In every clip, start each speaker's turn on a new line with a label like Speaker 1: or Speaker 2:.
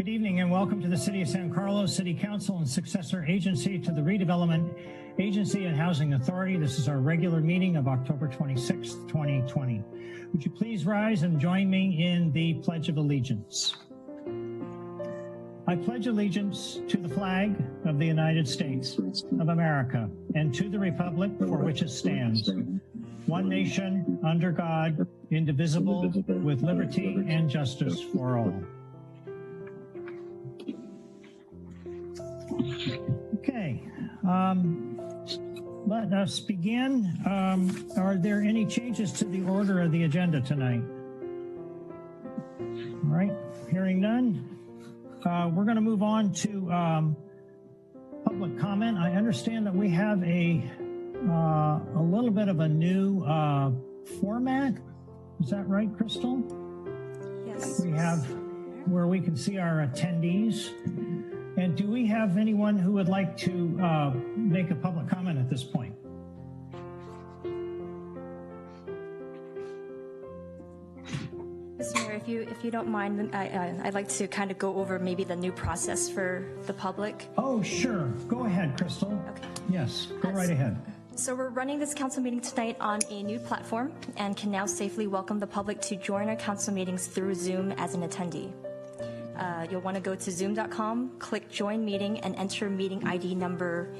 Speaker 1: Good evening and welcome to the City of San Carlos City Council and successor agency to the Redevelopment Agency and Housing Authority. This is our regular meeting of October 26th, 2020. Would you please rise and join me in the Pledge of Allegiance? I pledge allegiance to the flag of the United States of America and to the republic for which it stands, one nation, under God, indivisible, with liberty and justice for all. Okay, let us begin. Are there any changes to the order of the agenda tonight? All right, hearing none. We're going to move on to public comment. I understand that we have a little bit of a new format. Is that right, Crystal?
Speaker 2: Yes.
Speaker 1: We have where we can see our attendees. And do we have anyone who would like to make a public comment at this point?
Speaker 2: Mr. Mayor, if you don't mind, I'd like to kind of go over maybe the new process for the public.
Speaker 1: Oh, sure. Go ahead, Crystal.
Speaker 2: Okay.
Speaker 1: Yes, go right ahead.
Speaker 2: So we're running this council meeting tonight on a new platform and can now safely welcome the public to join our council meetings through Zoom as an attendee. You'll want to go to zoom.com, click join meeting, and enter meeting ID number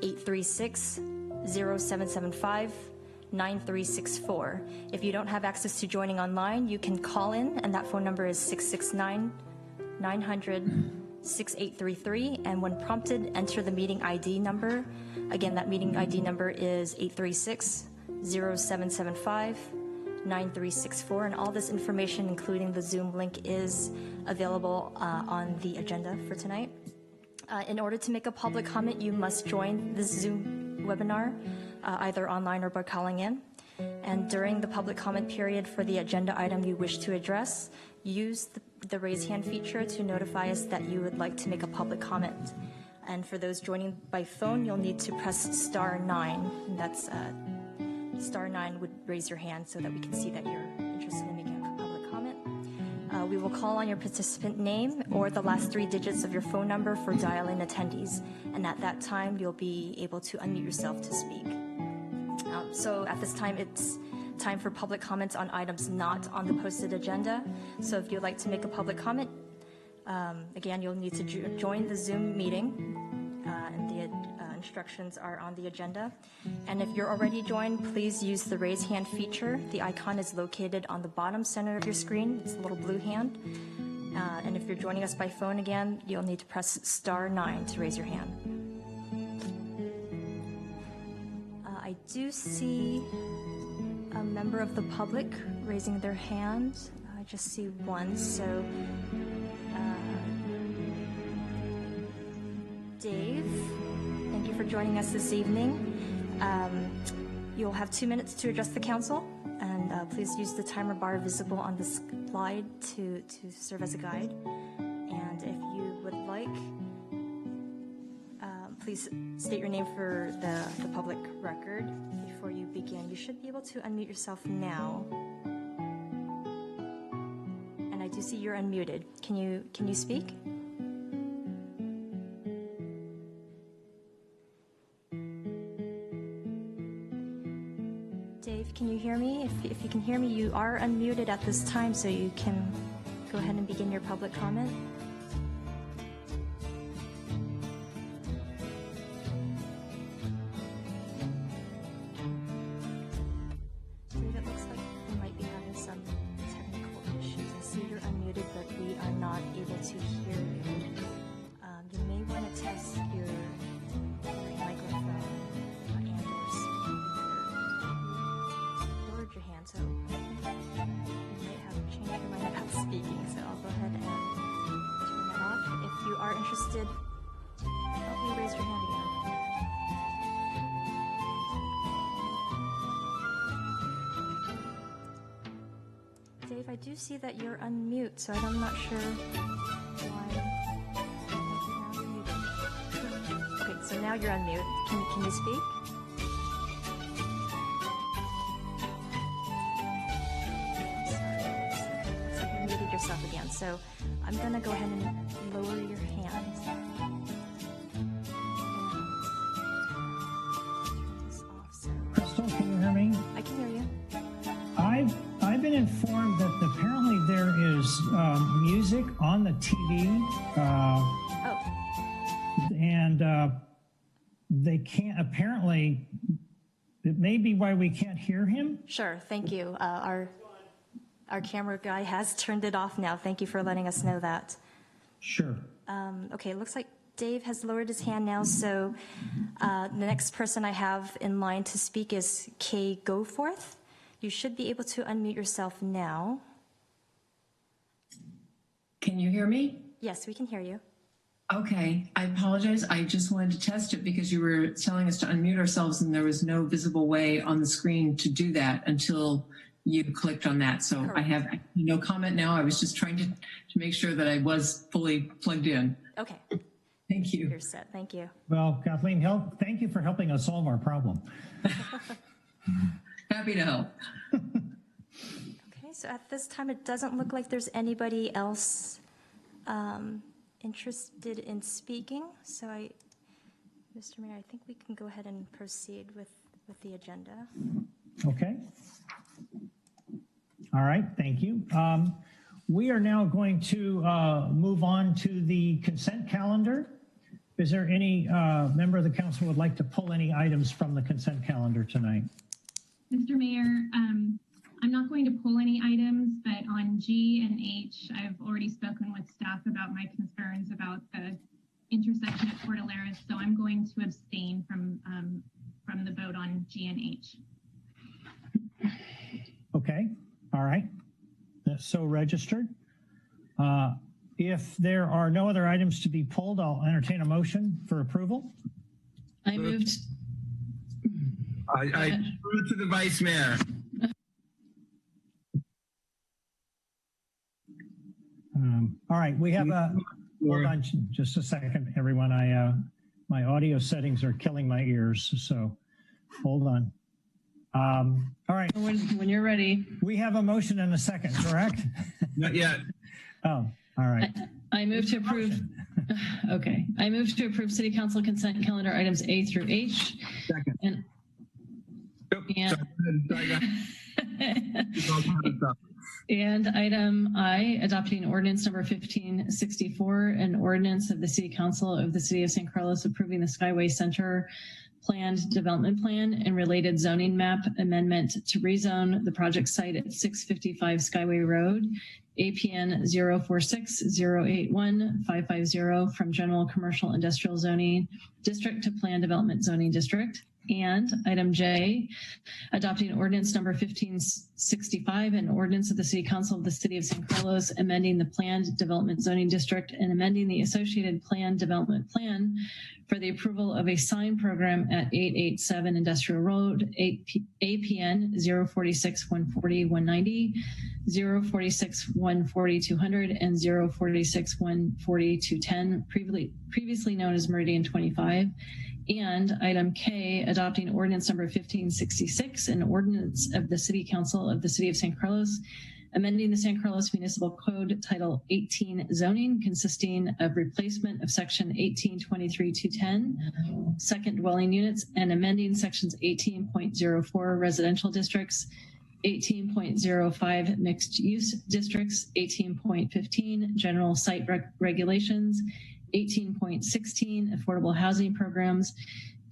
Speaker 2: 836-0775-9364. If you don't have access to joining online, you can call in, and that phone number is 669-900-6833. And when prompted, enter the meeting ID number. Again, that meeting ID number is 836-0775-9364, and all this information, including the Zoom link, is available on the agenda for tonight. In order to make a public comment, you must join this Zoom webinar, either online or by calling in. And during the public comment period for the agenda item you wish to address, use the raise hand feature to notify us that you would like to make a public comment. And for those joining by phone, you'll need to press *9, and that's *9 would raise your hand so that we can see that you're interested in making a public comment. We will call on your participant name or the last 3 digits of your phone number for dial-in attendees, and at that time you'll be able to unmute yourself to speak. So at this time, it's time for public comments on items not on the posted agenda. So if you'd like to make a public comment, again, you'll need to join the Zoom meeting, and the instructions are on the agenda. And if you're already joined, please use the raise hand feature. The icon is located on the bottom center of your screen. It's a little blue hand. And if you're joining us by phone again, you'll need to press *9 to raise your hand. I do see a member of the public raising their hand. I just see one, so Dave, thank you for joining us this evening. You'll have 2 minutes to address the council, and please use the timer bar visible on the slide to serve as a guide. And if you would like, please state your name for the public record before you begin. You should be able to unmute yourself now. And I do see you're unmuted. Can you speak? Dave, can you hear me? If you can hear me, you are unmuted at this time, so you can go ahead and begin your public comment. Dave, it looks like we might be having some technical issues. I see you're unmuted, but we are not able to hear you. You may want to test your microphone and or speaker. Lowered your hand, so you might have changed your mind about speaking, so I'll go ahead and turn that off. If you are interested, help me raise your hand again. Dave, I do see that you're unmute, so I'm not sure why. Okay, so now you're unmute. Can you speak? Sorry, you muted yourself again. So I'm going to go ahead and lower your hand.
Speaker 1: Crystal, can you hear me?
Speaker 2: I can hear you.
Speaker 1: I've been informed that apparently there is music on the TV, and they can't. Apparently, it may be why we can't hear him.
Speaker 2: Sure, thank you. Our camera guy has turned it off now. Thank you for letting us know that.
Speaker 1: Sure.
Speaker 2: Okay, it looks like Dave has lowered his hand now, so the next person I have in line to speak is Kay Goforth. You should be able to unmute yourself now.
Speaker 3: Can you hear me?
Speaker 2: Yes, we can hear you.
Speaker 3: Okay, I apologize. I just wanted to test it because you were telling us to unmute ourselves and there was no visible way on the screen to do that until you clicked on that. So
Speaker 2: Correct.
Speaker 3: I have no comment now. I was just trying to make sure that I was fully plugged in.
Speaker 2: Okay,
Speaker 3: Thank you.
Speaker 2: you're set. Thank you.
Speaker 1: Well, Kathleen, thank you for helping us solve our problem.
Speaker 3: Happy to help.
Speaker 2: Okay, so at this time, it doesn't look like there's anybody else interested in speaking. So Mr. Mayor, I think we can go ahead and proceed with the agenda.
Speaker 1: Okay. All right, thank you. We are now going to move on to the consent calendar. Is there any member of the council who would like to pull any items from the consent calendar tonight?
Speaker 4: Mr. Mayor, I'm not going to pull any items, but on G and H, I've already spoken with staff about my concerns about the intersection at Cordilleras, so I'm going to abstain from the vote on G and H.
Speaker 1: Okay, all right. That's so registered. If there are no other items to be pulled, I'll entertain a motion for approval.
Speaker 5: I moved.
Speaker 6: I threw it to the vice mayor.
Speaker 1: All right, we have hold on just a second, everyone. My audio settings are killing my ears, so hold on. All right.
Speaker 5: When you're ready.
Speaker 1: We have a motion and a second, correct?
Speaker 6: Not yet.
Speaker 1: Oh, all right.
Speaker 5: I move to approve. Okay. I move to approve City Council consent calendar items A through H.
Speaker 6: Second.
Speaker 5: And,
Speaker 6: Nope,
Speaker 5: and item I, adopting ordinance number 1564, an ordinance of the City Council of the City of San Carlos approving the Skyway Center planned development plan and related zoning map amendment to rezone the project site at 655 Skyway Road, APN 046081550 from general commercial industrial zoning district to planned development zoning district. And item J, adopting ordinance number 1565, an ordinance of the City Council of the City of San Carlos amending the planned development zoning district and amending the associated planned development plan for the approval of a sign program at 887 Industrial Road, APN 046140190, 046140200, and 046140210, previously known as Meridian 25. And item K, adopting ordinance number 1566, an ordinance of the City Council of the City of San Carlos, amending the San Carlos Municipal Code Title 18 zoning, consisting of replacement of section 1823-210, second dwelling units, and amending sections 18.04 residential districts, 18.05 mixed use districts, 18.15 general site regulations, 18.16 affordable housing programs,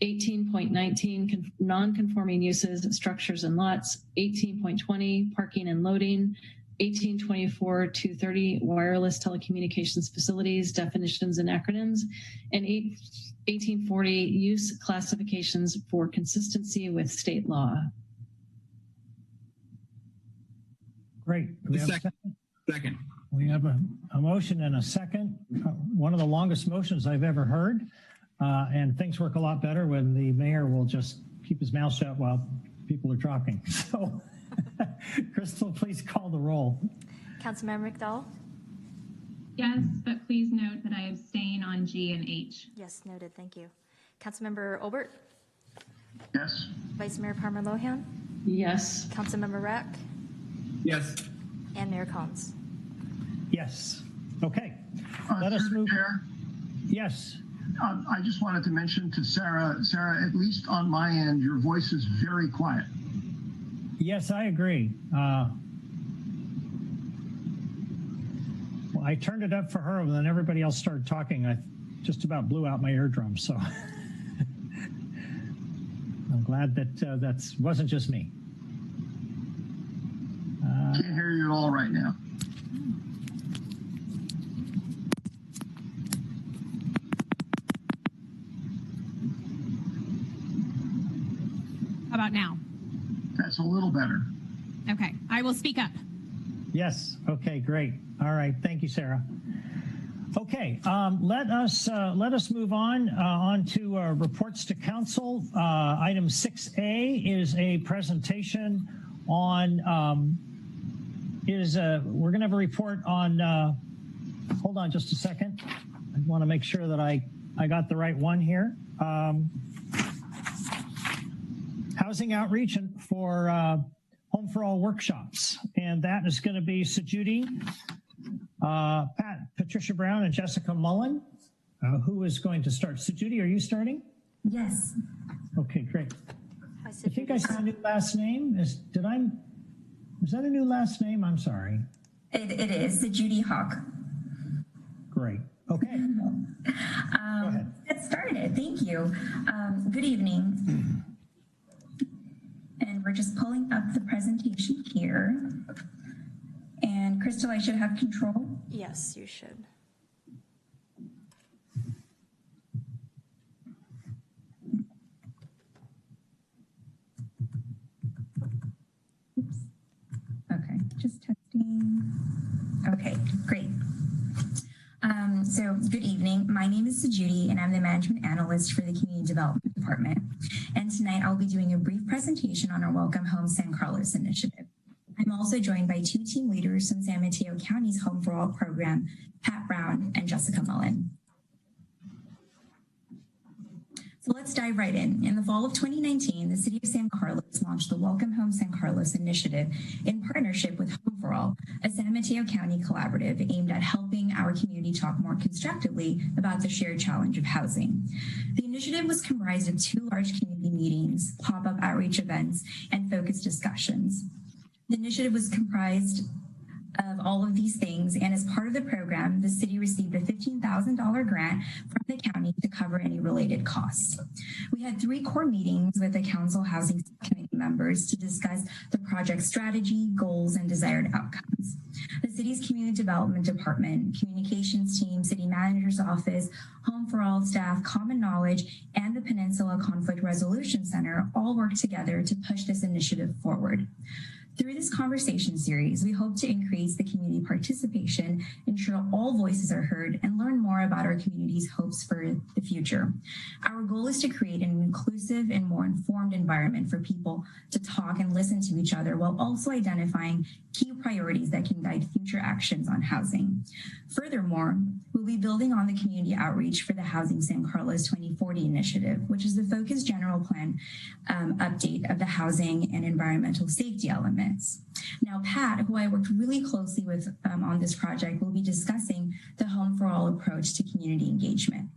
Speaker 5: 18.19 non-conforming uses, structures and lots, 18.20 parking and loading, 1824-230 wireless telecommunications facilities, definitions and acronyms, and 1840 use classifications for consistency with state law.
Speaker 1: Great. We have a second?
Speaker 6: Second.
Speaker 1: We have a motion and a second. One of the longest motions I've ever heard. And things work a lot better when the mayor will just keep his mouth shut while people are talking. So, Crystal, please call the roll.
Speaker 2: Councilmember McDowell?
Speaker 4: Yes, but please note that I abstain on G and H.
Speaker 2: Yes, noted. Thank you. Councilmember Obert?
Speaker 6: Yes.
Speaker 2: Vice Mayor Palmer Lohan?
Speaker 5: Yes.
Speaker 2: Councilmember Rack?
Speaker 6: Yes.
Speaker 2: And Mayor Collins?
Speaker 1: Yes. Okay. Let us
Speaker 7: Through
Speaker 1: move.
Speaker 7: the chair,
Speaker 1: Yes.
Speaker 7: I just wanted to mention to Sarah, at least on my end, your voice is very quiet.
Speaker 1: Yes, I agree. Well, I turned it up for her, and then everybody else started talking. I just about blew out my eardrums. So I'm glad that that wasn't just me.
Speaker 7: Can't hear you at all right now.
Speaker 8: How about now?
Speaker 7: That's a little better.
Speaker 8: Okay, I will speak up.
Speaker 1: Yes. Okay, great. All right. Thank you, Sarah. Okay, let us move on to reports to council. Item 6A is a presentation on we're going to have a report on. Hold on just a second. I want to make sure that I got the right one here. Housing outreach and for Home for All workshops, and that is going to be Sajudi, Pat, Patricia Brown, and Jessica Mullen. Who is going to start? Sajudi, are you starting?
Speaker 9: Yes.
Speaker 1: Okay, great.
Speaker 2: Hi,
Speaker 1: I think I
Speaker 2: Sajudi.
Speaker 1: saw a new last name. Was that a new last name? I'm sorry.
Speaker 9: It is the Judy Hawk.
Speaker 1: Great. Okay. Go ahead.
Speaker 9: Get started. Thank you. Good evening. And we're just pulling up the presentation here. And Crystal, I should have control.
Speaker 2: Yes, you should.
Speaker 9: Oops. Okay, just testing. Okay, great. So good evening. My name is Sajudi, and I'm the management analyst for the Community Development Department. And tonight I'll be doing a brief presentation on our Welcome Home San Carlos initiative. I'm also joined by two team leaders from San Mateo County's Home for All program, Pat Brown and Jessica Mullen. So let's dive right in. In the fall of 2019, the City of San Carlos launched the Welcome Home San Carlos initiative in partnership with Home for All, a San Mateo County collaborative aimed at helping our community talk more constructively about the shared challenge of housing. The initiative was comprised of 2 large community meetings, pop-up outreach events, and focused discussions. The initiative was comprised of all of these things, and as part of the program, the city received a $15,000 grant from the county to cover any related costs. We had 3 core meetings with the council housing committee members to discuss the project strategy, goals, and desired outcomes. The city's community development department, communications team, city manager's office, Home for All staff, Common Knowledge, and the Peninsula Conflict Resolution Center all worked together to push this initiative forward. Through this conversation series, we hope to increase the community participation, ensure all voices are heard, and learn more about our community's hopes for the future. Our goal is to create an inclusive and more informed environment for people to talk and listen to each other while also identifying key priorities that can guide future actions on housing. Furthermore, we'll be building on the community outreach for the Housing San Carlos 2040 initiative, which is the focused general plan update of the housing and environmental safety elements. Now, Pat, who I worked really closely with on this project, will be discussing the Home for All approach to community engagement.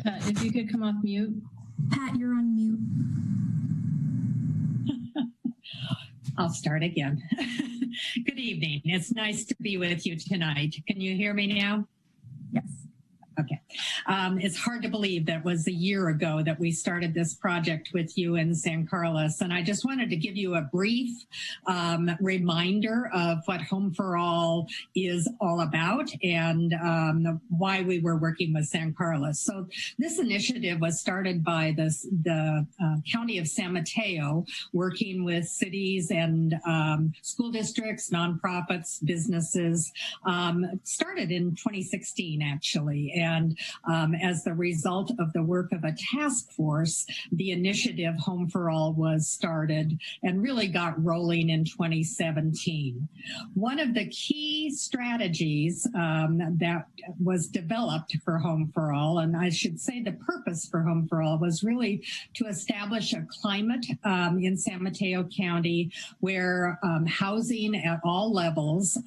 Speaker 5: Pat, if you could come off mute.
Speaker 9: Pat, you're on mute.
Speaker 10: I'll start again. Good evening. It's nice to be with you tonight. Can you hear me now?
Speaker 9: Yes.
Speaker 10: Okay. It's hard to believe that was a year ago that we started this project with you in San Carlos. And I just wanted to give you a brief reminder of what Home for All is all about and why we were working with San Carlos. So this initiative was started by the County of San Mateo, working with cities and school districts, nonprofits, businesses, started in 2016, actually. And As the result of the work of a task force, the initiative Home for All was started and really got rolling in 2017. One of the key strategies that was developed for Home for All, and I should say the purpose for Home for All, was really to establish a climate in San Mateo County where housing at all levels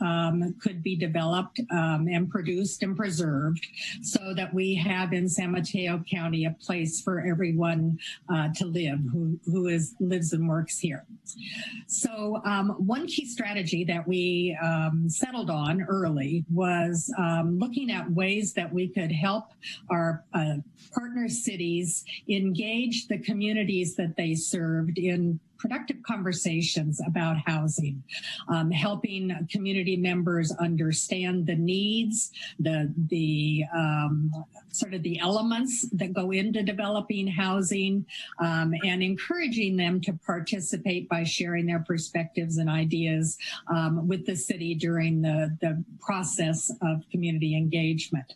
Speaker 10: could be developed and produced and preserved, so that we have in San Mateo County a place for everyone to live who lives and works here. So one key strategy that we settled on early was looking at ways that we could help our partner cities engage the communities that they served in productive conversations about housing, helping community members understand the needs, the sort of the elements that go into developing housing, and encouraging them to participate by sharing their perspectives and ideas with the city during the process of community engagement.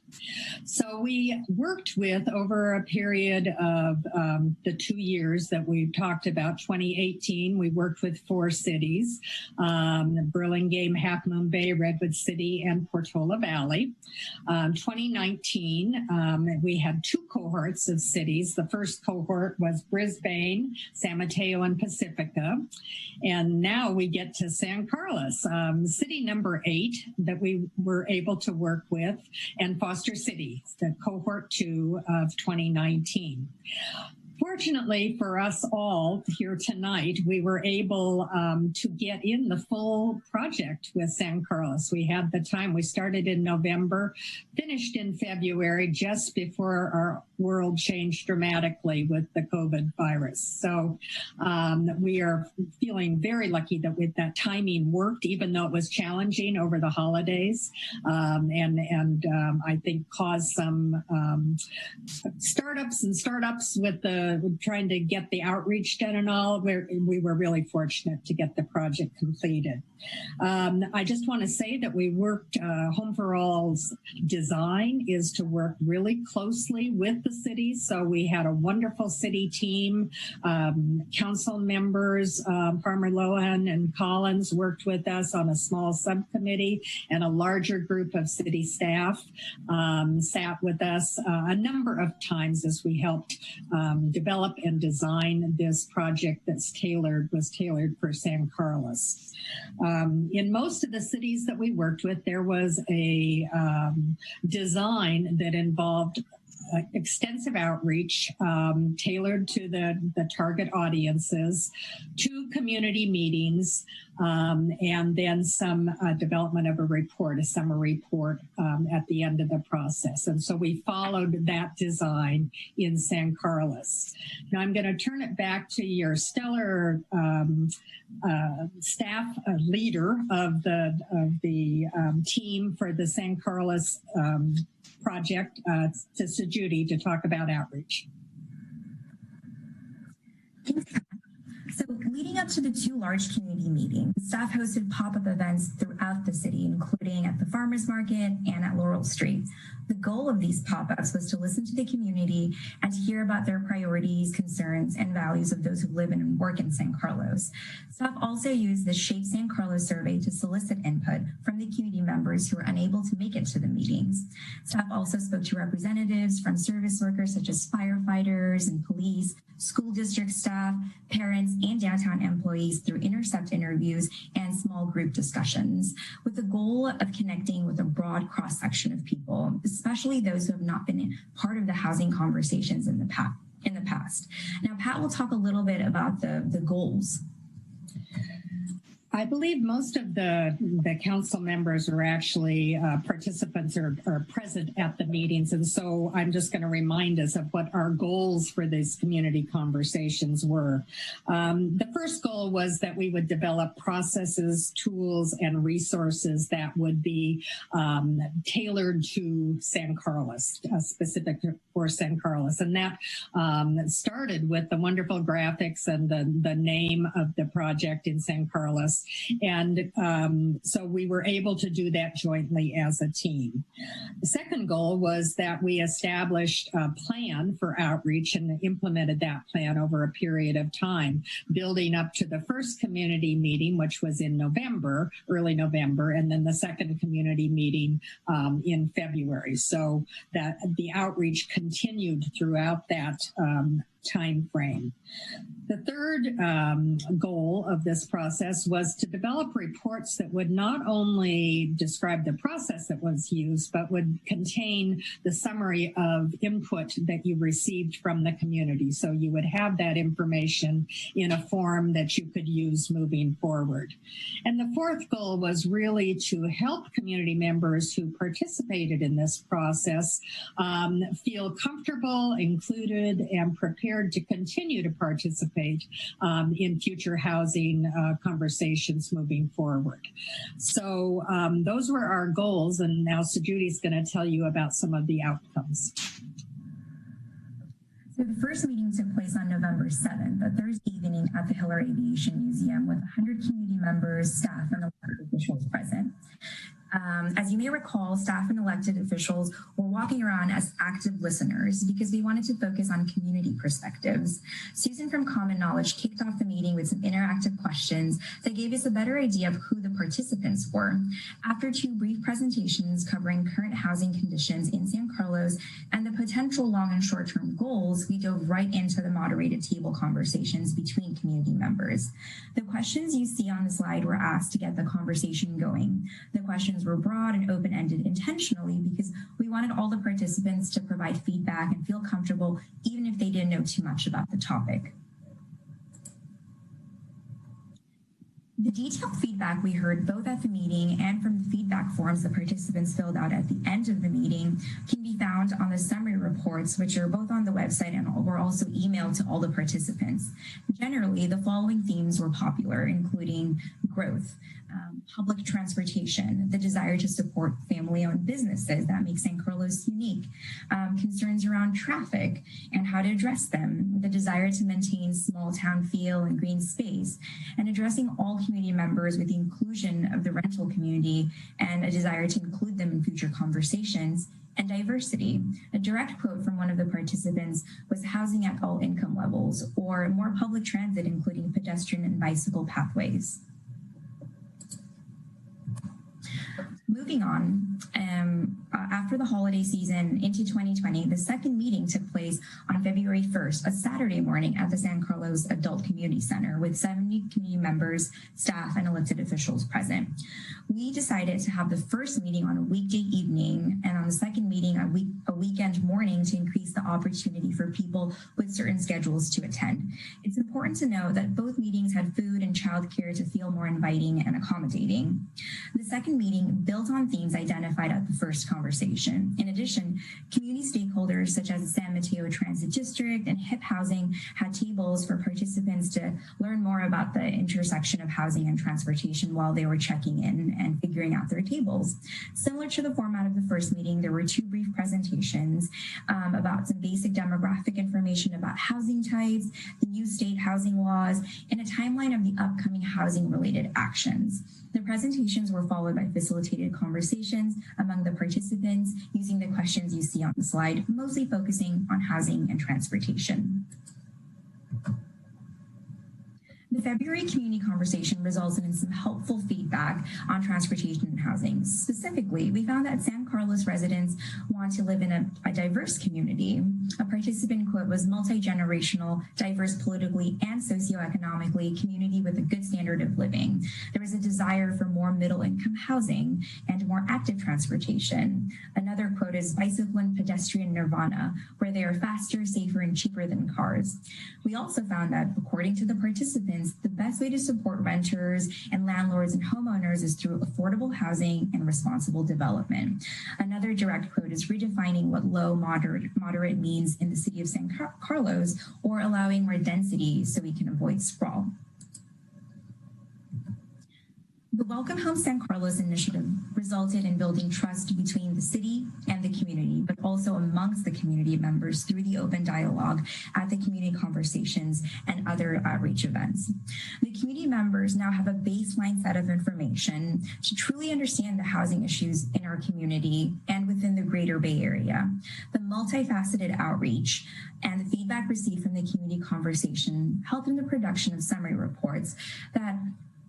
Speaker 10: So we worked with, over a period of the 2 years that we've talked about, 2018, we worked with 4 cities, Burlingame, Half Moon Bay, Redwood City, and Portola Valley. 2019, we had 2 cohorts of cities. The first cohort was Brisbane, San Mateo, and Pacifica. And now we get to San Carlos, city number 8 that we were able to work with, and Foster City, the cohort 2 of 2019. Fortunately for us all here tonight, we were able to get in the full project with San Carlos. We had the time. We started in November, finished in February, just before our world changed dramatically with the COVID virus. So we are feeling very lucky that with that timing worked, even though it was challenging over the holidays, and I think caused some startups with trying to get the outreach done and all. We were really fortunate to get the project completed. I just want to say that we worked, Home for All's design is to work really closely with the city. So we had a wonderful city team, council members, Farmer Lohan and Collins worked with us on a small subcommittee, and a larger group of city staff sat with us a number of times as we helped develop and design this project was tailored for San Carlos. In most of the cities that we worked with, there was a design that involved extensive outreach tailored to the target audiences, 2 community meetings, and then some development of a summary report at the end of the process. And so we followed that design in San Carlos. Now I'm going to turn it back to your stellar staff leader of the team for the San Carlos project, to Sujudi, to talk about outreach.
Speaker 9: So leading up to the 2 large community meetings, staff hosted pop-up events throughout the city, including at the Farmers Market and at Laurel Street. The goal of these pop-ups was to listen to the community and to hear about their priorities, concerns, and values of those who live and work in San Carlos. Staff also used the Shape San Carlos survey to solicit input from the community members who were unable to make it to the meetings. Staff also spoke to representatives from service workers such as firefighters and police, school district staff, parents, and downtown employees through intercept interviews and small group discussions, with the goal of connecting with a broad cross-section of people, especially those who have not been part of the housing conversations in the past. Now, Pat will talk a little bit about the goals.
Speaker 10: I believe most of the council members are actually participants or present at the meetings. And so I'm just going to remind us of what our goals for these community conversations were. The first goal was that we would develop processes, tools, and resources that would be tailored to San Carlos, specific for San Carlos. And that started with the wonderful graphics and the name of the project in San Carlos. process. And so we were able to do that jointly as a team. The second goal was that we established a plan for outreach and implemented that plan over a period of time, building up to the first community meeting, which was in November, early November, and then the second community meeting in February. So that the outreach continued throughout that time frame. The third goal of this process was to develop reports that would not only describe the process that was used, but would contain the summary of input that you received from the community. So you would have that information in a form that you could use moving forward. And the fourth goal was really to help community members who participated in this process feel comfortable, included, and prepared to continue to participate in future housing conversations moving forward. So those were our goals, and now Sujudi's going to tell you about some of the outcomes.
Speaker 9: So the first meeting took place on November 7th, a Thursday evening at the Hiller Aviation Museum with 100 community members, staff, and elected officials present. As you may recall, staff and elected officials were walking around as active listeners because we wanted to focus on community perspectives. Susan from Common Knowledge kicked off the meeting with some interactive questions that gave us a better idea of who the participants were. After two brief presentations covering current housing conditions in San Carlos and the potential long and short-term goals, we dove right into the moderated table conversations between community members. The questions you see on the slide were asked to get the conversation going. The questions were broad and open-ended intentionally because we wanted all the participants to provide feedback and feel comfortable even if they didn't know too much about the topic. The detailed feedback we heard both at the meeting and from the feedback forms the participants filled out at the end of the meeting can be found on the summary reports, which are both on the website and were also emailed to all the participants. Generally, the following themes were popular, including growth, public transportation, the desire to support family-owned businesses that makes San Carlos unique, concerns around traffic and how to address them, the desire to maintain small town feel and green space, and addressing all community members with the inclusion of the rental community and a desire to include them in future conversations, and diversity. A direct quote from one of the participants was housing at all income levels, or more public transit, including pedestrian and bicycle pathways. Moving on, after the holiday season into 2020, the second meeting took place on February 1st, a Saturday morning at the San Carlos Adult Community Center with 70 community members, staff, and elected officials present. We decided to have the first meeting on a weekday evening and on the second meeting a weekend morning to increase the opportunity for people with certain schedules to attend. It's important to know that both meetings had food and childcare to feel more inviting and accommodating. The second meeting built on themes identified at the first conversation. In addition, community stakeholders such as the San Mateo Transit District and HIP Housing had tables for participants to learn more about the intersection of housing and transportation while they were checking in and figuring out their tables. Similar to the format of the first meeting, there were two brief presentations about some basic demographic information about housing types, the new state housing laws, and a timeline of the upcoming housing-related actions. The presentations were followed by facilitated conversations among the participants using the questions you see on the slide, mostly focusing on housing and transportation. The February community conversation resulted in some helpful feedback on transportation and housing. Specifically, we found that San Carlos residents want to live in a diverse community. A participant quote was multi-generational, diverse politically and socioeconomically, community with a good standard of living. There was a desire for more middle-income housing and more active transportation. Another quote is bicycle and pedestrian nirvana, where they are faster, safer, and cheaper than cars. We also found that, according to the participants, the best way to support renters and landlords and homeowners is through affordable housing and responsible development. Another direct quote is redefining what low moderate means in the city of San Carlos, or allowing more density so we can avoid sprawl. The Welcome Home San Carlos initiative resulted in building trust between the city and the community, but also amongst the community members through the open dialogue at the community conversations and other outreach events. The community members now have a baseline set of information to truly understand the housing issues in our community and within the greater Bay Area. The multifaceted outreach and the feedback received from the community conversation helped in the production of summary reports that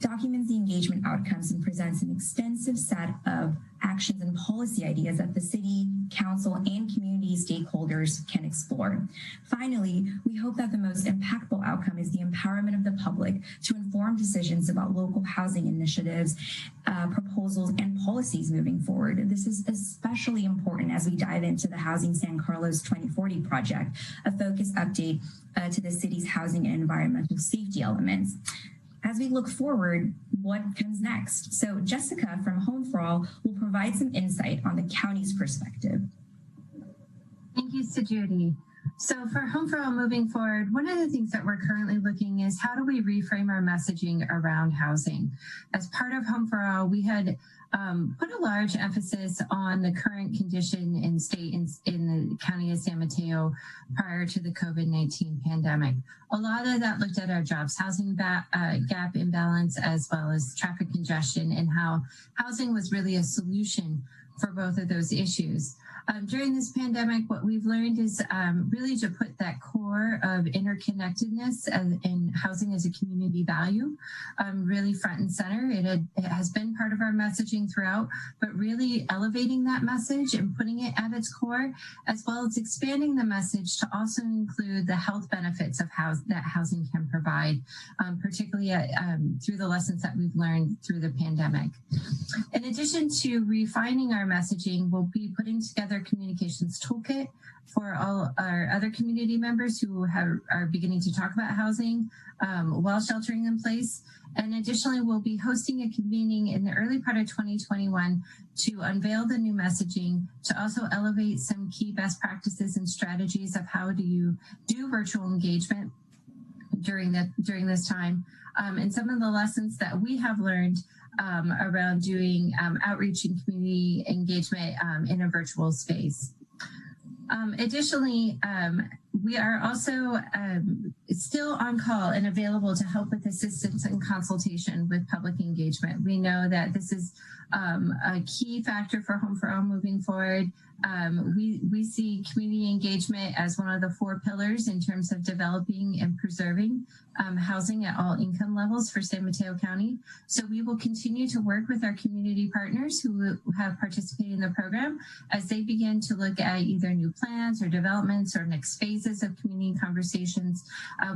Speaker 9: documents the engagement outcomes and presents an extensive set of actions and policy ideas that the city, council, and community stakeholders can explore. Finally, we hope that the most impactful outcome is the empowerment of the public to inform decisions about local housing initiatives, proposals, and policies moving forward. This is especially important as we dive into the Housing San Carlos 2040 project, a focus update to the city's housing and environmental safety elements. As we look forward, what comes next? So Jessica from Home for All will provide some insight on the county's perspective.
Speaker 11: Thank you, Judy. So for Home for All moving forward, one of the things that we're currently looking is how do we reframe our messaging around housing? As part of Home for All, we had put a large emphasis on the current condition in state in the county of San Mateo prior to the COVID-19 pandemic. A lot of that looked at our jobs housing gap imbalance, as well as traffic congestion, and how housing was really a solution for both of those issues. During this pandemic, what we've learned is really to put that core of interconnectedness and housing as a community value really front and center. It has been part of our messaging throughout, but really elevating that message and putting it at its core, as well as expanding the message to also include the health benefits of that housing can provide, particularly through the lessons that we've learned through the pandemic. In addition to refining our messaging, we'll be putting together a communications toolkit for all our other community members who are beginning to talk about housing while sheltering in place. And additionally, we'll be hosting a convening in the early part of 2021 to unveil the new messaging, to also elevate some key best practices and strategies of how do you do virtual engagement during this time, and some of the lessons that we have learned around doing outreach and community engagement in a virtual space. Additionally, we are also still on call and available to help with assistance and consultation with public engagement. We know that this is a key factor for Home for All moving forward. We see community engagement as one of the 4 pillars in terms of developing and preserving housing at all income levels for San Mateo County. So we will continue to work with our community partners who have participated in the program as they begin to look at either new plans or developments or next phases of community conversations.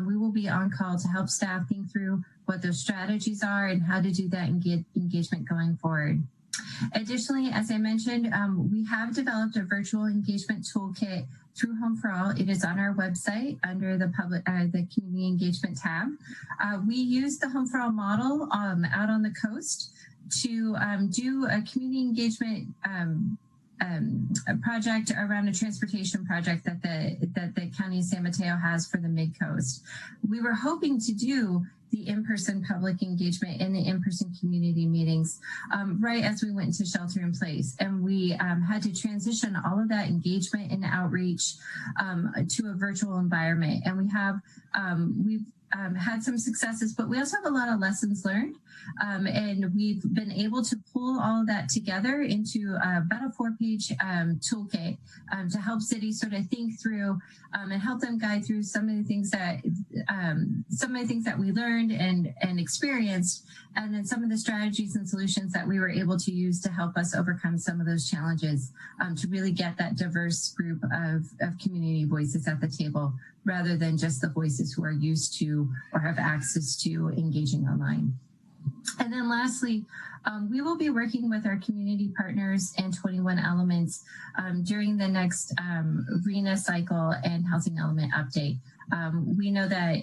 Speaker 11: We will be on call to help staff think through what those strategies are and how to do that engagement going forward. Additionally, as I mentioned, we have developed a virtual engagement toolkit through Home for All. It is on our website under the community engagement tab. We use the Home for All model out on the coast to do a community engagement a project around a transportation project that the County of San Mateo has for the Mid-Coast. We were hoping to do the in-person public engagement and the in-person community meetings right as we went into shelter in place. And we had to transition all of that engagement and outreach to a virtual environment. And we've had some successes, but we also have a lot of lessons learned. And we've been able to pull all of that together into about a 4-page toolkit to help cities sort of think through and help them guide through some of the things that we learned and experienced, and then some of the strategies and solutions that we were able to use to help us overcome some of those challenges to really get that diverse group of community voices at the table, rather than just the voices who are used to or have access to engaging online. And then lastly, We will be working with our community partners and 21 Elements during the next RENA cycle and housing element update. We know that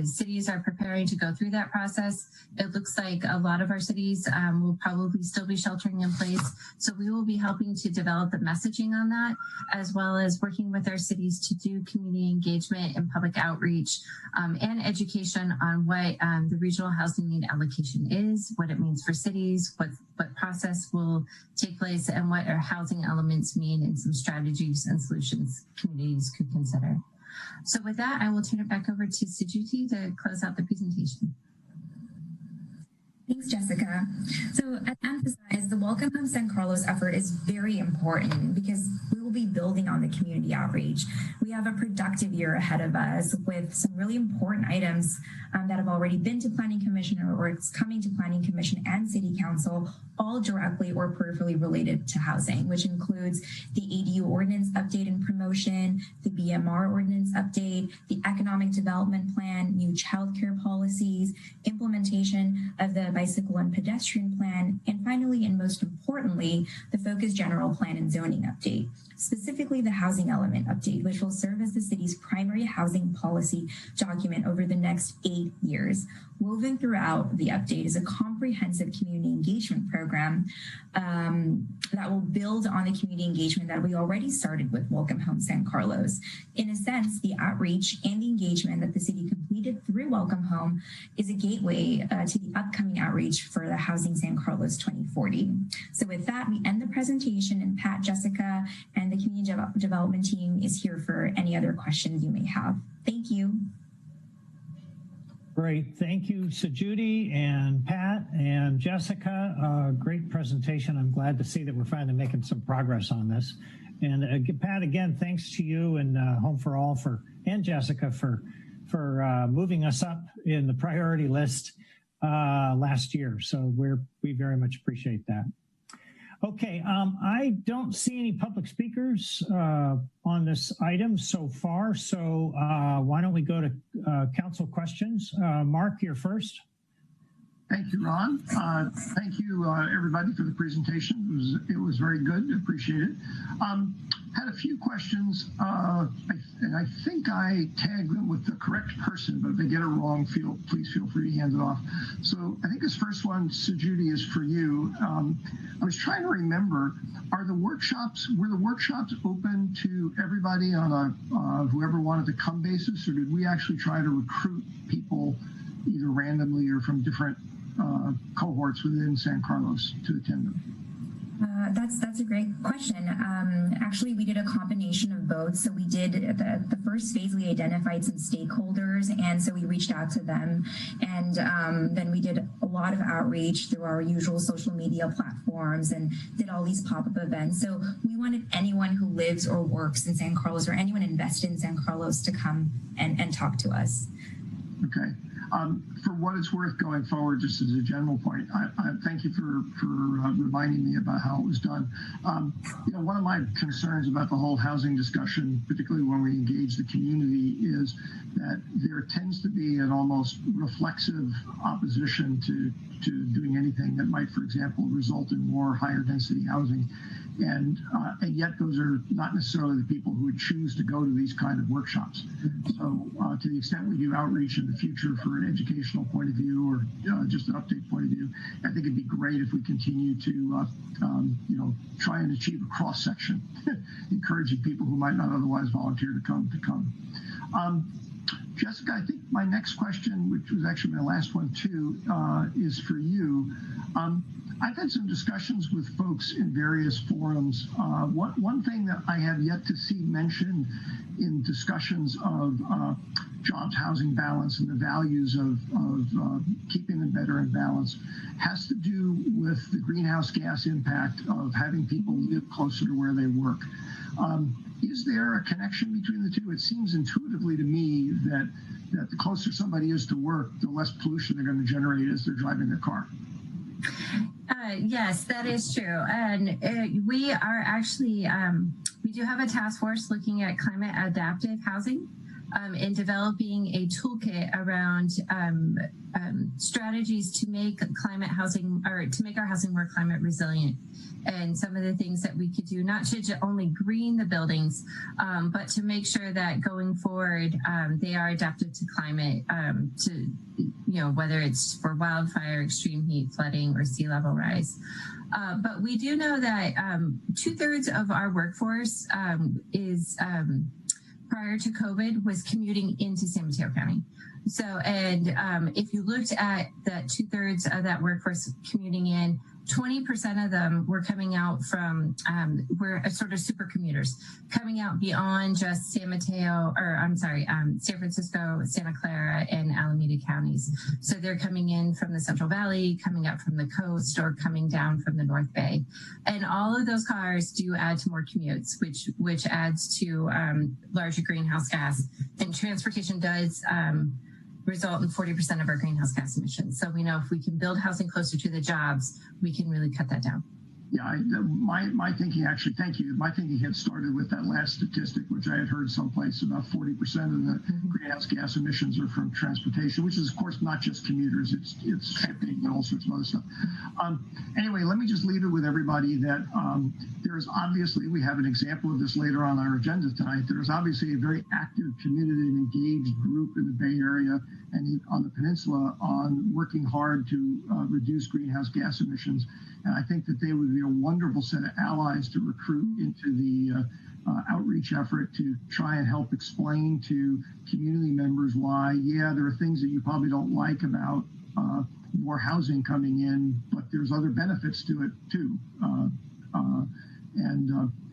Speaker 11: cities are preparing to go through that process. It looks like a lot of our cities will probably still be sheltering in place. So we will be helping to develop the messaging on that, as well as working with our cities to do community engagement and public outreach and education on what the regional housing need allocation is, what it means for cities, what process will take place, and what our housing elements mean, and some strategies and solutions communities could consider. So with that, I will turn it back over to Sujuti to close out the presentation.
Speaker 9: Thanks, Jessica. So as emphasized, the Welcome Home San Carlos effort is very important because we will be building on the community outreach. We have a productive year ahead of us with some really important items that have already been to Planning Commission or it's coming to Planning Commission and City Council, all directly or peripherally related to housing, which includes the ADU ordinance update and promotion, the BMR ordinance update, the economic development plan, new childcare policies, implementation of the bicycle and pedestrian plan, and finally, and most importantly, the Focus General Plan and Zoning update, specifically the housing element update, which will serve as the city's primary housing policy document over the next 8 years. Woven throughout the update is a comprehensive community engagement program that will build on the community engagement that we already started with Welcome Home San Carlos. In a sense, the outreach and the engagement that the city completed through Welcome Home is a gateway to the upcoming outreach for the Housing San Carlos 2040. So with that, we end the presentation, and Pat, Jessica, and the community development team is here for any other questions you may have. Thank you.
Speaker 1: Great. Thank you, Sujuti and Pat and Jessica. Great presentation. I'm glad to see that we're finally making some progress on this. And Pat, again, thanks to you and Home for All and Jessica for moving us up in the priority list last year. So we very much appreciate that. Okay, I don't see any public speakers on this item so far, so why don't we go to council questions? Mark, you're first.
Speaker 7: Thank you, Ron. Thank you, everybody, for the presentation. It was very good. Appreciate it. Had a few questions, and I think I tagged them with the correct person, but if they get it wrong, please feel free to hand it off. So I think this first one, Sujuti, is for you. I was trying to remember, were the workshops open to everybody on a whoever wanted to come basis, or did we actually try to recruit people either randomly or from different cohorts within San Carlos to attend them?
Speaker 9: That's a great question. Actually, we did a combination of both. So we did the first phase, we identified some stakeholders, and so we reached out to them. And then we did a lot of outreach through our usual social media platforms and did all these pop-up events. So we wanted anyone who lives or works in San Carlos or anyone invested in San Carlos to come and talk to us.
Speaker 7: Okay. For what it's worth going forward, just as a general point, I thank you for reminding me about how it was done. One of my concerns about the whole housing discussion, particularly when we engage the community, is that there tends to be an almost reflexive opposition to doing anything that might, for example, result in more higher density housing. And yet those are not necessarily the people who would choose to go to these kind of workshops. So to the extent we do outreach in the future for an educational point of view or just an update point of view, I think it'd be great if we continue to try and achieve a cross section, encouraging people who might not otherwise volunteer to come. Jessica, I think my next question, which was actually my last one too, is for you. I've had some discussions with folks in various forums. One thing that I have yet to see mentioned in discussions of jobs, housing balance, and the values of keeping them better in balance has to do with the greenhouse gas impact of having people live closer to where they work. Is there a connection between the two? It seems intuitively to me that the closer somebody is to work, the less pollution they're going to generate as they're driving their car.
Speaker 11: Yes, that is true. And we are actually, we do have a task force looking at climate adaptive housing. in developing a toolkit around strategies to make climate housing, or to make our housing more climate resilient. And some of the things that we could do, not to only green the buildings, but to make sure that going forward, they are adapted to climate, to, whether it's for wildfire, extreme heat, flooding, or sea level rise. But we do know that 2/3 of our workforce is prior to COVID was commuting into San Mateo County. So, and if you looked at that 2/3 of that workforce commuting in, 20% of them were coming out from, were sort of super commuters, coming out beyond just San Mateo, or I'm sorry, San Francisco, Santa Clara, and Alameda counties. So they're coming in from the Central Valley, coming up from the coast, or coming down from the North Bay. And all of those cars do add to more commutes, which adds to larger greenhouse gas. And transportation does result in 40% of our greenhouse gas emissions. So we know if we can build housing closer to the jobs, we can really cut that down.
Speaker 7: Yeah, my thinking, actually, thank you. My thinking had started with that last statistic, which I had heard someplace, about 40% of the greenhouse gas emissions are from transportation, which is, of course, not just commuters. It's shipping and all sorts of other stuff. Anyway, let me just leave it with everybody that there is obviously, we have an example of this later on our agenda tonight. There is obviously a very active, committed, and engaged group in the Bay Area and on the peninsula on working hard to reduce greenhouse gas emissions. And I think that they would be a wonderful set of allies to recruit into the outreach effort to try and help explain to community members why, yeah, there are things that you probably don't like about more housing coming in, but there's other benefits to it too.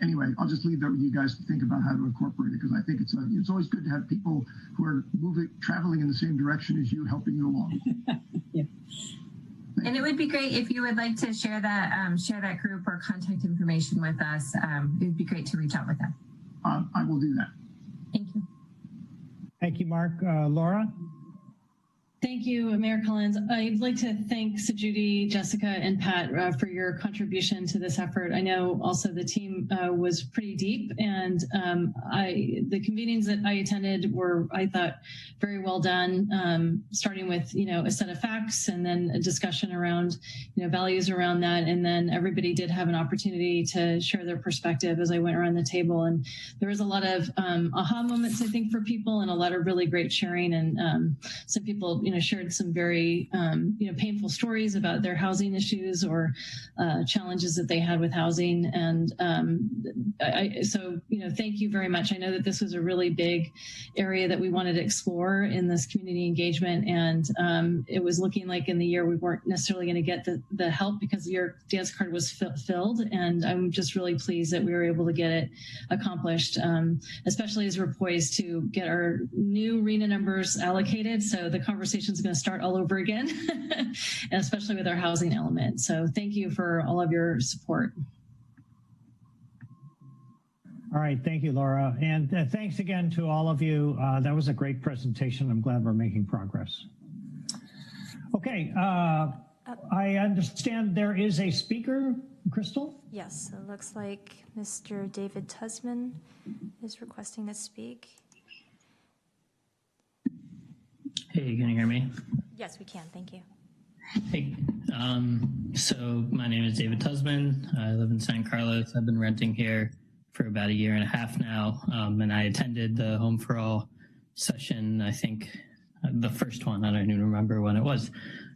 Speaker 7: Anyway, I'll just leave that with you guys to think about how to incorporate it, because I think it's always good to have people who are traveling in the same direction as you, helping you along.
Speaker 10: Yeah.
Speaker 11: And it would be great if you would like to share that group or contact information with us. It would be great to reach out with that.
Speaker 7: I will do that.
Speaker 11: Thank you.
Speaker 1: Thank you, Mark. Laura?
Speaker 5: Thank you, Mayor Collins. I'd like to thank Judy, Jessica, and Pat for your contribution to this effort. I know also the team was pretty deep, and the convenings that I attended were, I thought, very well done, starting with, a set of facts and then a discussion around, values around that. And then everybody did have an opportunity to share their perspective as I went around the table. And there was a lot of aha moments, I think, for people, and a lot of really great sharing. And some people, shared some very, painful stories about their housing issues or challenges that they had with housing. And so, thank you very much. I know that this was a really big area that we wanted to explore in this community engagement. And it was looking like in the year we weren't necessarily going to get the help because your dance card was filled. And I'm just really pleased that we were able to get it accomplished, especially as we're poised to get our new RHNA numbers allocated. So the conversation is going to start all over again, and especially with our housing element. So thank you for all of your support.
Speaker 1: All right, thank you, Laura. And thanks again to all of you. That was a great presentation. I'm glad we're making progress. Okay, I understand there is a speaker, Crystal?
Speaker 2: Yes, it looks like Mr. David Tusman is requesting to speak.
Speaker 12: Hey, can you hear me?
Speaker 2: Yes, we can. Thank you.
Speaker 12: Hey, so my name is David Tusman. I live in San Carlos. I've been renting here for about 1.5 years now, and I attended the Home for All session, I think the first one. I don't even remember when it was.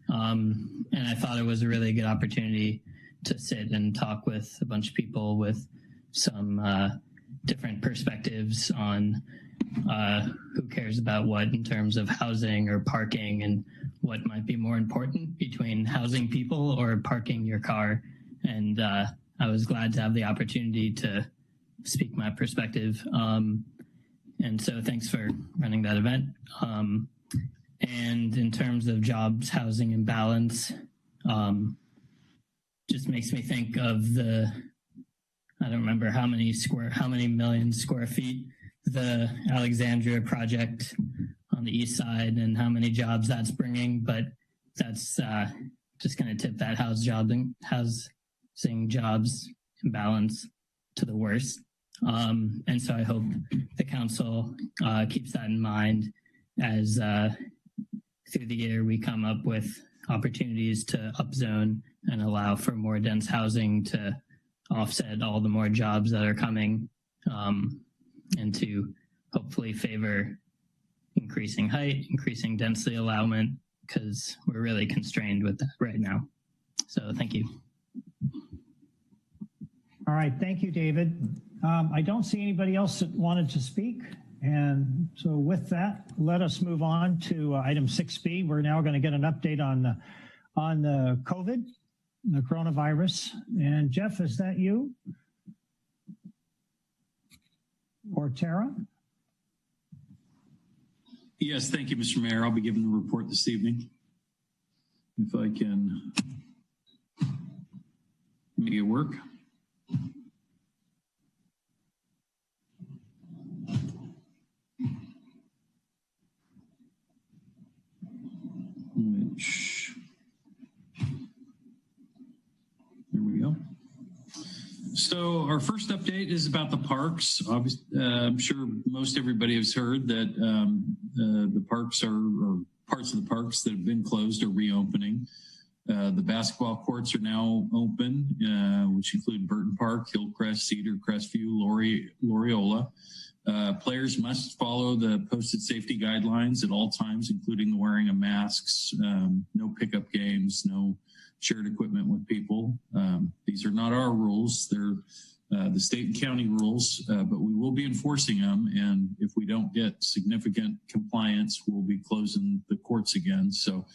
Speaker 12: And I thought it was a really good opportunity to sit and talk with a bunch of people with some different perspectives on who cares about what in terms of housing or parking, and what might be more important between housing people or parking your car. And I was glad to have the opportunity to speak my perspective. And so thanks for running that event. And in terms of jobs, housing, and balance, just makes me think of I don't remember how many million square feet the Alexandria project on the east side and how many jobs that's bringing, but that's just going to tip that housing jobs imbalance to the worst. And so I hope the council keeps that in mind as through the year we come up with opportunities to upzone and allow for more dense housing to offset all the more jobs that are coming, and to hopefully favor increasing height, increasing density allowance, because we're really constrained with that right now. So thank you.
Speaker 1: All right, thank you, David. I don't see anybody else that wanted to speak. And so with that, let us move on to item 6B. We're now going to get an update on the COVID, the coronavirus. And Jeff, is that you? Or Tara?
Speaker 13: Yes, thank you, Mr. Mayor. I'll be giving the report this evening. If I can make it work. There we go. So our first update is about the parks. Obviously, I'm sure most everybody has heard that the parks or parts of the parks that have been closed are reopening. The basketball courts are now open, which include Burton Park, Hillcrest, Cedar, Crestview, Loyola. Players must follow the posted safety guidelines at all times, including the wearing of masks, no pickup games, no shared equipment with people. These are not our rules. They're the state and county rules, but we will be enforcing them. And if we don't get significant compliance, we'll be closing the courts again. So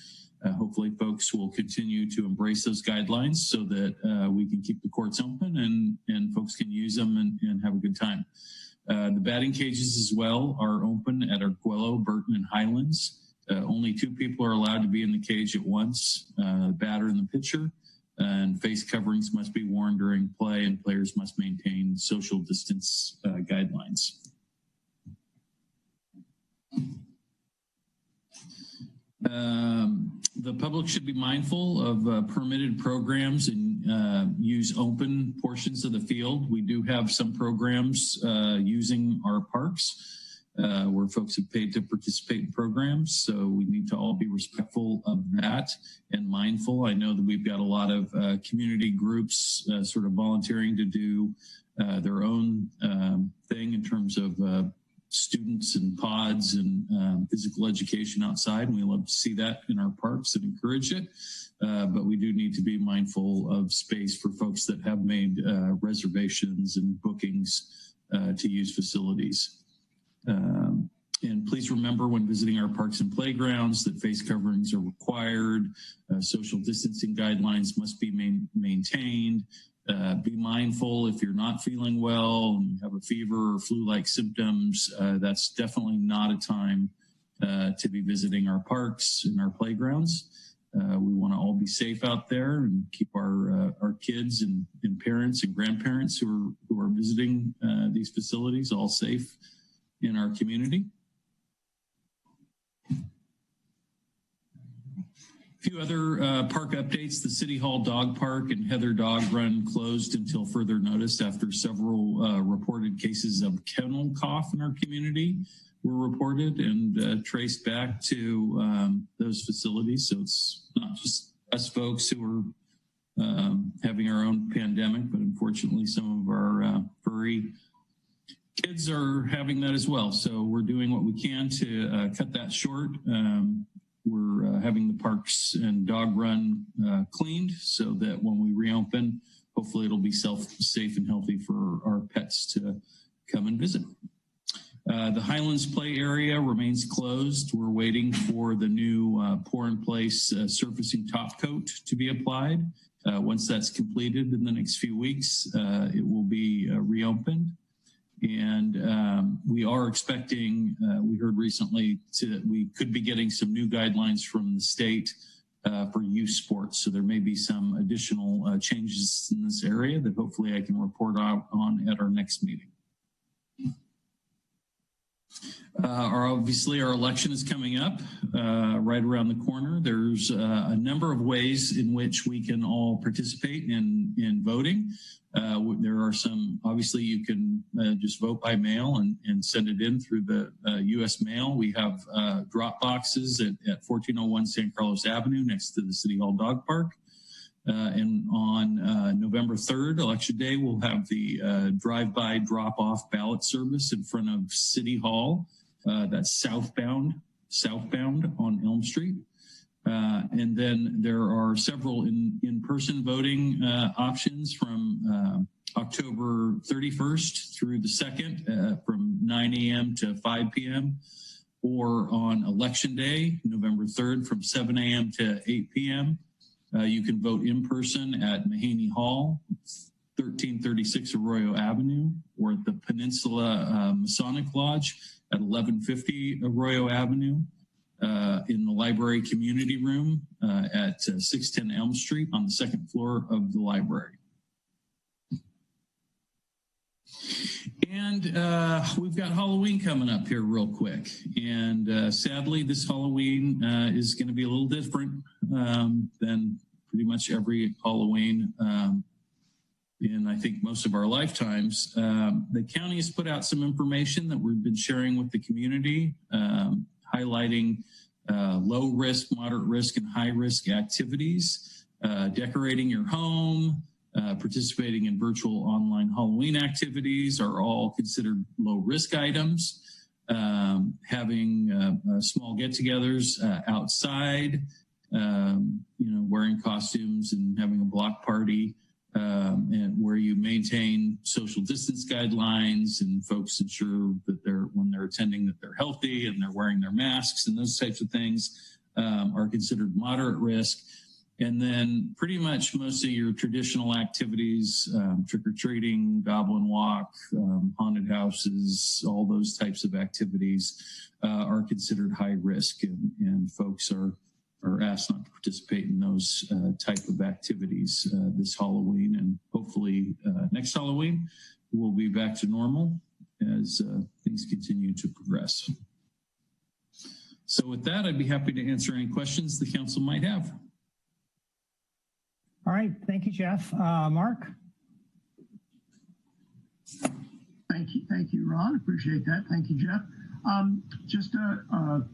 Speaker 13: hopefully folks will continue to embrace those guidelines so that we can keep the courts open and folks can use them and have a good time. The batting cages as well are open at Arguello, Burton, and Highlands. Only 2 people are allowed to be in the cage at once, the batter and the pitcher, and face coverings must be worn during play and players must maintain social distance guidelines. The public should be mindful of permitted programs and use open portions of the field. We do have some programs using our parks where folks have paid to participate in programs. So we need to all be respectful of that and mindful. I know that we've got a lot of community groups sort of volunteering to do their own thing in terms of students and pods and physical education outside. And we love to see that in our parks and encourage it. But we do need to be mindful of space for folks that have made reservations and bookings to use facilities. And please remember when visiting our parks and playgrounds that face coverings are required, social distancing guidelines must be maintained. Be mindful if you're not feeling well and you have a fever or flu-like symptoms, that's definitely not a time to be visiting our parks and our playgrounds. We want to all be safe out there and keep our kids and parents and grandparents who are visiting these facilities all safe in our community. A few other park updates. The City Hall Dog Park and Heather Dog Run closed until further notice after several reported cases of kennel cough in our community were reported and traced back to those facilities. So it's not just us folks who are having our own pandemic, but unfortunately some of our furry kids are having that as well. So we're doing what we can to cut that short. We're having the parks and dog run cleaned so that when we reopen, hopefully it'll be safe and healthy for our pets to come and visit. The Highlands Play area remains closed. We're waiting for the new pour-in-place surfacing top coat to be applied. Once that's completed in the next few weeks, it will be reopened. And we are expecting, we heard recently, we could be getting some new guidelines from the state for youth sports. So there may be some additional changes in this area that hopefully I can report out on at our next meeting. Obviously, our election is coming up right around the corner. There's a number of ways in which we can all participate in voting. There are some, obviously, you can just vote by mail and send it in through the U.S. mail. We have drop boxes at 1401 San Carlos Avenue next to the City Hall Dog Park. And on November 3rd, Election Day, we'll have the drive-by drop-off ballot service in front of City Hall. That's southbound on Elm Street. And then there are several in-person voting options from October 31st through the 2nd from 9 a.m. to 5 p.m. or on Election Day, November 3rd from 7 a.m. to 8 p.m. You can vote in person at Mahaney Hall, 1336 Arroyo Avenue, or at the Peninsula Masonic Lodge at 1150 Arroyo Avenue, in the library community room at 610 Elm Street on the second floor of the library. And we've got Halloween coming up here real quick. And sadly, this Halloween is going to be a little different than pretty much every Halloween in, I think, most of our lifetimes. The county has put out some information that we've been sharing with the community, highlighting low risk, moderate risk, and high risk activities. Decorating your home, participating in virtual online Halloween activities are all considered low risk items. Having small get-togethers outside, wearing costumes and having a block party, and where you maintain social distance guidelines and folks ensure that when they're attending, that they're healthy and they're wearing their masks and those types of things are considered moderate risk. And then pretty much most of your traditional activities, trick-or-treating, goblin walk, haunted houses, all those types of activities are considered high risk, and folks are asked not to participate in those type of activities this Halloween. And hopefully next Halloween, we'll be back to normal as things continue to progress. So with that, I'd be happy to answer any questions the council might have.
Speaker 1: All right, thank you, Jeff. Mark?
Speaker 7: Thank you, Ron. Appreciate that. Thank you, Jeff. Just a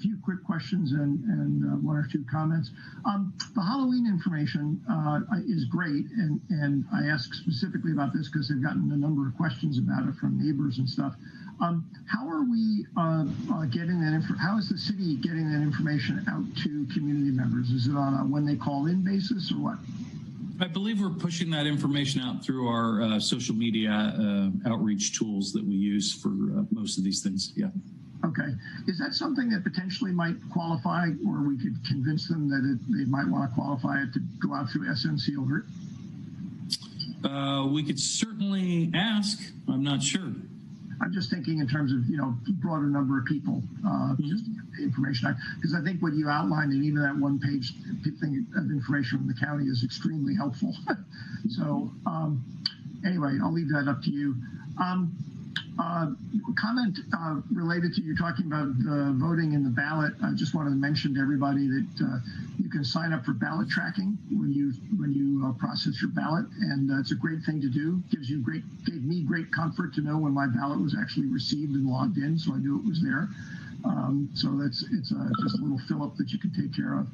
Speaker 7: few quick questions and one or two comments. The Halloween information is great, and I asked specifically about this because I've gotten a number of questions about it from neighbors and stuff. How are we getting that how is the city getting that information out to community members? Is it on a when they call in basis or what?
Speaker 13: I believe we're pushing that information out through our social media outreach tools that we use for most of these things. Yeah.
Speaker 7: Okay. Is that something that potentially might qualify, or we could convince them that they might want to qualify it to go out through SNC Alert?
Speaker 13: We could certainly ask. I'm not sure.
Speaker 7: I'm just thinking in terms of, broader number of people, just to get the information. Because I think what you outlined in even that one page thing of information from the county is extremely helpful. So anyway, I'll leave that up to you. Comment related to you talking about the voting in the ballot. I just wanted to mention to everybody that you can sign up for ballot tracking when you process your ballot, and it's a great thing to do. Gave me great comfort to know when my ballot was actually received and logged in, so I knew it was there. So it's just a little fill up that you can take care of.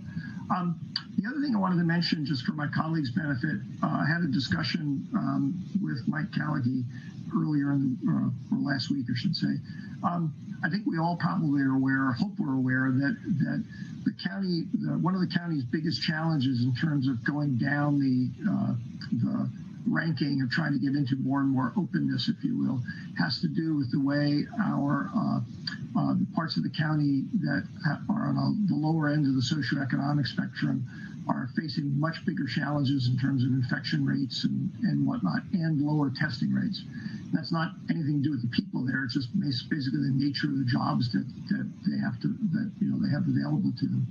Speaker 7: The other thing I wanted to mention, just for my colleagues' benefit, I had a discussion with Mike Callaghy earlier or last week, I should say. I think we all probably are aware, or hope we're aware, that the county, one of the county's biggest challenges in terms of going down the ranking of trying to get into more and more openness, if you will, has to do with the way our the parts of the county that are on the lower end of the socioeconomic spectrum are facing much bigger challenges in terms of infection rates and whatnot, and lower testing rates. That's not anything to do with the people there. It's just basically the nature of the jobs that they have they have available to them.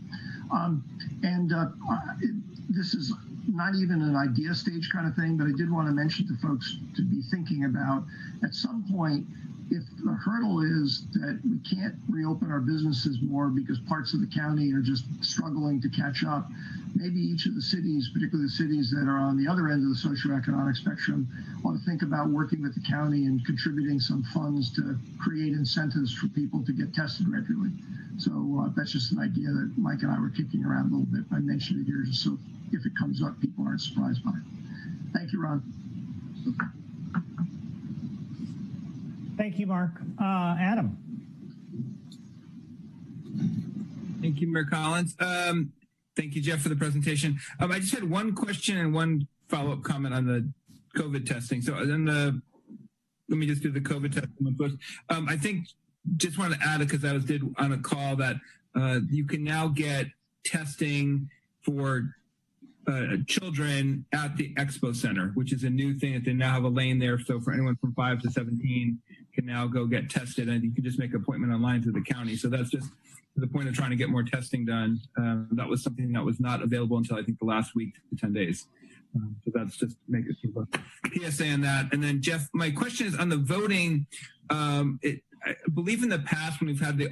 Speaker 7: This is not even an idea stage kind of thing, but I did want to mention to folks to be thinking about at some point if the hurdle is that we can't reopen our businesses more because parts of the county are just struggling to catch up, maybe each of the cities, particularly the cities that are on the other end of the socioeconomic spectrum, want to think about working with the county and contributing some funds to create incentives for people to get tested regularly. So that's just an idea that Mike and I were kicking around a little bit. I mentioned it here just so if it comes up, people aren't surprised by it. Thank you, Ron.
Speaker 1: Thank you, Mark. Adam.
Speaker 6: Thank you, Mayor Collins. Thank you, Jeff, for the presentation. I just had one question and one follow-up comment on the COVID testing. So then let me just do the COVID testing one first. I think just wanted to add it because I did on a call that you can now get testing for children at the Expo Center, which is a new thing that they now have a lane there. So for anyone from 5 to 17 can now go get tested, and you can just make an appointment online through the county. So that's just to the point of trying to get more testing done. That was something that was not available until I think the last week to 10 days. So that's just make it sort of a PSA on that. And then Jeff, my question is on the voting. I believe in the past when we've had the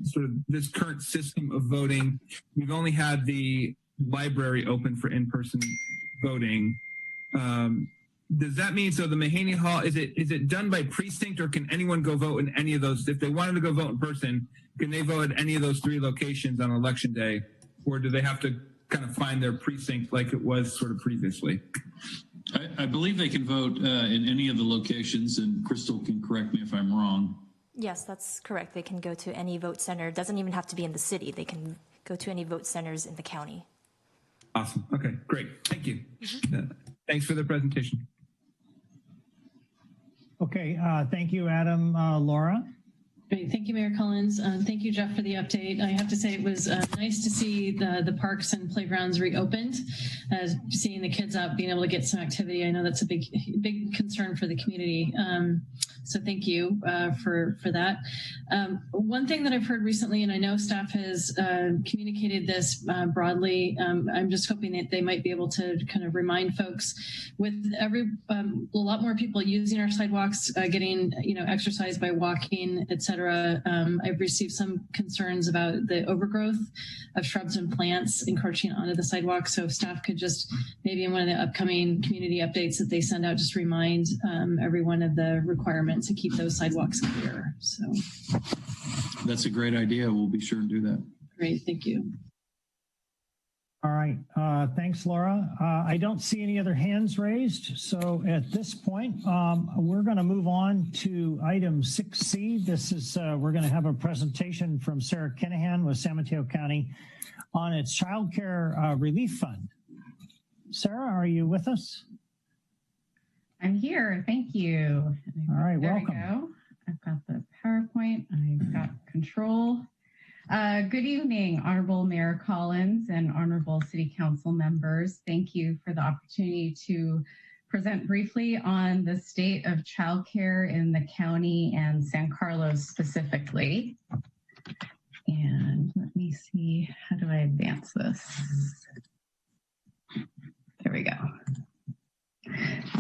Speaker 6: sort of this current system of voting, we've only had the library open for in-person voting. Does that mean, so the Mahaney Hall, is it done by precinct, or can anyone go vote in any of those? If they wanted to go vote in person, can they vote at any of those 3 locations on election day? Or do they have to kind of find their precinct like it was sort of previously?
Speaker 13: I believe they can vote in any of the locations, and Crystal can correct me if I'm wrong.
Speaker 2: Yes, that's correct. They can go to any vote center. It doesn't even have to be in the city. They can go to any vote centers in the county.
Speaker 6: Awesome. Okay, great. Thank you. Thanks for the presentation.
Speaker 1: Okay, thank you, Adam. Laura?
Speaker 5: Great. Thank you, Mayor Collins. Thank you, Jeff, for the update. I have to say it was nice to see the parks and playgrounds reopened, seeing the kids out, being able to get some activity. I know that's a big concern for the community. So thank you for that. One thing that I've heard recently, and I know staff has communicated this broadly, I'm just hoping that they might be able to kind of remind folks with a lot more people using our sidewalks, getting exercise by walking, etc. I've received some concerns about the overgrowth of shrubs and plants encroaching onto the sidewalk. So if staff could just maybe in one of the upcoming community updates that they send out, just remind everyone of the requirement to keep those sidewalks clear. So
Speaker 13: that's a great idea. We'll be sure to do that.
Speaker 5: Great, thank you.
Speaker 1: All right, thanks, Laura. I don't see any other hands raised. So at this point, we're going to move on to item 6C. This is, we're going to have a presentation from Sarah Kinahan with San Mateo County on its child care relief fund. Sarah, are you with us?
Speaker 14: I'm here. Thank you.
Speaker 1: All right,
Speaker 14: there
Speaker 1: welcome.
Speaker 14: We go. I've got the PowerPoint. I've got control. Good evening, Honorable Mayor Collins and Honorable City Council members. Thank you for the opportunity to present briefly on the state of childcare in the county and San Carlos specifically. And let me see, how do I advance this? There we go.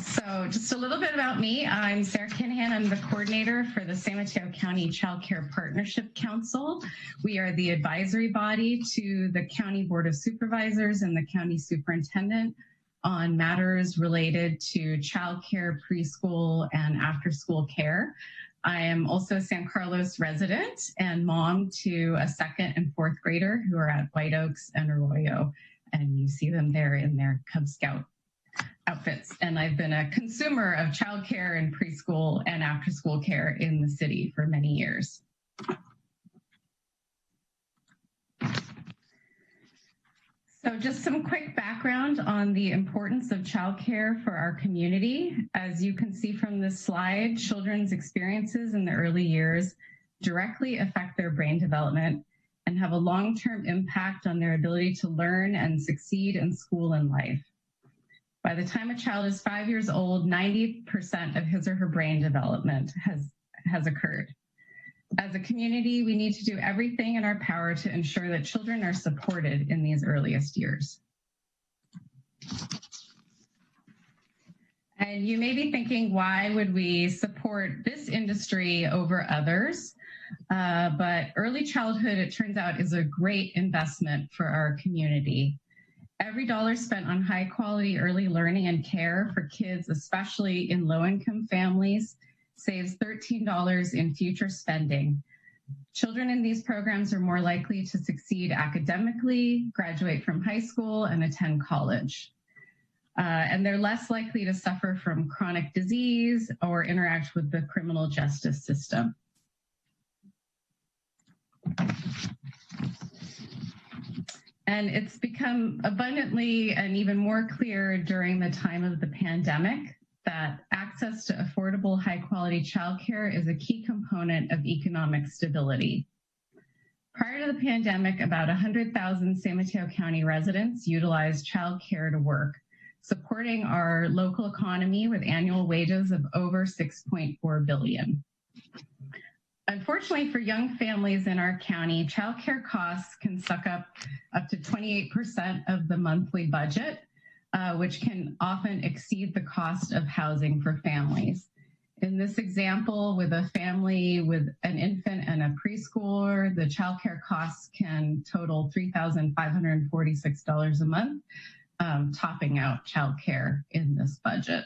Speaker 14: So just a little bit about me. I'm Sarah Kinahan. I'm the coordinator for the San Mateo County Child Care Partnership Council. We are the advisory body to the County Board of Supervisors and the County Superintendent on matters related to child care, preschool, and after-school care. I am also a San Carlos resident and mom to a 2nd and 4th grader who are at White Oaks and Arroyo, and you see them there in their Cub Scout outfits. And I've been a consumer of childcare and preschool and after school care in the city for many years. So just some quick background on the importance of childcare for our community. As you can see from this slide, children's experiences in the early years directly affect their brain development and have a long-term impact on their ability to learn and succeed in school and life. By the time a child is 5 years old, 90% of his or her brain development has occurred. As a community, we need to do everything in our power to ensure that children are supported in these earliest years. And you may be thinking, why would we support this industry over others? But early childhood, it turns out, is a great investment for our community. Every dollar spent on high quality early learning and care for kids, especially in low income families, saves $13 in future spending. Children in these programs are more likely to succeed academically, graduate from high school, and attend college. And they're less likely to suffer from chronic disease or interact with the criminal justice system. And it's become abundantly and even more clear during the time of the pandemic that access to affordable, high-quality childcare is a key component of economic stability. Prior to the pandemic, about 100,000 San Mateo County residents utilized childcare to work, supporting our local economy with annual wages of over $6.4 billion. Unfortunately for young families in our county, childcare costs can suck up to 28% of the monthly budget, which can often exceed the cost of housing for families. In this example, with a family with an infant and a preschooler, the childcare costs can total $3,546 a month, topping out childcare in this budget.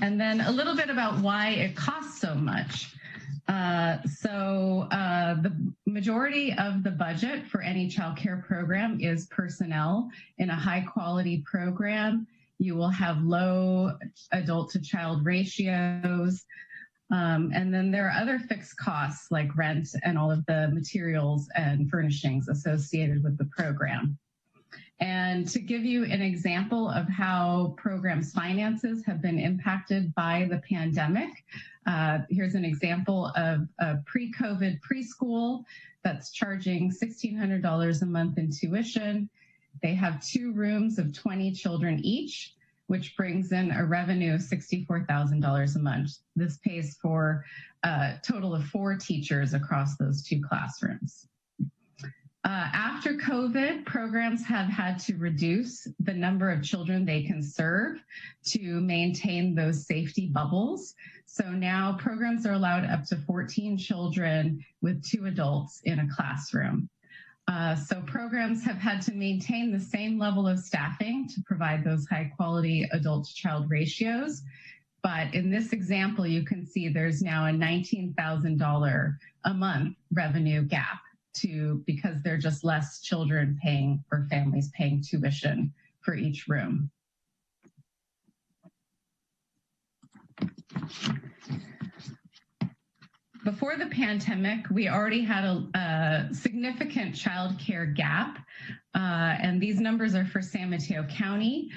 Speaker 14: And then a little bit about why it costs so much. The majority of the budget for any childcare program is personnel. In a high quality program, you will have low adult to child ratios. And then there are other fixed costs like rent and all of the materials and furnishings associated with the program. And to give you an example of how programs' finances have been impacted by the pandemic, here's an example of a pre-COVID preschool that's charging $1,600 a month in tuition. They have 2 rooms of 20 children each, which brings in a revenue of $64,000 a month. This pays for a total of 4 teachers across those 2 classrooms. After COVID, programs have had to reduce the number of children they can serve to maintain those safety bubbles. So now programs are allowed up to 14 children with 2 adults in a classroom. So programs have had to maintain the same level of staffing to provide those high quality adult to child ratios. But in this example, you can see there's now a $19,000 a month revenue gap because there are just less children paying or families paying tuition for each room. Before the pandemic, we already had a significant childcare gap, and these numbers are for San Mateo County.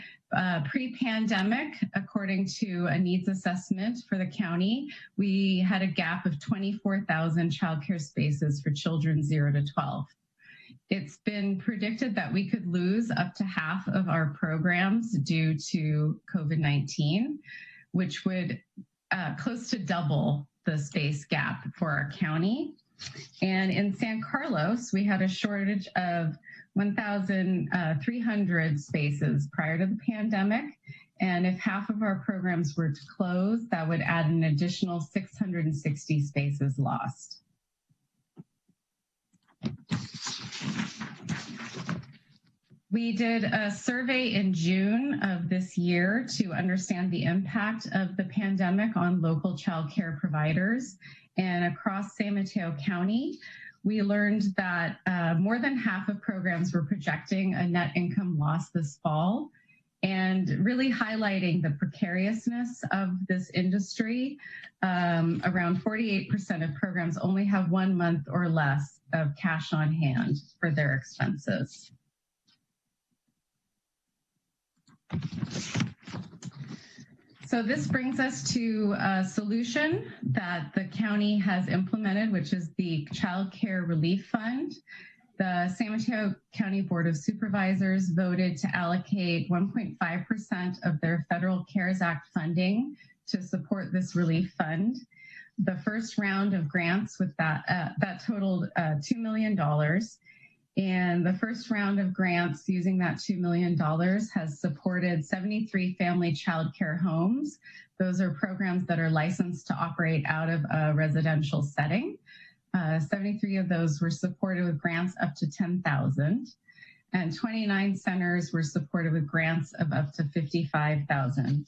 Speaker 14: Pre-pandemic, according to a needs assessment for the county, we had a gap of 24,000 childcare spaces for children 0 to 12. It's been predicted that we could lose up to half of our programs due to COVID-19, which would close to double the space gap for our county. And in San Carlos, we had a shortage of 1,300 spaces prior to the pandemic. And if half of our programs were to close, that would add an additional 660 spaces lost. We did a survey in June of this year to understand the impact of the pandemic on local childcare providers. And across San Mateo County, we learned that more than half of programs were projecting a net income loss this fall, and really highlighting the precariousness of this industry. Around 48% of programs only have 1 month or less of cash on hand for their expenses. So this brings us to a solution that the county has implemented, which is the Child Care Relief Fund. The San Mateo County Board of Supervisors voted to allocate 1.5% of their Federal CARES Act funding to support this relief fund. The first round of grants with that totaled $2 million. And the first round of grants using that $2 million has supported 73 family child care homes. Those are programs that are licensed to operate out of a residential setting. 73 of those were supported with grants up to $10,000, and 29 centers were supported with grants of up to $55,000.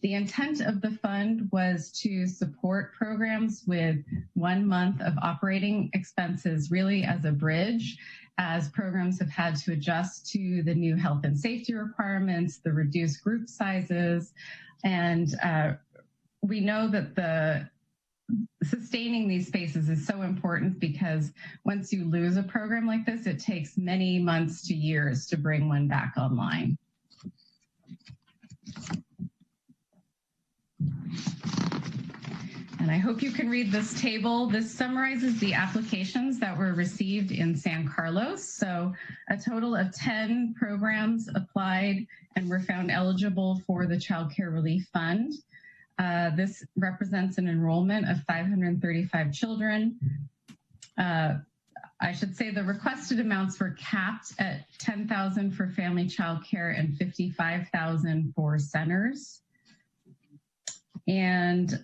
Speaker 14: The intent of the fund was to support programs with 1 month of operating expenses, really as a bridge, as programs have had to adjust to the new health and safety requirements, the reduced group sizes, and we know that sustaining these spaces is so important because once you lose a program like this, it takes many months to years to bring one back online. And I hope you can read this table. This summarizes the applications that were received in San Carlos. So a total of 10 programs applied and were found eligible for the Child Care Relief Fund. This represents an enrollment of 535 children. I should say the requested amounts were capped at $10,000 for family child care and $55,000 for centers. And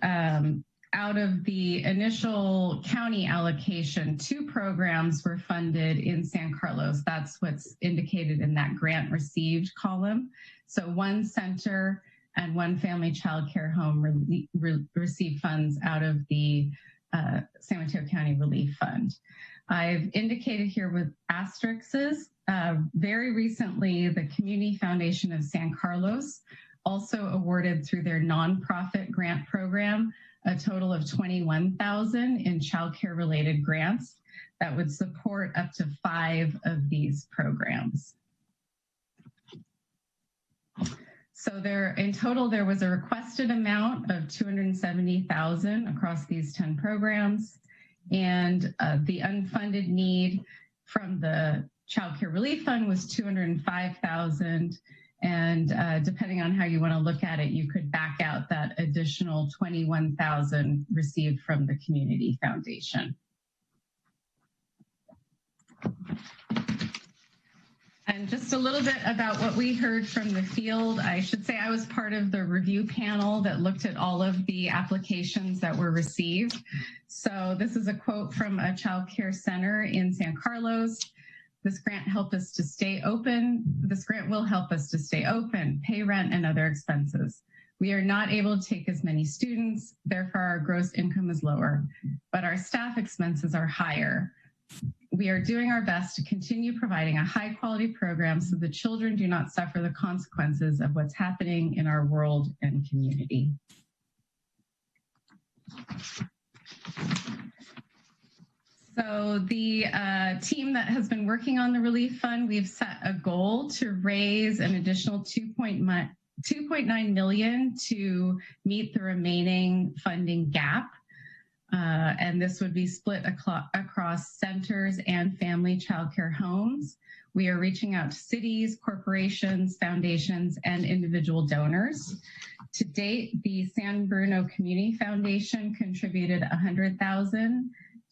Speaker 14: out of the initial county allocation, 2 programs were funded in San Carlos. That's what's indicated in that grant received column. So 1 center and 1 family child care home received funds out of the San Mateo County Relief Fund. I've indicated here with asterisks, very recently, the Community Foundation of San Carlos also awarded through their nonprofit grant program a total of $21,000 in childcare related grants that would support up to 5 of these programs. So in total, there was a requested amount of $270,000 across these 10 programs, and the unfunded need from the Child Care Relief Fund was $205,000. And depending on how you want to look at it, you could back out that additional $21,000 received from the Community Foundation. And just a little bit about what we heard from the field. I should say I was part of the review panel that looked at all of the applications that were received. So this is a quote from a child care center in San Carlos. This grant helped us to stay open. This grant will help us to stay open, pay rent and other expenses. We are not able to take as many students, therefore our gross income is lower, but our staff expenses are higher. We are doing our best to continue providing a high quality program so the children do not suffer the consequences of what's happening in our world and community. So the team that has been working on the Relief Fund, we've set a goal to raise an additional $2.9 million to meet the remaining funding gap. And this would be split across centers and family childcare homes. We are reaching out to cities, corporations, foundations, and individual donors. To date, the San Bruno Community Foundation contributed $100,000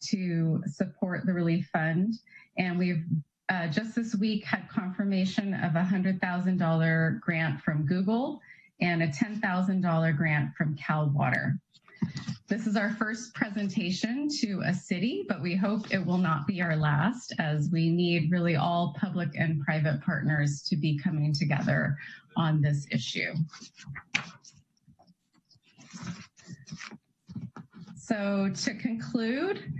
Speaker 14: to support the Relief Fund. And we've just this week had confirmation of a $100,000 grant from Google and a $10,000 grant from Cal Water. This is our first presentation to a city, but we hope it will not be our last, as we need really all public and private partners to be coming together on this issue. So to conclude,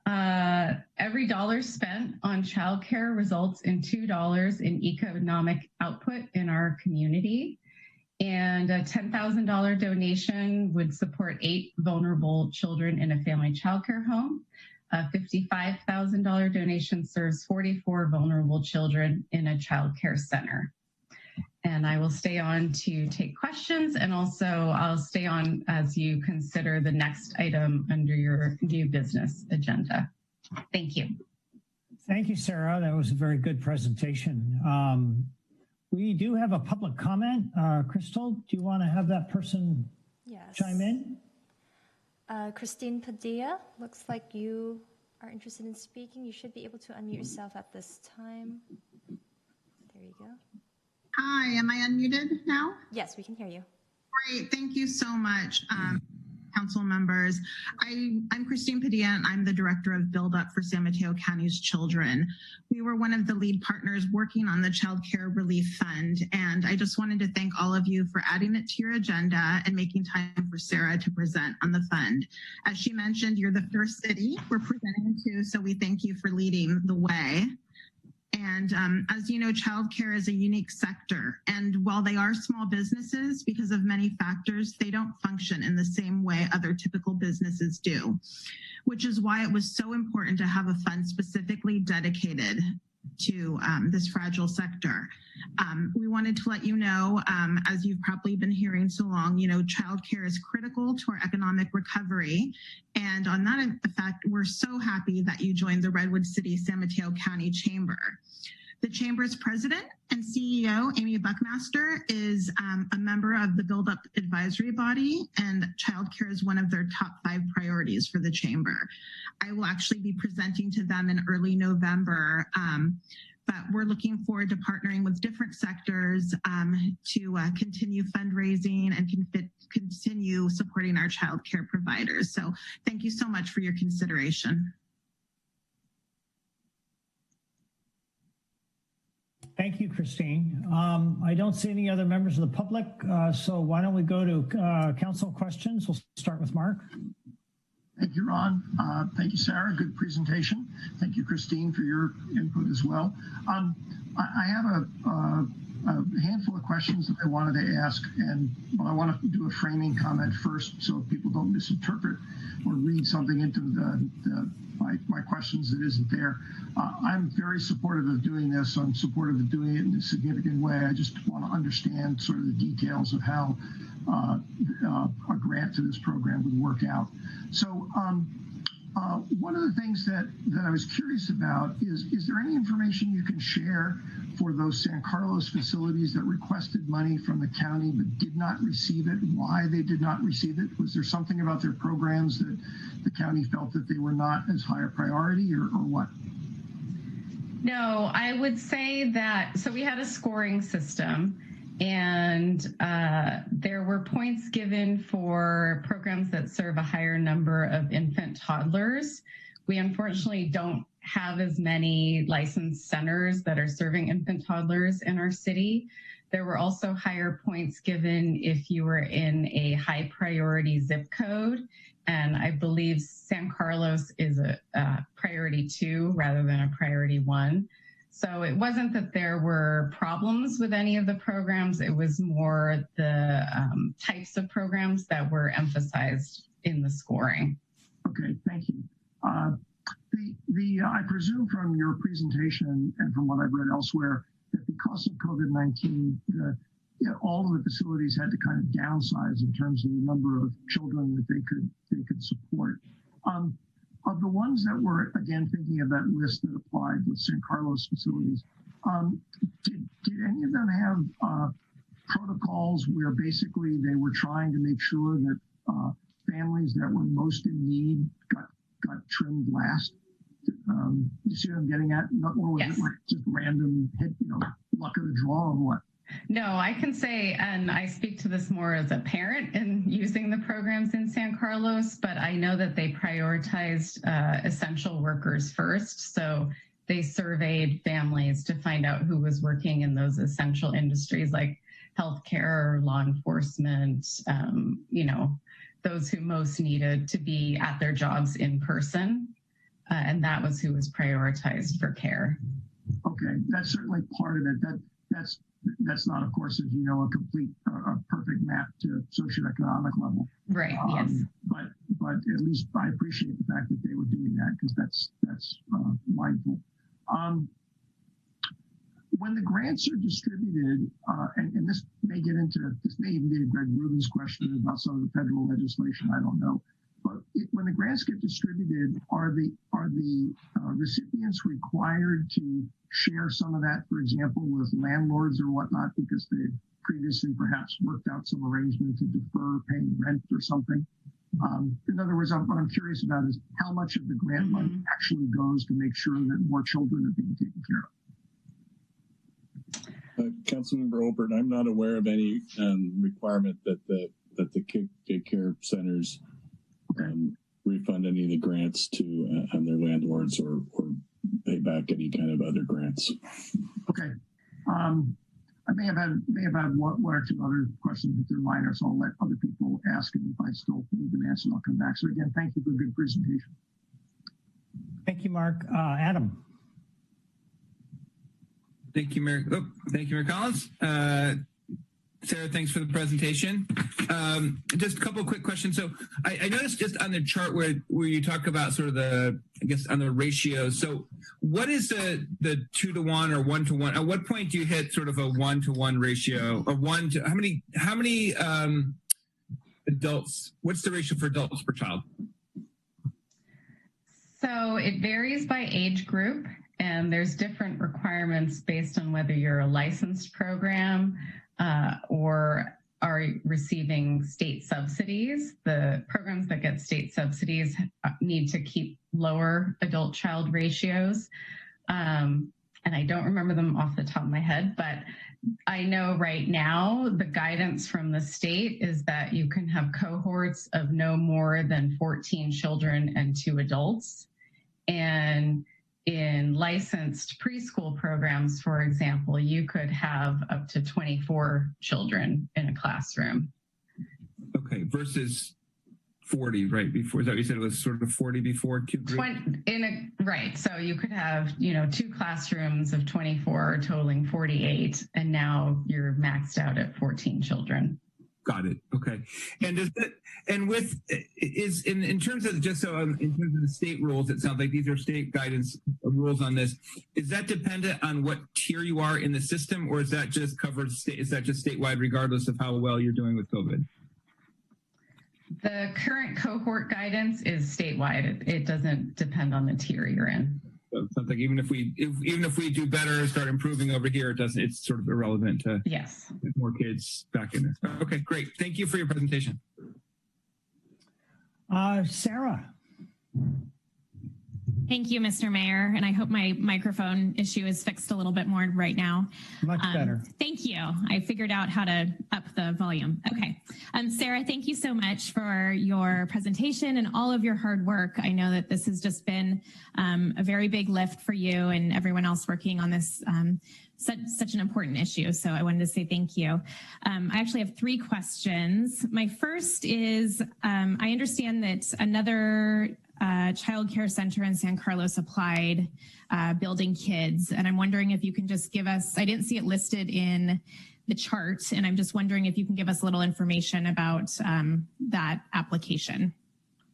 Speaker 14: every dollar spent on childcare results in $2 in economic output in our community. And a $10,000 donation would support 8 vulnerable children in a family childcare home. A $55,000 donation serves 44 vulnerable children in a childcare center. And I will stay on to take questions, and also I'll stay on as you consider the next item under your new business agenda. Thank you.
Speaker 1: Thank you, Sarah. That was a very good presentation. We do have a public comment. Crystal, do you want to have that person chime in?
Speaker 2: Christine Padilla, looks like you are interested in speaking, you should be able to unmute yourself at this time. There you go.
Speaker 15: Hi, am I unmuted now?
Speaker 2: Yes, we can hear you.
Speaker 15: Great, thank you so much, council members. I'm Christine Padilla, and I'm the director of Build Up for San Mateo County's Children. We were one of the lead partners working on the Child Care Relief Fund, and I just wanted to thank all of you for adding it to your agenda and making time for Sarah to present on the fund. As she mentioned, you're the first city we're presenting to, so we thank you for leading the way. And as you know, childcare is a unique sector. And while they are small businesses, because of many factors, they don't function in the same way other typical businesses do, which is why it was so important to have a fund specifically dedicated to this fragile sector. We wanted to let you know, as you've probably been hearing so long, you know, childcare is critical to our economic recovery. And on that effect, we're so happy that you joined the Redwood City San Mateo County Chamber. The Chamber's president and CEO, Amy Buckmaster, is a member of the Build Up Advisory Body, and childcare is one of their top 5 priorities for the Chamber. I will actually be presenting to them in early November, but we're looking forward to partnering with different sectors to continue fundraising and continue supporting our childcare providers. So thank you so much for your consideration.
Speaker 1: Thank you, Christine. I don't see any other members of the public, so why don't we go to council questions? We'll start with Mark.
Speaker 7: Thank you, Ron. Thank you, Sarah. Good presentation. Thank you, Christine, for your input as well. I have a handful of questions that I wanted to ask, but I want to do a framing comment first so people don't misinterpret or read something into my questions that isn't there. I'm very supportive of doing this. I'm supportive of doing it in a significant way. I just want to understand sort of the details of how a grant to this program would work out. So one of the things that I was curious about is there any information you can share for those San Carlos facilities that requested money from the county but did not receive it, why they did not receive it? Was there something about their programs that the county felt that they were not as high a priority, or what?
Speaker 14: No, I would say that, so we had a scoring system, and there were points given for programs that serve a higher number of infant toddlers. We unfortunately don't have as many licensed centers that are serving infant toddlers in our city. There were also higher points given if you were in a high priority zip code. And I believe San Carlos is a priority 2 rather than a priority 1. So it wasn't that there were problems with any of the programs. It was more the types of programs that were emphasized in the scoring.
Speaker 7: Okay, thank you. I presume from your presentation and from what I've read elsewhere that because of COVID-19, all of the facilities had to kind of downsize in terms of the number of children that they could support. Of the ones that were, again, thinking of that list that applied with San Carlos facilities, did any of them have protocols where basically they were trying to make sure that families that were most in need got trimmed last? You see what I'm getting at? Or was it like just random hit, luck of the draw or what?
Speaker 14: No, I can say, and I speak to this more as a parent in using the programs in San Carlos, but I know that they prioritized essential workers first. So they surveyed families to find out who was working in those essential industries like healthcare, law enforcement, those who most needed to be at their jobs in person. And that was who was prioritized for care.
Speaker 7: Okay, that's certainly part of it. That's not, of course, as you know, a perfect map to socioeconomic level.
Speaker 14: Right. Yes.
Speaker 7: But at least I appreciate the fact that they were doing that because that's mindful. When the grants are distributed, and this may even be a Greg Rubin's question about some of the federal legislation. I don't know. But when the grants get distributed, are the recipients required to share some of that, for example, with landlords or whatnot, because they've previously perhaps worked out some arrangement to defer paying rent or something? In other words, what I'm curious about is how much of the grant money actually goes to make sure that more children are being taken care of.
Speaker 16: Councilmember Olbert, I'm not aware of any requirement that the daycare centers refund any of the grants to their landlords or pay back any kind of other grants.
Speaker 7: Okay. I may have had one or two other questions, but they're minor, so I'll let other people ask, and if I still need an answer, I'll come back. So again, thank you for a good presentation.
Speaker 1: Thank you, Mark. Adam.
Speaker 6: Thank you, Mayor. Thank you, Mayor Collins. Sarah, thanks for the presentation. Just a couple of quick questions. So I noticed just on the chart where you talk about sort of on the ratios. So what is the 2-to-1 or 1-to-1? At what point do you hit sort of a 1-to-1 ratio, or how many adults? What's the ratio for adults per child?
Speaker 14: So it varies by age group, and there's different requirements based on whether you're a licensed program or are receiving state subsidies. The programs that get state subsidies need to keep lower adult-child ratios. And I don't remember them off the top of my head, but I know right now the guidance from the state is that you can have cohorts of no more than 14 children and 2 adults. And in licensed preschool programs, for example, you could have up to 24 children in a classroom.
Speaker 6: Okay, versus 40, right? Before, is that what you said? It was sort of 40 before, 2 groups?
Speaker 14: Right, so you could have, 2 classrooms of 24 totaling 48, and now you're maxed out at 14 children.
Speaker 6: Got it. Okay. And in terms of in terms of the state rules, it sounds like these are state guidance rules on this. Is that dependent on what tier you are in the system, or is that just statewide regardless of how well you're doing with COVID?
Speaker 14: The current cohort guidance is statewide. It doesn't depend on the tier you're in.
Speaker 6: So it sounds like even if we do better, start improving over here, it's sort of irrelevant to get more kids back in there. Okay, great. Thank you for your presentation.
Speaker 1: Sarah.
Speaker 8: Thank you, Mr. Mayor, and I hope my microphone issue is fixed a little bit more right now.
Speaker 1: Much better.
Speaker 8: Thank you. I figured out how to up the volume. Okay. Sarah, thank you so much for your presentation and all of your hard work. I know that this has just been a very big lift for you and everyone else working on this such an important issue. So I wanted to say thank you. I actually have 3 questions. My first is, I understand that another child care center in San Carlos applied Building Kids, and I'm wondering if you can just give us, I didn't see it listed in the chart, and I'm just wondering if you can give us a little information about that application.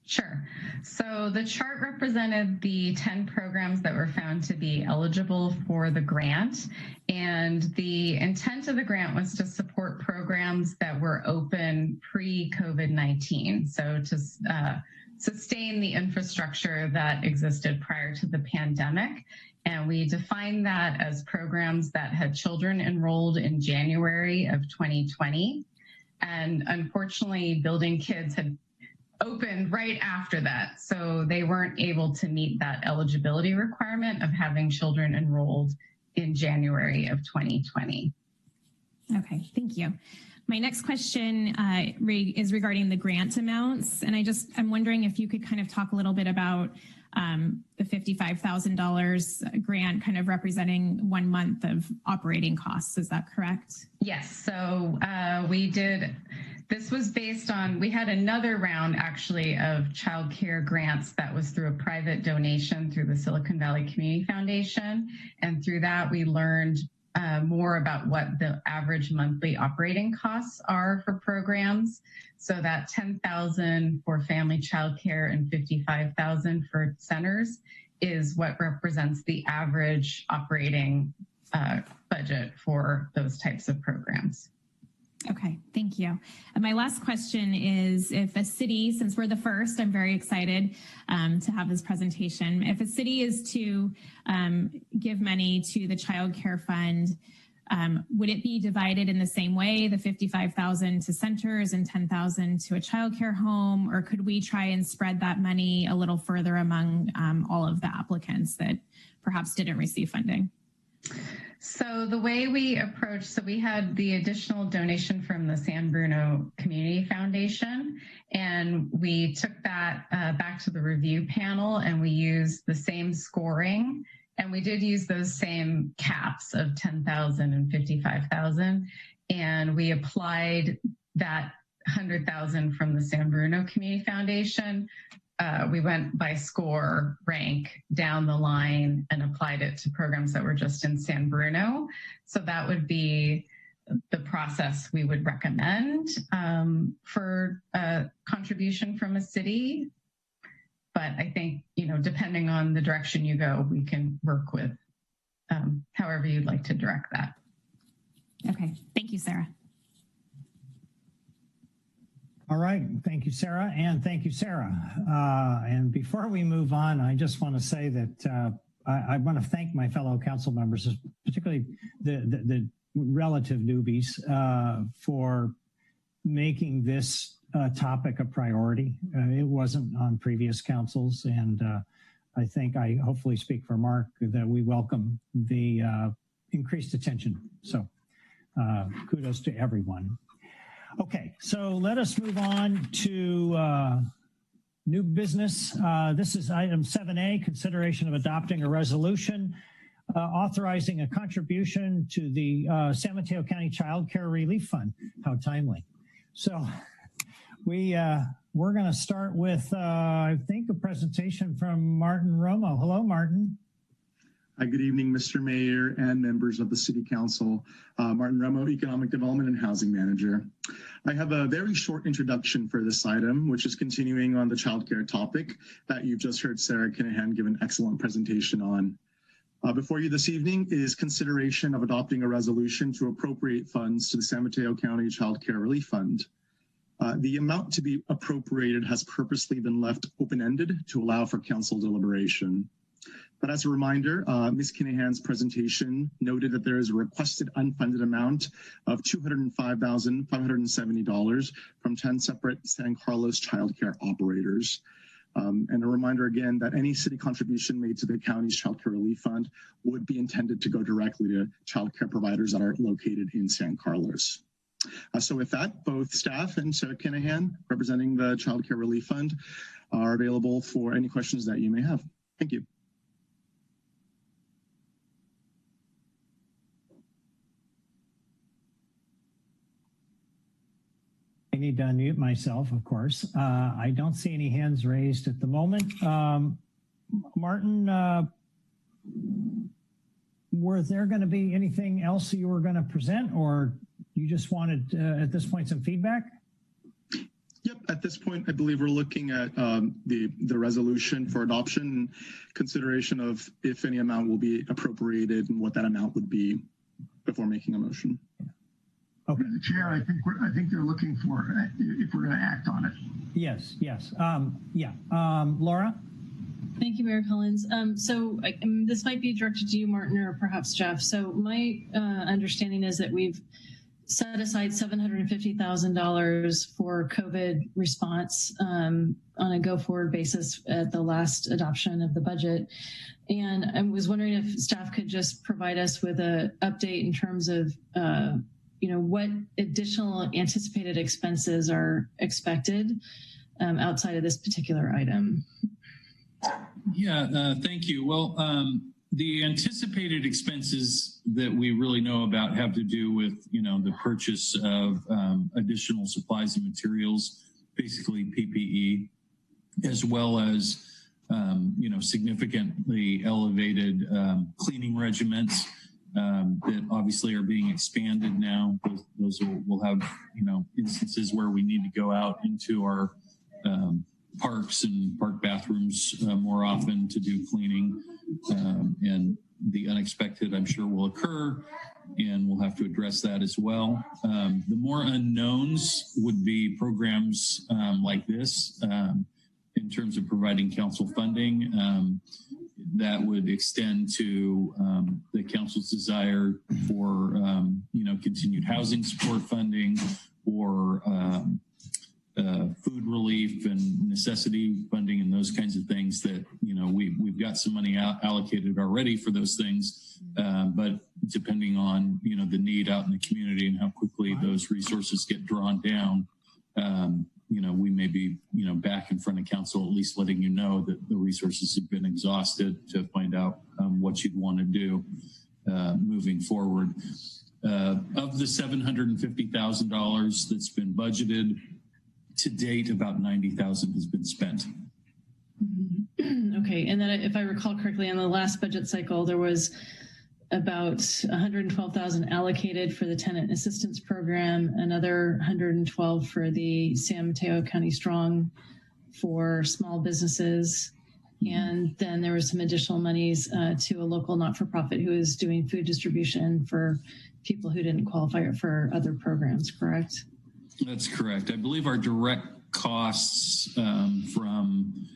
Speaker 14: Sure. So the chart represented the 10 programs that were found to be eligible for the grant. And the intent of the grant was to support programs that were open pre-COVID-19. So to sustain the infrastructure that existed prior to the pandemic. And we defined that as programs that had children enrolled in January of 2020. And unfortunately, Building Kids had opened right after that. So they weren't able to meet that eligibility requirement of having children enrolled in January of 2020.
Speaker 8: Okay, thank you. My next question is regarding the grant amounts. And I'm wondering if you could kind of talk a little bit about the $55,000 grant kind of representing 1 month of operating costs. Is that correct?
Speaker 14: Yes. So this was based on, we had another round actually of child care grants that was through a private donation through the Silicon Valley Community Foundation. And through that, we learned more about what the average monthly operating costs are for programs. So that $10,000 for family child care and $55,000 for centers is what represents the average operating budget for those types of programs.
Speaker 8: Okay, thank you. And my last question is, if a city, since we're the first, I'm very excited to have this presentation. If a city is to give money to the Child Care Fund, Would it be divided in the same way, the 55,000 to centers and 10,000 to a childcare home, or could we try and spread that money a little further among all of the applicants that perhaps didn't receive funding?
Speaker 14: So the way we approached, so we had the additional donation from the San Bruno Community Foundation, and we took that back to the review panel, and we used the same scoring, and we did use those same caps of 10,000 and 55,000, and we applied that 100,000 from the San Bruno Community Foundation. We went by score rank down the line and applied it to programs that were just in San Bruno. So that would be the process we would recommend for a contribution from a city. But I think, depending on the direction you go, we can work with however you'd like to direct that.
Speaker 8: Okay, thank you, Sarah.
Speaker 1: All right. Thank you, Sarah. And thank you, Sarah. And before we move on, I just want to say that I want to thank my fellow council members, particularly the relative newbies, for making this topic a priority. It wasn't on previous councils. And I think I hopefully speak for Mark that we welcome the increased attention. So kudos to everyone. Okay, so let us move on to new business. This is item 7A, consideration of adopting a resolution authorizing a contribution to the San Mateo County Child Care Relief Fund. How timely. So we're going to start with, I think, a presentation from Martin Romo. Hello, Martin.
Speaker 17: Hi, good evening, Mr. Mayor and members of the City Council. Martin Romo, Economic Development and Housing Manager. I have a very short introduction for this item, which is continuing on the childcare topic that you've just heard Sarah Kinahan give an excellent presentation on. Before you this evening is consideration of adopting a resolution to appropriate funds to the San Mateo County Child Care Relief Fund. The amount to be appropriated has purposely been left open-ended to allow for council deliberation. But as a reminder, Ms. Kinahan's presentation noted that there is a requested unfunded amount of $205,570 from 10 separate San Carlos childcare operators. And a reminder again that any city contribution made to the county's childcare relief fund would be intended to go directly to childcare providers that are located in San Carlos. So with that, both staff and Sarah Kinahan, representing the Childcare Relief Fund, are available for any questions that you may have. Thank you.
Speaker 1: I need to unmute myself, of course. I don't see any hands raised at the moment. Martin, were there going to be anything else you were going to present, or you just wanted, at this point, some feedback?
Speaker 17: Yep, at this point, I believe we're looking at the resolution for adoption, consideration of if any amount will be appropriated and what that amount would be before making a motion.
Speaker 1: Okay.
Speaker 7: The chair, I think they're looking for if we're going to act on it.
Speaker 1: Yes. Laura?
Speaker 5: Thank you, Mayor Collins. This might be directed to you, Martin, or perhaps Jeff. So my understanding is that we've set aside $750,000 for COVID response on a go-forward basis at the last adoption of the budget. And I was wondering if staff could just provide us with an update in terms of what additional anticipated expenses are expected outside of this particular item.
Speaker 13: Yeah, thank you. Well, the anticipated expenses that we really know about have to do with, the purchase of additional supplies and materials, basically PPE, as well as, significantly elevated cleaning regimens. That obviously are being expanded now. Those will have, instances where we need to go out into our parks and park bathrooms more often to do cleaning. And the unexpected, I'm sure, will occur, and we'll have to address that as well. The more unknowns would be programs like this in terms of providing council funding. that would extend to the council's desire for continued housing support funding or food relief and necessity funding and those kinds of things that, we've got some money allocated already for those things. But depending on, the need out in the community and how quickly those resources get drawn down, we may be, back in front of council, at least letting you know that the resources have been exhausted to find out what you'd want to do moving forward. Of the $750,000 that's been budgeted, to date, about $90,000 has been spent.
Speaker 5: Okay, and then if I recall correctly, in the last budget cycle, there was about $112,000 allocated for the tenant assistance program, another $112 for the San Mateo County Strong for small businesses, and then there was some additional monies to a local not-for-profit who is doing food distribution for people who didn't qualify for other programs, correct?
Speaker 13: That's correct. I believe our direct costs from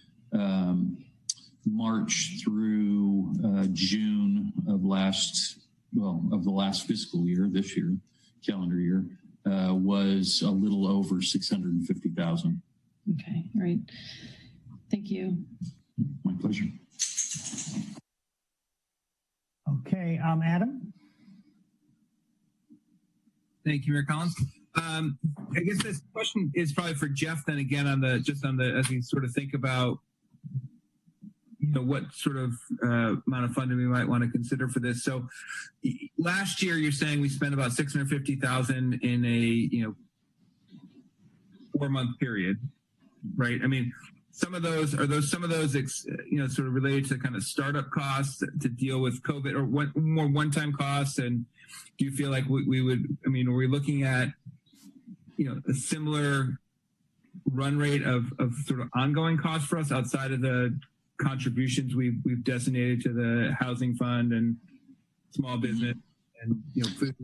Speaker 13: March through June of the last fiscal year, this year, calendar year, was a little over $650,000.
Speaker 5: Okay, all right. Thank you.
Speaker 13: My pleasure.
Speaker 1: Okay, Adam?
Speaker 6: Thank you, Mayor Collins. I guess this question is probably for Jeff then again as we sort of think about what sort of amount of funding we might want to consider for this. So last year you're saying we spent about $650,000 in a 4-month period, right? I mean, some of those sort of related to kind of startup costs to deal with COVID or more one-time costs? And do you feel like we would, are we looking at a similar run rate of sort of ongoing costs for us outside of the contributions we've designated to the housing fund and small business and food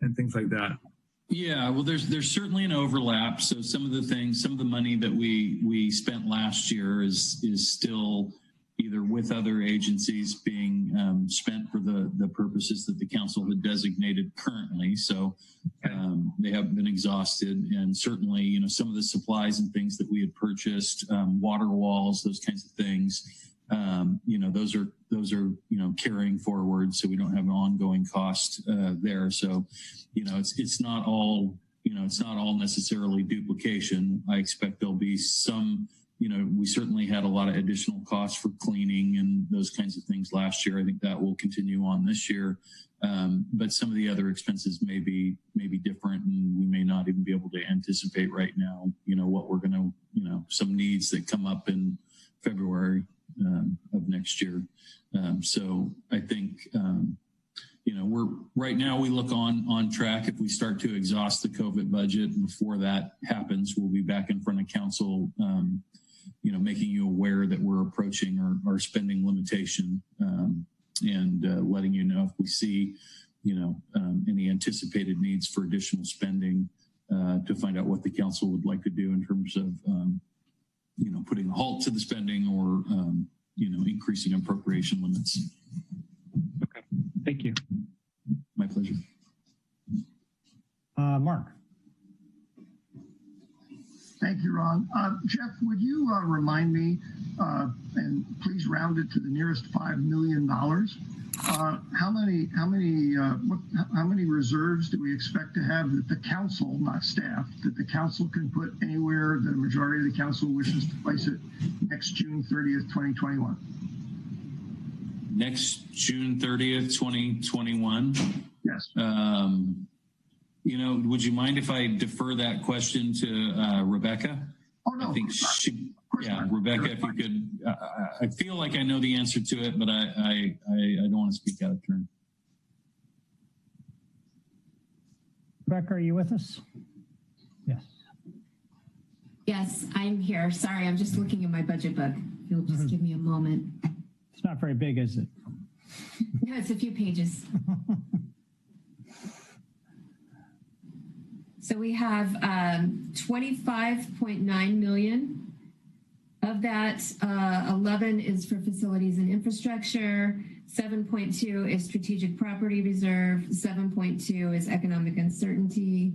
Speaker 6: and things like that?
Speaker 13: Yeah, well, there's certainly an overlap. So some of the money that we spent last year is still either with other agencies being spent for the purposes that the council had designated currently. So they haven't been exhausted, and certainly, some of the supplies and things that we had purchased, water walls, those kinds of things, those are carrying forward, so we don't have an ongoing cost there. So, it's not all necessarily duplication. I expect there'll be some. We certainly had a lot of additional costs for cleaning and those kinds of things last year. I think that will continue on this year. But some of the other expenses may be different, and we may not even be able to anticipate right now, what we're going to, some needs that come up in February of next year. So I think, right now we look on track. If we start to exhaust the COVID budget before that happens, we'll be back in front of council, making you aware that we're approaching our spending limitation, and letting you know if we see, any anticipated needs for additional spending, to find out what the council would like to do in terms of, putting a halt to the spending or, increasing appropriation limits.
Speaker 6: Okay, thank you.
Speaker 13: My pleasure.
Speaker 1: Mark.
Speaker 7: Thank you, Ron. Jeff, would you remind me, and please round it to the nearest $5 million, how many reserves do we expect to have that the council, not staff, that the council can put anywhere the majority of the council wishes to place it next June 30th, 2021?
Speaker 13: Next June 30th, 2021?
Speaker 7: Yes.
Speaker 13: Would you mind if I defer that question to Rebecca?
Speaker 7: Oh, no.
Speaker 13: I think Rebecca, if you could, I feel like I know the answer to it, but I don't want to speak out of turn.
Speaker 1: Rebecca, are you with us? Yes.
Speaker 18: Yes, I'm here. Sorry, I'm just looking at my budget book. You'll just give me a moment.
Speaker 1: It's not very big, is it?
Speaker 18: No, it's a few pages. So we have 25.9 million Of that, 11 is for facilities and infrastructure, 7.2 is strategic property reserve, 7.2 is economic uncertainty,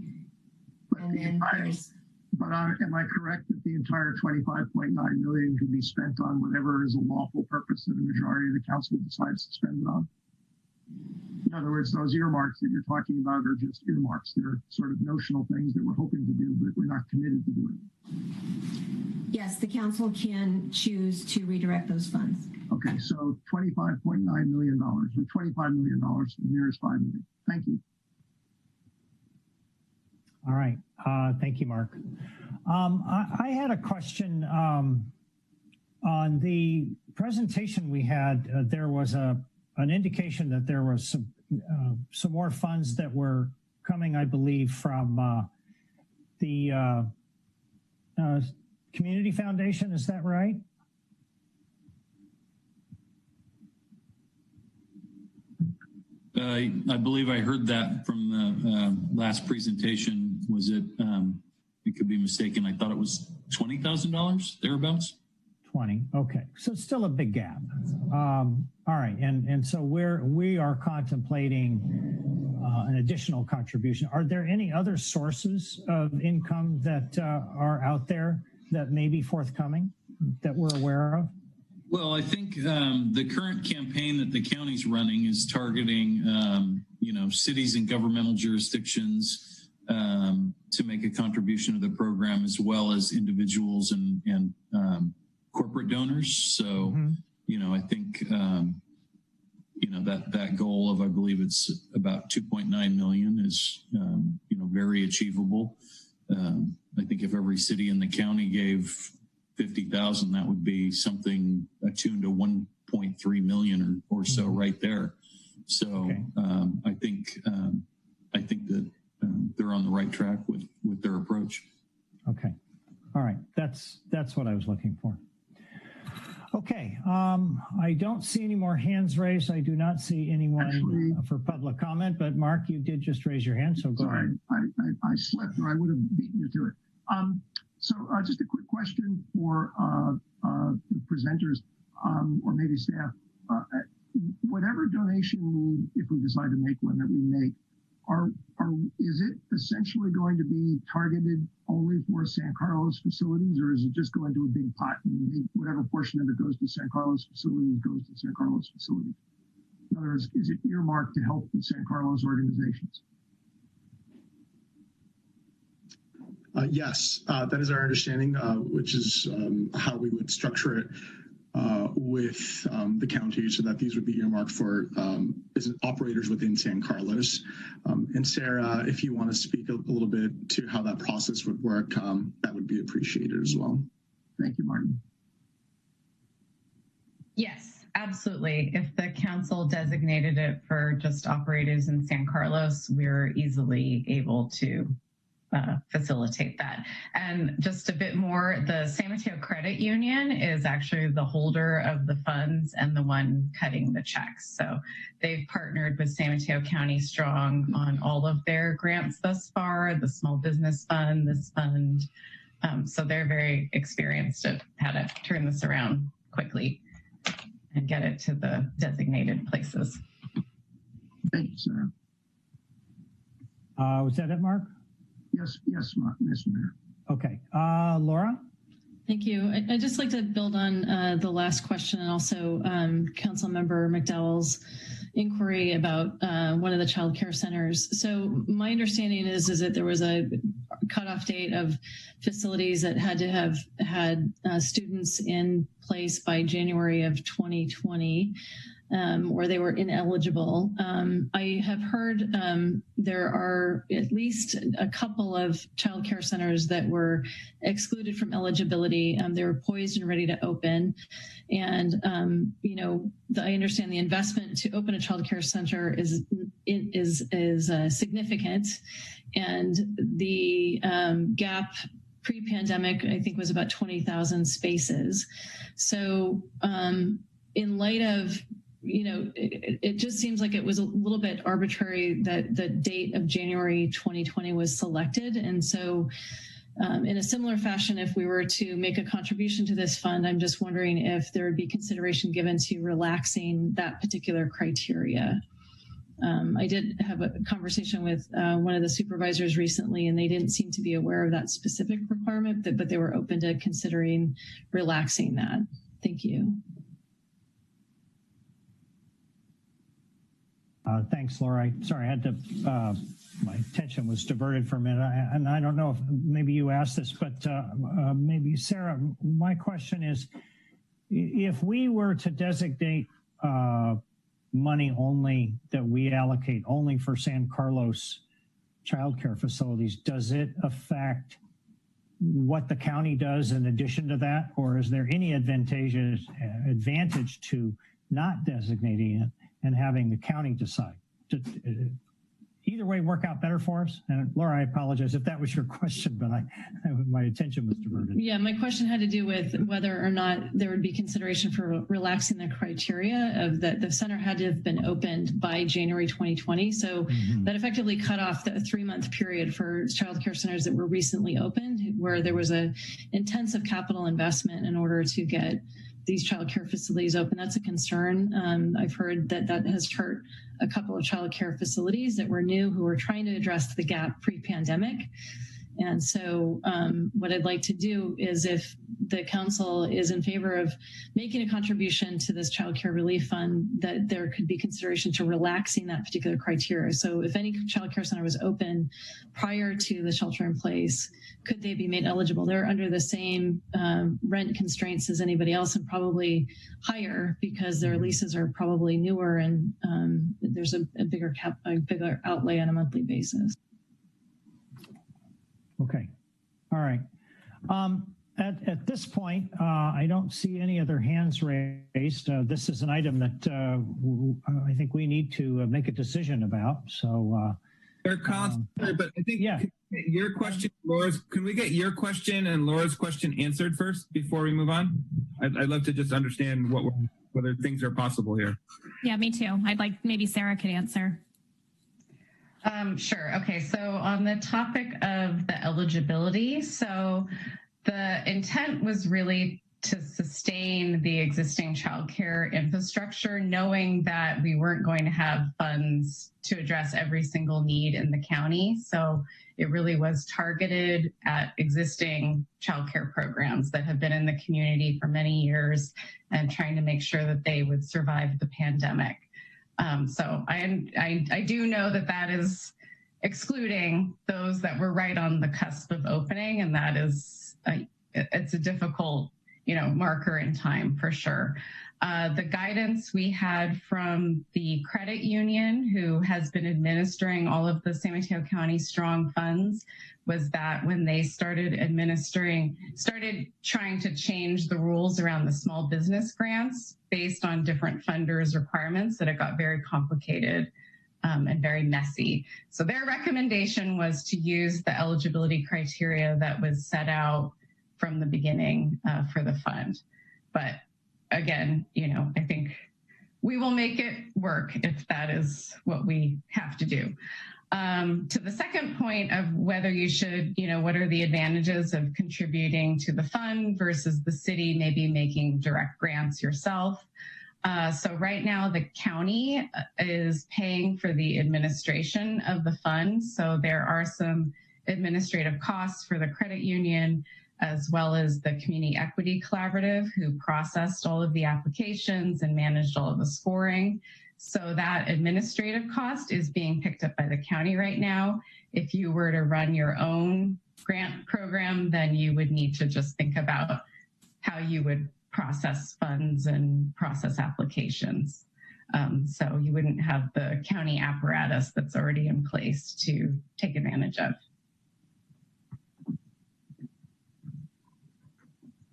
Speaker 18: and then there's...
Speaker 7: But am I correct that the entire 25.9 million can be spent on whatever is a lawful purpose that a majority of the council decides to spend it on? In other words, those earmarks that you're talking about are just earmarks. They're sort of notional things that we're hoping to do, but we're not committed to doing.
Speaker 18: Yes, the council can choose to redirect those funds.
Speaker 7: Okay, so $25.9 million, or $25 million, the nearest $5 million. Thank you.
Speaker 1: All right. Thank you, Mark. I had a question on the presentation we had. There was an indication that there was some more funds that were coming, I believe, from the Community Foundation. Is that right?
Speaker 13: I believe I heard that from the last presentation. Was it, it could be mistaken. I thought it was $20,000 thereabouts.
Speaker 1: 20. Okay. So it's still a big gap. All right. And so we are contemplating an additional contribution. Are there any other sources of income that are out there that may be forthcoming that we're aware of?
Speaker 13: Well, I think the current campaign that the county's running is targeting, cities and governmental jurisdictions to make a contribution to the program, as well as individuals and corporate donors. So, I think, that goal of, I believe it's about 2.9 million is, very achievable. I think if every city in the county gave 50,000, that would be something attuned to 1.3 million or so right there. So okay. I think that they're on the right track with their approach.
Speaker 1: Okay. All right. That's what I was looking for. Okay. I don't see any more hands raised. I do not see anyone for public comment, but Mark, you did just raise your hand, so go ahead.
Speaker 7: I slept, or I would have beaten you to it. So just a quick question for the presenters, or maybe staff. Whatever donation, if we decide to make one, that we make, is it essentially going to be targeted only for San Carlos facilities, or is it just going to a big pot and whatever portion of it goes to San Carlos facilities goes to San Carlos facilities? In other words, is it earmarked to help the San Carlos organizations?
Speaker 17: Yes, that is our understanding, which is how we would structure it with the county, so that these would be earmarked for operators within San Carlos. And Sarah, if you want to speak a little bit to how that process would work, that would be appreciated as well.
Speaker 7: Thank you, Martin.
Speaker 14: Yes, absolutely. If the council designated it for just operators in San Carlos, we're easily able to facilitate that. And just a bit more, the San Mateo Credit Union is actually the holder of the funds and the one cutting the checks. So they've partnered with San Mateo County Strong on all of their grants thus far, the Small Business Fund, this fund. So they're very experienced at how to turn this around quickly and get it to the designated places.
Speaker 7: Thank you, Sarah.
Speaker 1: Was that it, Mark?
Speaker 7: Yes, Ms. Mayor.
Speaker 1: Okay. Laura?
Speaker 5: Thank you. I'd just like to build on the last question, and also Councilmember McDowell's inquiry about one of the child care centers. So my understanding is that there was a cutoff date of facilities that had to have had students in place by January of 2020. Or they were ineligible. I have heard there are at least a couple of child care centers that were excluded from eligibility. They were poised and ready to open. And, I understand the investment to open a child care center is significant. And the gap pre-pandemic, I think, was about 20,000 spaces. So in light of it just seems like it was a little bit arbitrary that the date of January 2020 was selected. And so In a similar fashion, if we were to make a contribution to this fund, I'm just wondering if there would be consideration given to relaxing that particular criteria. I did have a conversation with one of the supervisors recently, and they didn't seem to be aware of that specific requirement, but they were open to considering relaxing that. Thank you.
Speaker 1: Thanks, Laura. Sorry, I had to, my attention was diverted for a minute. And I don't know if maybe you asked this, but maybe Sarah, my question is, if we were to designate money only that we allocate only for San Carlos childcare facilities, does it affect what the county does in addition to that? Or is there any advantage to not designating it and having the county decide? Either way work out better for us? And Laura, I apologize if that was your question, but my attention was diverted.
Speaker 5: Yeah, my question had to do with whether or not there would be consideration for relaxing the criteria of that the center had to have been opened by January 2020. So that effectively cut off the 3-month period for childcare centers that were recently opened, where there was a intensive capital investment in order to get these childcare facilities open. That's a concern. I've heard that that has hurt a couple of childcare facilities that were new who were trying to address the gap pre-pandemic. And so what I'd like to do is, if the council is in favor of making a contribution to this child care relief fund, that there could be consideration to relaxing that particular criteria. So if any child care center was open prior to the shelter in place, could they be made eligible? They're under the same rent constraints as anybody else, and probably higher because their leases are probably newer, and there's a bigger outlay on a monthly basis.
Speaker 1: Okay. All right. At this point, I don't see any other hands raised. This is an item that I think we need to make a decision about. So,
Speaker 6: but I think your question, Laura's, can we get your question and Laura's question answered first before we move on? I'd love to just understand whether things are possible here.
Speaker 8: Yeah, me too. I'd like maybe Sarah could answer.
Speaker 14: Sure. Okay. So on the topic of the eligibility, so the intent was really to sustain the existing childcare infrastructure, knowing that we weren't going to have funds to address every single need in the county. So it really was targeted at existing childcare programs that have been in the community for many years and trying to make sure that they would survive the pandemic. So I do know that that is excluding those that were right on the cusp of opening, and that is it's a difficult, marker in time for sure. The guidance we had from the credit union, who has been administering all of the San Mateo County Strong funds, was that when they started trying to change the rules around the small business grants based on different funders' requirements, that it got very complicated and very messy. So their recommendation was to use the eligibility criteria that was set out from the beginning for the fund. But again, I think we will make it work if that is what we have to do. To the second point of whether you should, what are the advantages of contributing to the fund versus the city maybe making direct grants yourself. So right now the county is paying for the administration of the fund. So there are some administrative costs for the credit union, as well as the Community Equity Collaborative, who processed all of the applications and managed all of the scoring. So that administrative cost is being picked up by the county right now. If you were to run your own grant program, then you would need to just think about how you would process funds and process applications. So you wouldn't have the county apparatus that's already in place to take advantage of.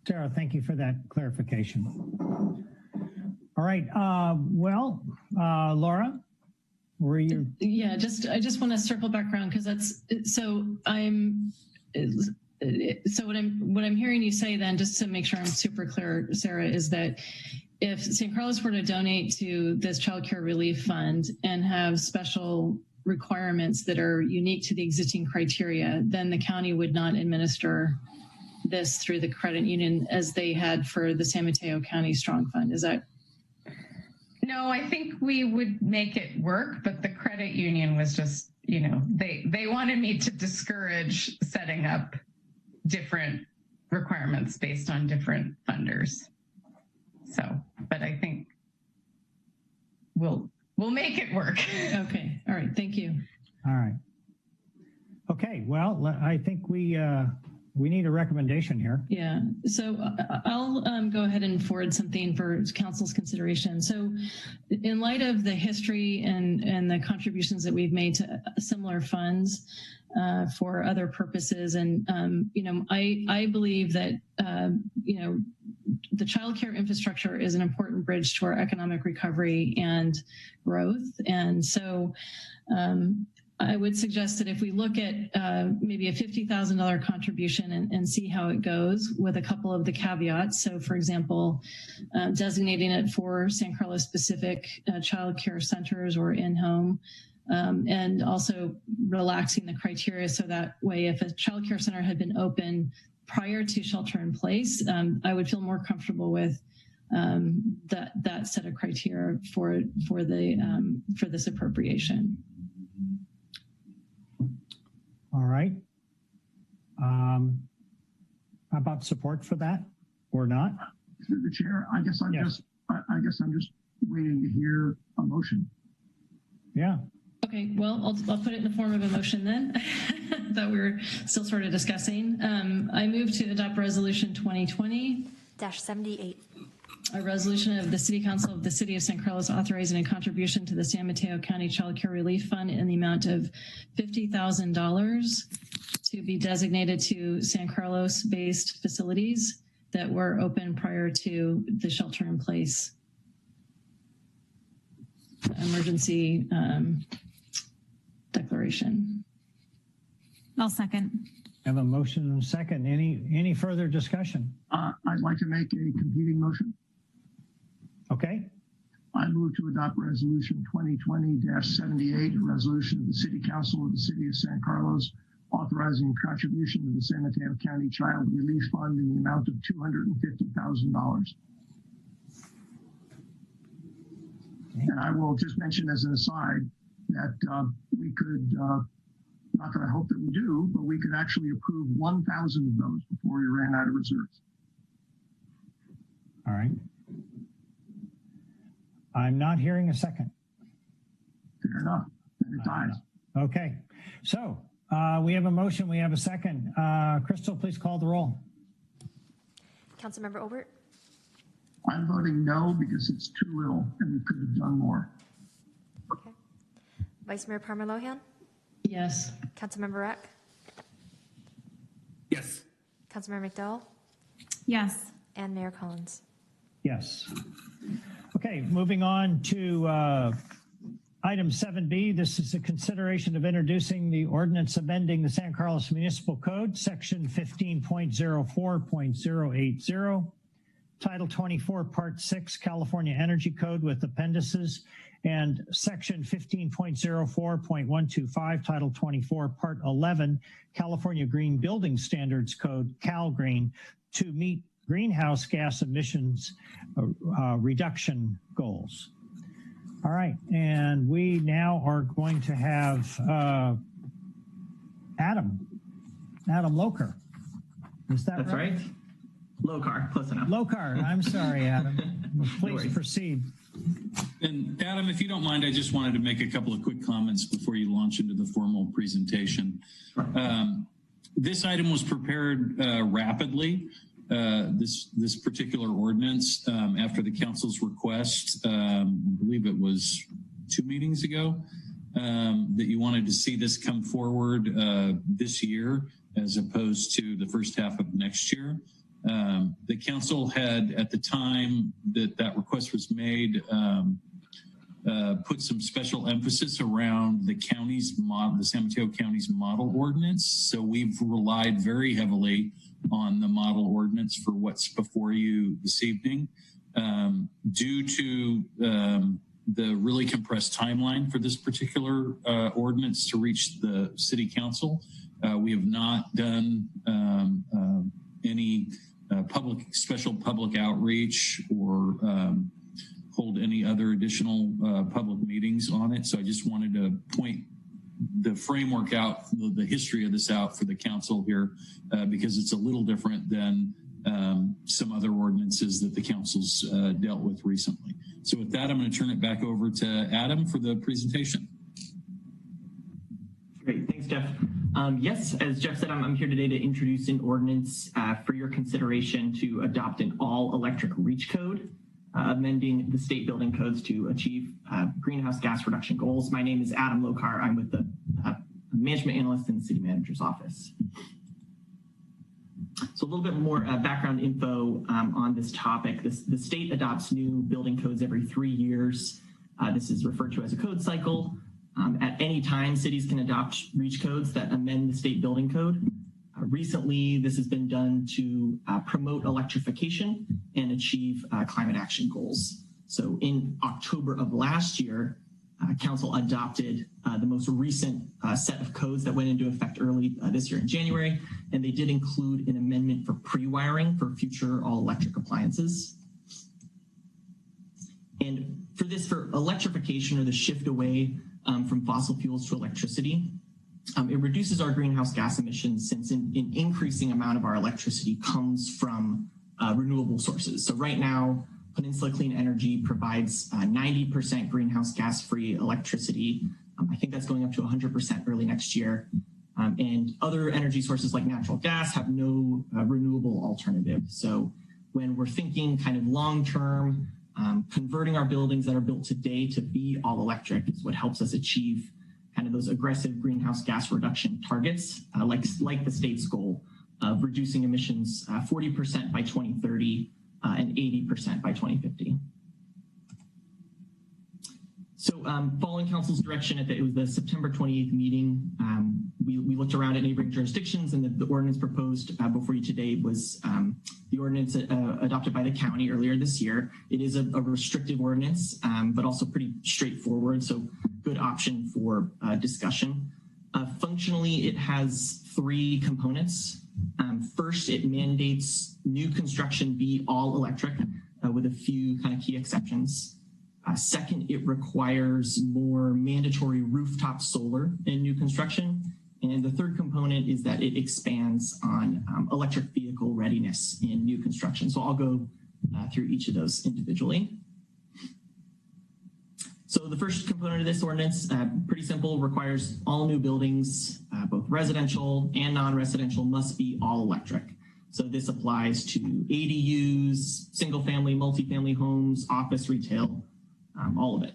Speaker 1: Sarah, thank you for that clarification. All right. Laura, were you?
Speaker 5: Yeah, I just want to circle back around, because that's so what I'm hearing you say then, just to make sure I'm super clear, Sarah, is that if San Carlos were to donate to this child care relief fund and have special requirements that are unique to the existing criteria, then the county would not administer this through the credit union as they had for the San Mateo County Strong Fund. Is that?
Speaker 14: No, I think we would make it work, but the credit union was just, you know, they wanted me to discourage setting up different requirements based on different funders. So, but I think we'll make it work.
Speaker 5: Okay. All right. Thank you.
Speaker 1: All right. Okay. Well, I think we need a recommendation here.
Speaker 5: Yeah. So I'll go ahead and forward something for council's consideration. So in light of the history and the contributions that we've made to similar funds for other purposes, and you know, I believe that you know, the childcare infrastructure is an important bridge to our economic recovery and growth. And so I would suggest that if we look at maybe a $50,000 contribution and see how it goes with a couple of the caveats. So for example, designating it for San Carlos specific childcare centers or in-home, and also relaxing the criteria so that way if a childcare center had been open prior to shelter in place, I would feel more comfortable with that set of criteria for this appropriation.
Speaker 1: All right. How about support for that or not?
Speaker 7: Through the chair, I guess I'm just waiting to hear a motion.
Speaker 1: Yeah.
Speaker 5: Okay. Well, I'll put it in the form of a motion then. That we're still sort of discussing. I move to adopt resolution 2020-78. A resolution of the City Council of the City of San Carlos authorizing a contribution to the San Mateo County Child Care Relief Fund in the amount of $50,000 to be designated to San Carlos-based facilities that were open prior to the shelter-in-place emergency declaration.
Speaker 8: I'll second.
Speaker 1: I have a motion and a second. Any further discussion?
Speaker 7: I'd like to make a competing motion.
Speaker 1: Okay.
Speaker 7: I move to adopt resolution 2020-78, a resolution of the City Council of the City of San Carlos authorizing contribution to the San Mateo County Child Relief Fund in the amount of $250,000. And I will just mention as an aside that we could, not that I hope that we do, but we could actually approve 1,000 of those before we ran out of reserves.
Speaker 1: All right. I'm not hearing a second.
Speaker 7: Fair enough. Then it dies.
Speaker 1: Okay. So we have a motion. We have a second. Crystal, please call the roll.
Speaker 2: Councilmember Obert?
Speaker 7: I'm voting no because it's too little and we could have done more.
Speaker 2: Okay. Vice Mayor Parmer-Lohan?
Speaker 5: Yes.
Speaker 2: Councilmember Rack?
Speaker 6: Yes.
Speaker 2: Councilmember McDowell?
Speaker 8: Yes.
Speaker 2: And Mayor Collins?
Speaker 1: Yes. Okay, moving on to item 7B. This is a consideration of introducing the ordinance amending the San Carlos Municipal Code, section 15.04.080, Title 24, Part 6, California Energy Code with appendices, and section 15.04.125, Title 24, Part 11, California Green Building Standards Code, CalGreen, to meet greenhouse gas emissions reduction goals. All right, and we now are going to have Adam Lokar. Is that
Speaker 19: That's right? Lokar, close enough.
Speaker 1: Lokar, I'm sorry, Adam. Please
Speaker 19: No
Speaker 1: proceed.
Speaker 13: And Adam, if you don't mind, I just wanted to make a couple of quick comments before you launch into the formal presentation. This item was prepared rapidly. This particular ordinance after the council's request, I believe it was 2 meetings ago, that you wanted to see this come forward this year as opposed to the first half of next year. The council had, at the time that request was made, put some special emphasis around the county's model, the San Mateo County's model ordinance. So we've relied very heavily on the model ordinance for what's before you this evening. Due to the really compressed timeline for this particular ordinance to reach the city council. We have not done any special public outreach or hold any other additional public meetings on it. So I just wanted to point the framework out, the history of this out for the council here, because it's a little different than some other ordinances that the council's dealt with recently. So with that, I'm going to turn it back over to Adam for the presentation.
Speaker 19: Great, thanks, Jeff. Yes, as Jeff said, I'm here today to introduce an ordinance for your consideration to adopt an all-electric REACH code, amending the state building codes to achieve greenhouse gas reduction goals. My name is Adam Lokar. I'm with the management analyst in the city manager's office. So a little bit more background info on this topic. The state adopts new building codes every 3 years. This is referred to as a code cycle. At any time, cities can adopt REACH codes that amend the state building code. Recently, this has been done to promote electrification and achieve climate action goals. So in October of last year, Council adopted the most recent set of codes that went into effect early this year in January, and they did include an amendment for pre-wiring for future all-electric appliances. And for this, for electrification or the shift away from fossil fuels to electricity, it reduces our greenhouse gas emissions since an increasing amount of our electricity comes from renewable sources. So right now, Peninsula Clean Energy provides 90% greenhouse gas-free electricity. I think that's going up to 100% early next year. And other energy sources like natural gas have no renewable alternative. So when we're thinking kind of long-term, converting our buildings that are built today to be all electric is what helps us achieve kind of those aggressive greenhouse gas reduction targets, like the state's goal of reducing emissions 40% by 2030 and 80% by 2050. So following council's direction, it was the September 28th meeting, we looked around at neighboring jurisdictions, and the ordinance proposed before you today was the ordinance adopted by the county earlier this year. It is a restrictive ordinance, but also pretty straightforward, so good option for discussion. Functionally, it has 3 components. First, it mandates new construction be all electric with a few kind of key exceptions. Second, it requires more mandatory rooftop solar in new construction. And the third component is that it expands on electric vehicle readiness in new construction. So I'll go through each of those individually. So the first component of this ordinance, pretty simple, requires all new buildings, both residential and non-residential, must be all electric. So this applies to ADUs, single family, multifamily homes, office, retail, all of it.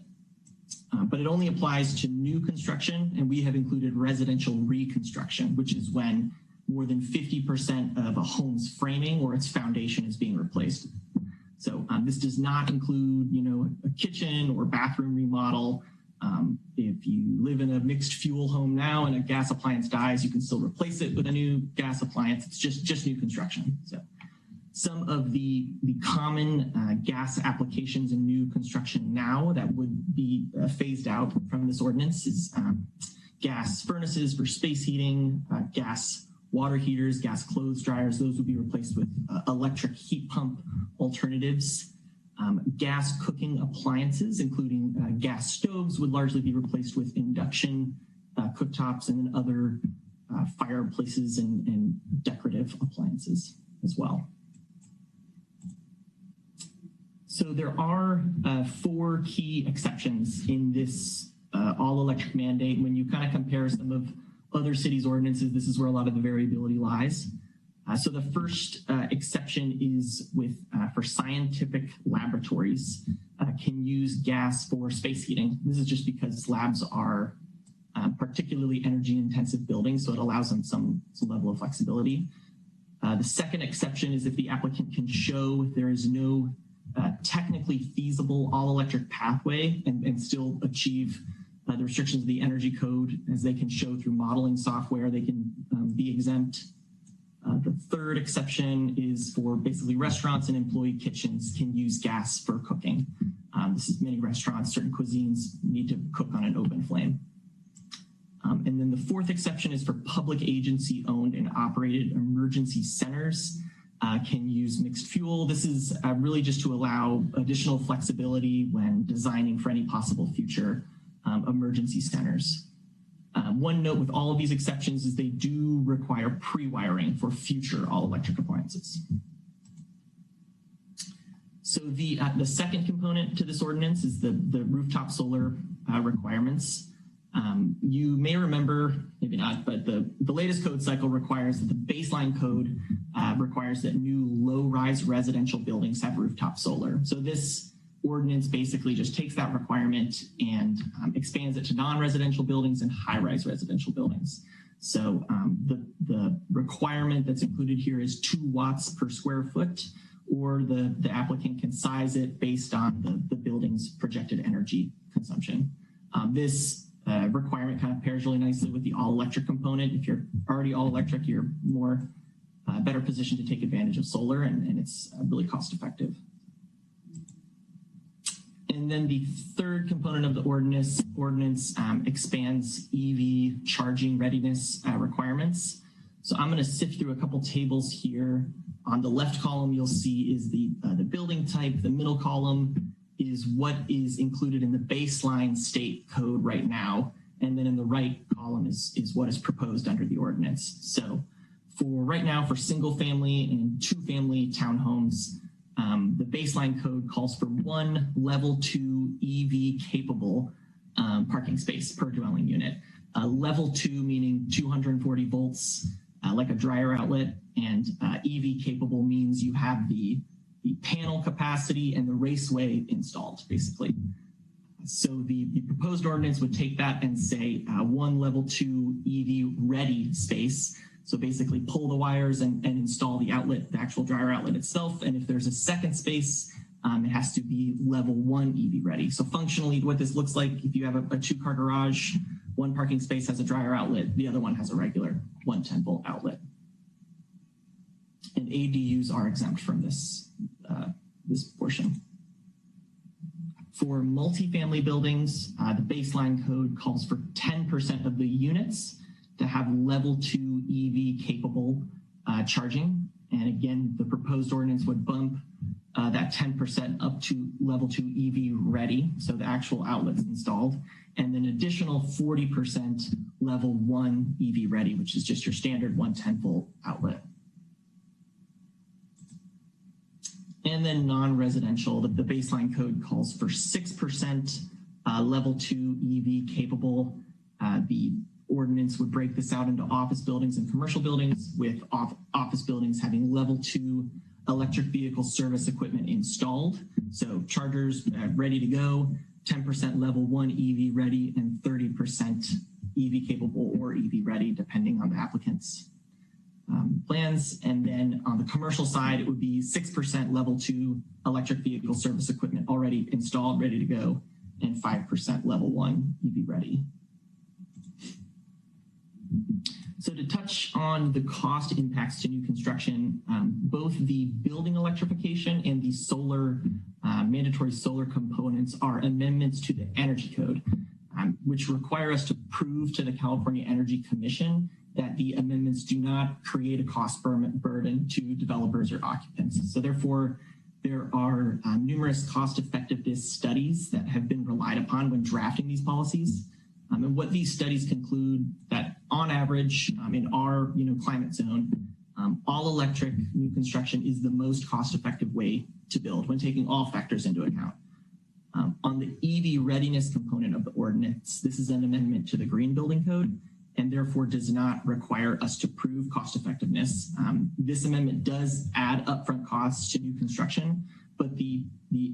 Speaker 19: But it only applies to new construction, and we have included residential reconstruction, which is when more than 50% of a home's framing or its foundation is being replaced. So this does not include, a kitchen or bathroom remodel. If you live in a mixed fuel home now and a gas appliance dies, you can still replace it with a new gas appliance. It's just new construction. So some of the common gas applications in new construction now that would be phased out from this ordinance is gas furnaces for space heating, gas water heaters, gas clothes dryers. Those would be replaced with electric heat pump alternatives. Gas cooking appliances, including gas stoves, would largely be replaced with induction cooktops and then other fireplaces and decorative appliances as well. So there are 4 key exceptions in this all-electric mandate. When you kind of compare some of other cities' ordinances, this is where a lot of the variability lies. So the first exception is for scientific laboratories can use gas for space heating. This is just because labs are particularly energy-intensive buildings, so it allows them some level of flexibility. The second exception is if the applicant can show there is no technically feasible all-electric pathway and still achieve the restrictions of the energy code, as they can show through modeling software, they can be exempt. The third exception is for basically restaurants and employee kitchens can use gas for cooking. This is many restaurants, certain cuisines need to cook on an open flame. And then the fourth exception is for public agency owned and operated emergency centers can use mixed fuel. This is really just to allow additional flexibility when designing for any possible future emergency centers. One note with all of these exceptions is they do require pre-wiring for future all-electric appliances. So the second component to this ordinance is the rooftop solar requirements. You may remember, maybe not, but the latest code cycle requires that the baseline code requires that new low-rise residential buildings have rooftop solar. So this ordinance basically just takes that requirement and expands it to non-residential buildings and high-rise residential buildings. So the requirement that's included here is 2 watts per square foot, or the applicant can size it based on the building's projected energy consumption. This requirement kind of pairs really nicely with the all-electric component. If you're already all-electric, you're more better positioned to take advantage of solar, and it's really cost-effective. And then the third component of the ordinance expands EV charging readiness requirements. So I'm going to sift through a couple tables here. On the left column, you'll see is the building type. The middle column is what is included in the baseline state code right now. And then in the right column is what is proposed under the ordinance. So for right now, for single family and 2 family townhomes, the baseline code calls for 1 level 2 EV capable parking space per dwelling unit. Level 2 meaning 240 volts, like a dryer outlet, and EV capable means you have the panel capacity and the raceway installed, basically. So the proposed ordinance would take that and say 1 level 2 EV ready space. So basically pull the wires and install the outlet, the actual dryer outlet itself. And if there's a second space, it has to be level 1 EV ready. So functionally what this looks like, if you have a 2-car garage, 1 parking space has a dryer outlet, the other one has a regular 110-volt outlet. And ADUs are exempt from this portion. For multifamily buildings, the baseline code calls for 10% of the units to have level 2 EV capable charging. And again, the proposed ordinance would bump that 10% up to level 2 EV ready, so the actual outlets installed, and then additional 40% level 1 EV ready, which is just your standard 110-volt outlet. And then non-residential, the baseline code calls for 6% level 2 EV capable. The ordinance would break this out into office buildings and commercial buildings, with office buildings having level 2 electric vehicle service equipment installed. So chargers ready to go, 10% level 1 EV ready, and 30% EV capable or EV ready, depending on the applicant's plans. And then on the commercial side, it would be 6% level 2 electric vehicle service equipment already installed, ready to go, and 5% level 1 EV ready. So to touch on the cost impacts to new construction, both the building electrification and the solar mandatory solar components are amendments to the Energy Code, which require us to prove to the California Energy Commission that the amendments do not create a cost burden to developers or occupants. So therefore, there are numerous cost effectiveness studies that have been relied upon when drafting these policies. And what these studies conclude that on average in our climate zone, all electric new construction is the most cost effective way to build when taking all factors into account. On the EV readiness component of the ordinance, this is an amendment to the Green Building Code and therefore does not require us to prove cost effectiveness. This amendment does add upfront costs to new construction, but the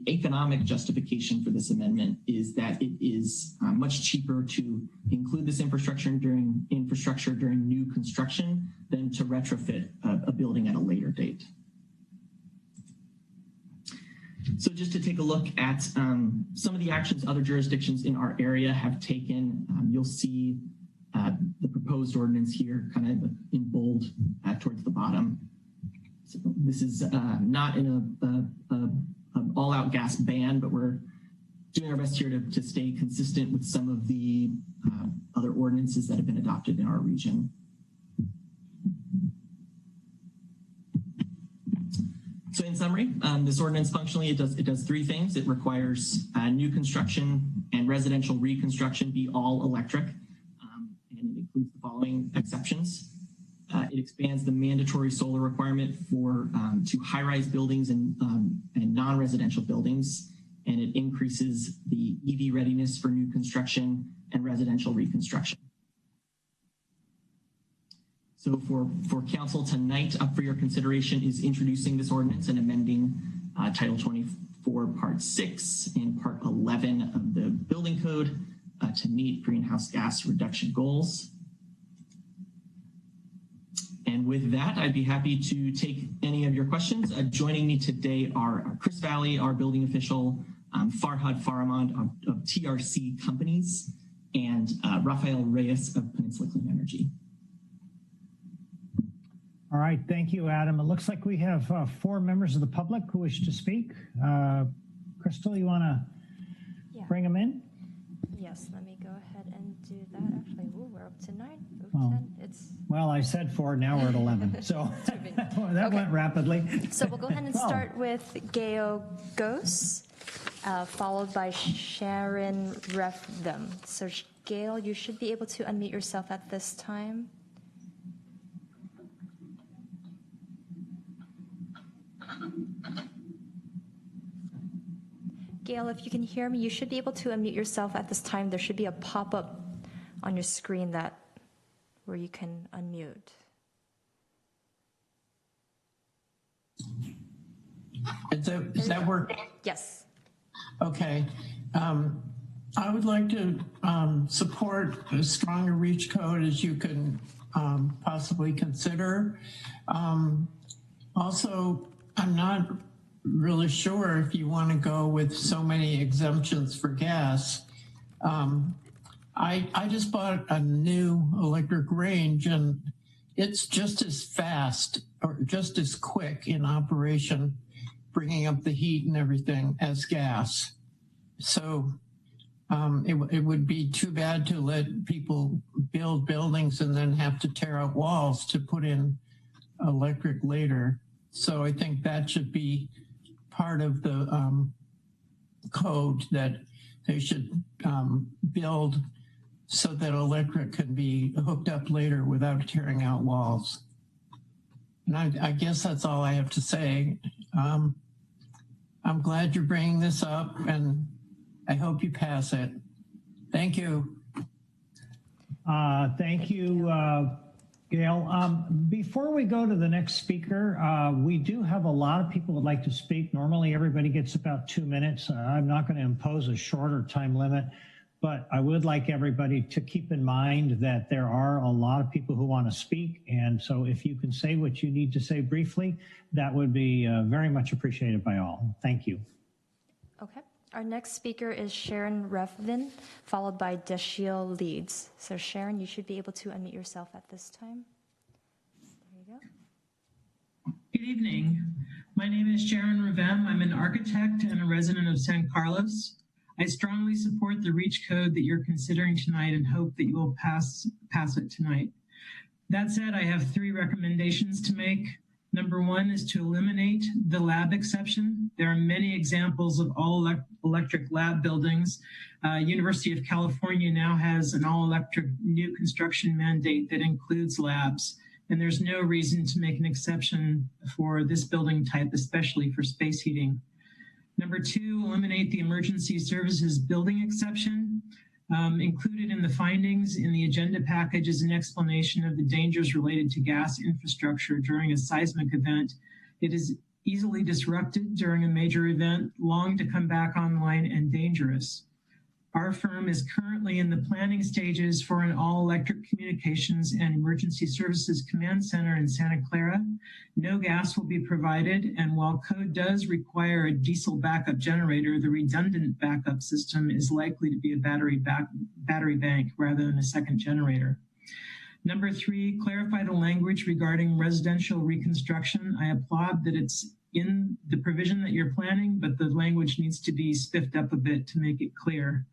Speaker 19: economic justification for this amendment is that it is much cheaper to include this infrastructure during new construction than to retrofit a building at a later date. So just to take a look at some of the actions other jurisdictions in our area have taken, you'll see the proposed ordinance here kind of in bold towards the bottom. So this is not in an all-out gas ban, but we're doing our best here to stay consistent with some of the other ordinances that have been adopted in our region. So in summary, this ordinance functionally, it does three things. It requires new construction and residential reconstruction be all electric, and it includes the following exceptions. It expands the mandatory solar requirement for to high-rise buildings and non-residential buildings, and it increases the EV readiness for new construction and residential reconstruction. So for council tonight, up for your consideration is introducing this ordinance and amending Title 24, Part 6 and Part 11 of the Building Code to meet greenhouse gas reduction goals. And with that, I'd be happy to take any of your questions. Joining me today are Chris Valley, our building official, Farhad Faramand of TRC Companies, and Rafael Reyes of Peninsula Clean Energy.
Speaker 1: All right, thank you, Adam. It looks like we have 4 members of the public who wish to speak. Crystal, you want to bring them in?
Speaker 2: Yes, let me go ahead and do that. Actually, we're up to 9. 10.
Speaker 1: Well, I said 4, now we're at 11. So that went rapidly.
Speaker 2: So we'll go ahead and start with Gail Gose, followed by Sharon Refdem. So Gail, you should be able to unmute yourself at this time. Gail, if you can hear me, you should be able to unmute yourself at this time. There should be a pop-up on your screen where you can unmute.
Speaker 20: Is that working?
Speaker 2: Yes.
Speaker 20: Okay. I would like to support as strong a reach code as you can possibly consider. Also, I'm not really sure if you want to go with so many exemptions for gas. I just bought a new electric range and it's just as fast or just as quick in operation, bringing up the heat and everything as gas. So it would be too bad to let people build buildings and then have to tear out walls to put in electric later. So I think that should be part of the code, that they should build so that electric can be hooked up later without tearing out walls. And I guess that's all I have to say. I'm glad you're bringing this up and I hope you pass it. Thank you.
Speaker 1: Thank you, Gail. Before we go to the next speaker, we do have a lot of people who would like to speak. Normally, everybody gets about 2 minutes. I'm not going to impose a shorter time limit, but I would like everybody to keep in mind that there are a lot of people who want to speak. And so if you can say what you need to say briefly, that would be very much appreciated by all. Thank you.
Speaker 2: Okay. Our next speaker is Sharon Refdem, followed by Dashiell Leeds. So Sharon, you should be able to unmute yourself at this time. There you go.
Speaker 21: Good evening. My name is Sharon Refdem. I'm an architect and a resident of San Carlos. I strongly support the REACH code that you're considering tonight and hope that you will pass it tonight. That said, I have 3 recommendations to make. Number 1 is to eliminate the lab exception. There are many examples of all electric lab buildings. University of California now has an all electric new construction mandate that includes labs. And there's no reason to make an exception for this building type, especially for space heating. Number 2, eliminate the emergency services building exception. Included in the findings in the agenda package is an explanation of the dangers related to gas infrastructure during a seismic event. It is easily disrupted during a major event, long to come back online, and dangerous. Our firm is currently in the planning stages for an all-electric communications and emergency services command center in Santa Clara. No gas will be provided, and while code does require a diesel backup generator, the redundant backup system is likely to be a battery bank rather than a second generator. Number 3, clarify the language regarding residential reconstruction. I applaud that it's in the provision that you're planning, but the language needs to be spiffed up a bit to make it clear.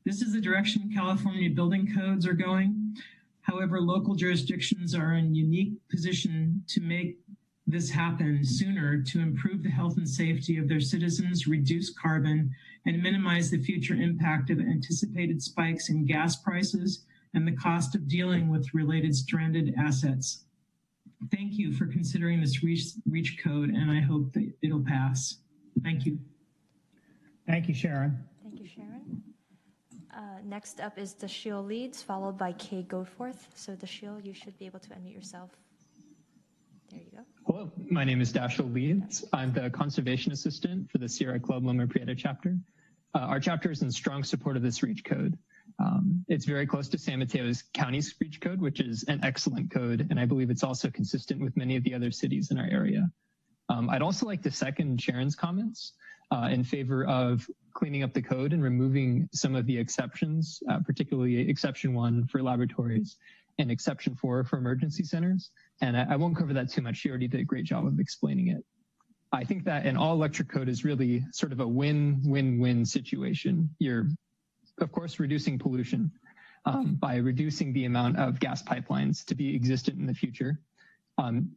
Speaker 21: This is the direction California building codes are going. However, local jurisdictions are in a unique position to make this happen sooner to improve the health and safety of their citizens, reduce carbon, and minimize the future impact of anticipated spikes in gas prices and the cost of dealing with related stranded assets. Thank you for considering this REACH code, and I hope that it'll pass. Thank you.
Speaker 1: Thank you, Sharon.
Speaker 2: Thank you, Sharon. Next up is Dashiell Leeds, followed by Kay Goforth. So Dashiell, you should be able to unmute yourself. There you go.
Speaker 3: Hello, my name is Dashiell Leeds. I'm the Conservation Assistant for the Sierra Club Loma Prieta chapter. Our chapter is in strong support of this REACH code. It's very close to San Mateo County's REACH code, which is an excellent code, and I believe it's also consistent with many of the other cities in our area. I'd also like to second Sharon's comments in favor of cleaning up the code and removing some of the exceptions, particularly exception 1 for laboratories and exception 4 for emergency centers. And I won't cover that too much. She already did a great job of explaining it. I think that an all-electric code is really sort of a win-win-win situation. You're, of course, reducing pollution by reducing the amount of gas pipelines to be existent in the future.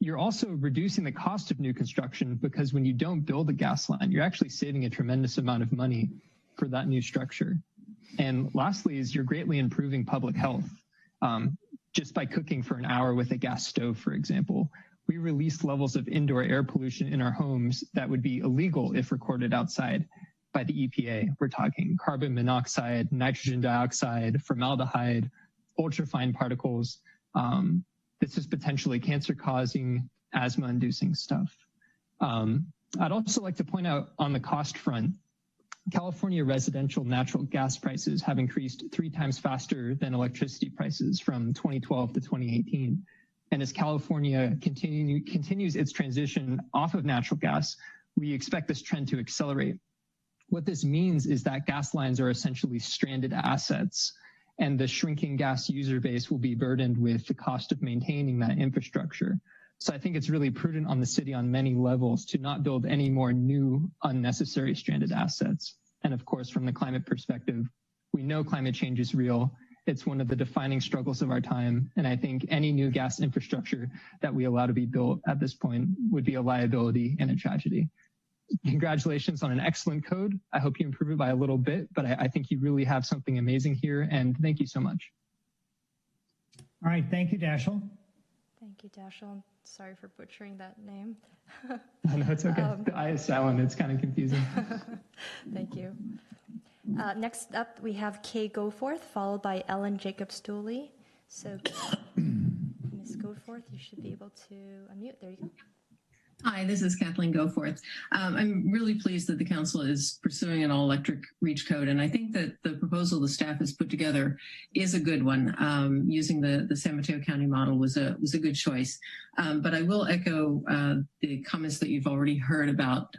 Speaker 3: You're also reducing the cost of new construction because when you don't build a gas line, you're actually saving a tremendous amount of money for that new structure. And lastly is you're greatly improving public health. Just by cooking for an hour with a gas stove, for example, we release levels of indoor air pollution in our homes that would be illegal if recorded outside by the EPA. We're talking carbon monoxide, nitrogen dioxide, formaldehyde, ultrafine particles. This is potentially cancer-causing, asthma-inducing stuff. I'd also like to point out on the cost front, California residential natural gas prices have increased 3 times faster than electricity prices from 2012 to 2018. And as California continues its transition off of natural gas, we expect this trend to accelerate. What this means is that gas lines are essentially stranded assets, and the shrinking gas user base will be burdened with the cost of maintaining that infrastructure. So I think it's really prudent on the city on many levels to not build any more new unnecessary stranded assets. And of course, from the climate perspective, we know climate change is real. It's one of the defining struggles of our time. And I think any new gas infrastructure that we allow to be built at this point would be a liability and a tragedy. Congratulations on an excellent code. I hope you improve it by a little bit, but I think you really have something amazing here. And thank you so much.
Speaker 1: All right. Thank you, Dashiell.
Speaker 2: Thank you, Dashiell. Sorry for butchering that name.
Speaker 3: No, it's okay. The I is silent. It's kind of confusing.
Speaker 2: Thank you. Next up, we have Kay Goforth, followed by Ellen Jacobs-Dooley. So, Ms. Goforth, you should be able to unmute. There you go.
Speaker 22: Hi, this is Kathleen Goforth. I'm really pleased that the council is pursuing an all-electric REACH code, and I think that the proposal the staff has put together is a good one. Using the San Mateo County model was a good choice. But I will echo the comments that you've already heard about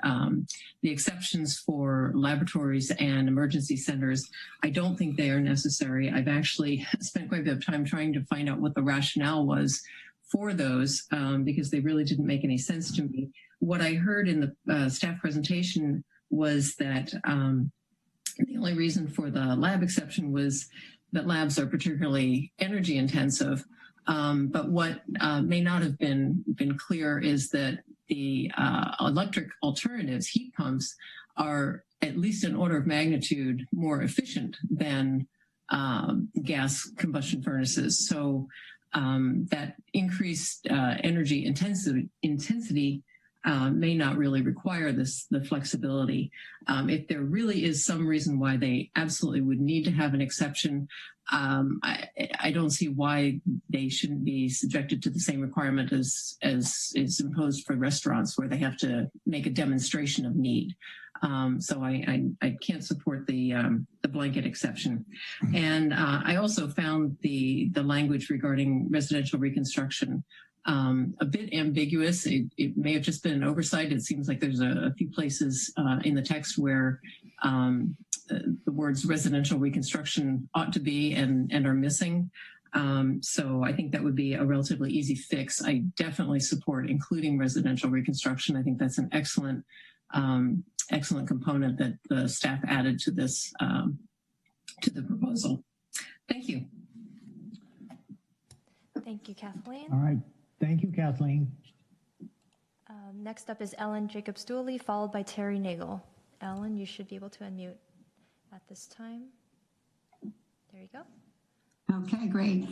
Speaker 22: the exceptions for laboratories and emergency centers. I don't think they are necessary. I've actually spent quite a bit of time trying to find out what the rationale was for those because they really didn't make any sense to me. What I heard in the staff presentation was that the only reason for the lab exception was that labs are particularly energy intensive. But what may not have been clear is that the electric alternatives, heat pumps, are at least an order of magnitude more efficient than gas combustion furnaces. So that increased energy intensity may not really require the flexibility. If there really is some reason why they absolutely would need to have an exception, I don't see why they shouldn't be subjected to the same requirement as is imposed for restaurants, where they have to make a demonstration of need. So I can't support the blanket exception. And I also found the language regarding residential reconstruction a bit ambiguous. It may have just been an oversight. It seems like there's a few places in the text where the words residential reconstruction ought to be and are missing. So I think that would be a relatively easy fix. I definitely support including residential reconstruction. I think that's an excellent component that the staff added to this, to the proposal. Thank you.
Speaker 2: Thank you, Kathleen.
Speaker 1: All right. Thank you, Kathleen.
Speaker 2: Next up is Ellen Jacobs-Dooley, followed by Terry Nagel. Ellen, you should be able to unmute at this time. There you go.
Speaker 4: Okay, great.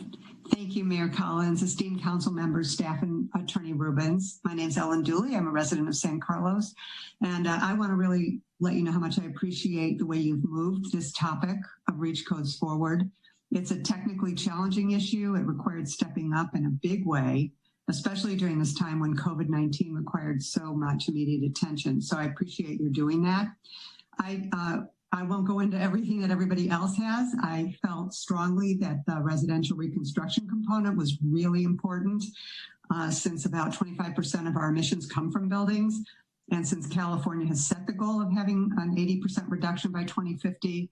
Speaker 4: Thank you, Mayor Collins, esteemed council members, staff, and Attorney Rubens. My name is Ellen Dooley. I'm a resident of San Carlos, and I want to really let you know how much I appreciate the way you've moved this topic of REACH codes forward. It's a technically challenging issue. It required stepping up in a big way, especially during this time when COVID-19 required so much immediate attention. So I appreciate your doing that. I won't go into everything that everybody else has. I felt strongly that the residential reconstruction component was really important since about 25% of our emissions come from buildings. And since California has set the goal of having an 80% reduction by 2050,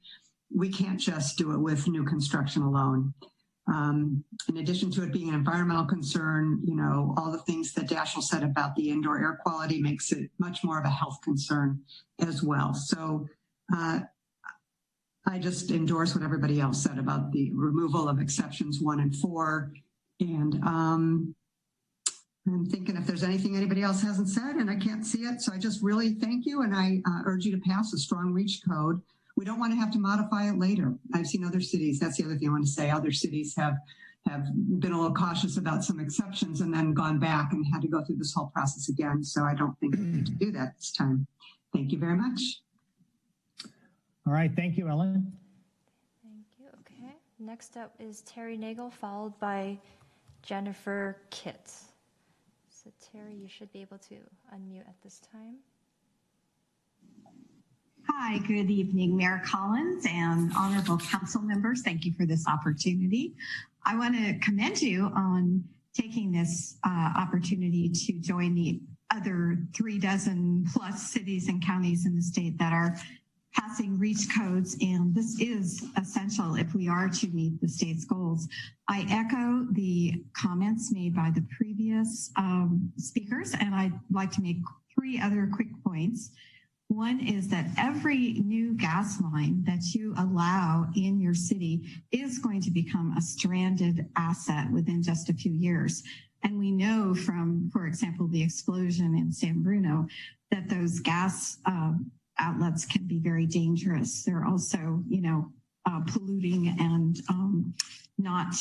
Speaker 4: we can't just do it with new construction alone. In addition to it being an environmental concern, you know, all the things that Daschle said about the indoor air quality makes it much more of a health concern as well. So I just endorse what everybody else said about the removal of exceptions 1 and 4. And I'm thinking if there's anything anybody else hasn't said and I can't see it. So I just really thank you. And I urge you to pass a strong REACH code. We don't want to have to modify it later. I've seen other cities. That's the other thing I want to say. Other cities have been a little cautious about some exceptions and then gone back and had to go through this whole process again. So I don't think we need to do that this time. Thank you very much.
Speaker 1: All right. Thank you, Ellen.
Speaker 2: Thank you. Okay. Next up is Terry Nagel, followed by Jennifer Kitt. So Terry, you should be able to unmute at this time.
Speaker 9: Hi, good evening, Mayor Collins and honorable council members. Thank you for this opportunity. I want to commend you on taking this opportunity to join the other 36+ cities and counties in the state that are passing REACH codes, and this is essential if we are to meet the state's goals. I echo the comments made by the previous speakers, and I'd like to make 3 other quick points. One is that every new gas line that you allow in your city is going to become a stranded asset within just a few years. And we know from, for example, the explosion in San Bruno, that those gas outlets can be very dangerous. They're also, you know, polluting and not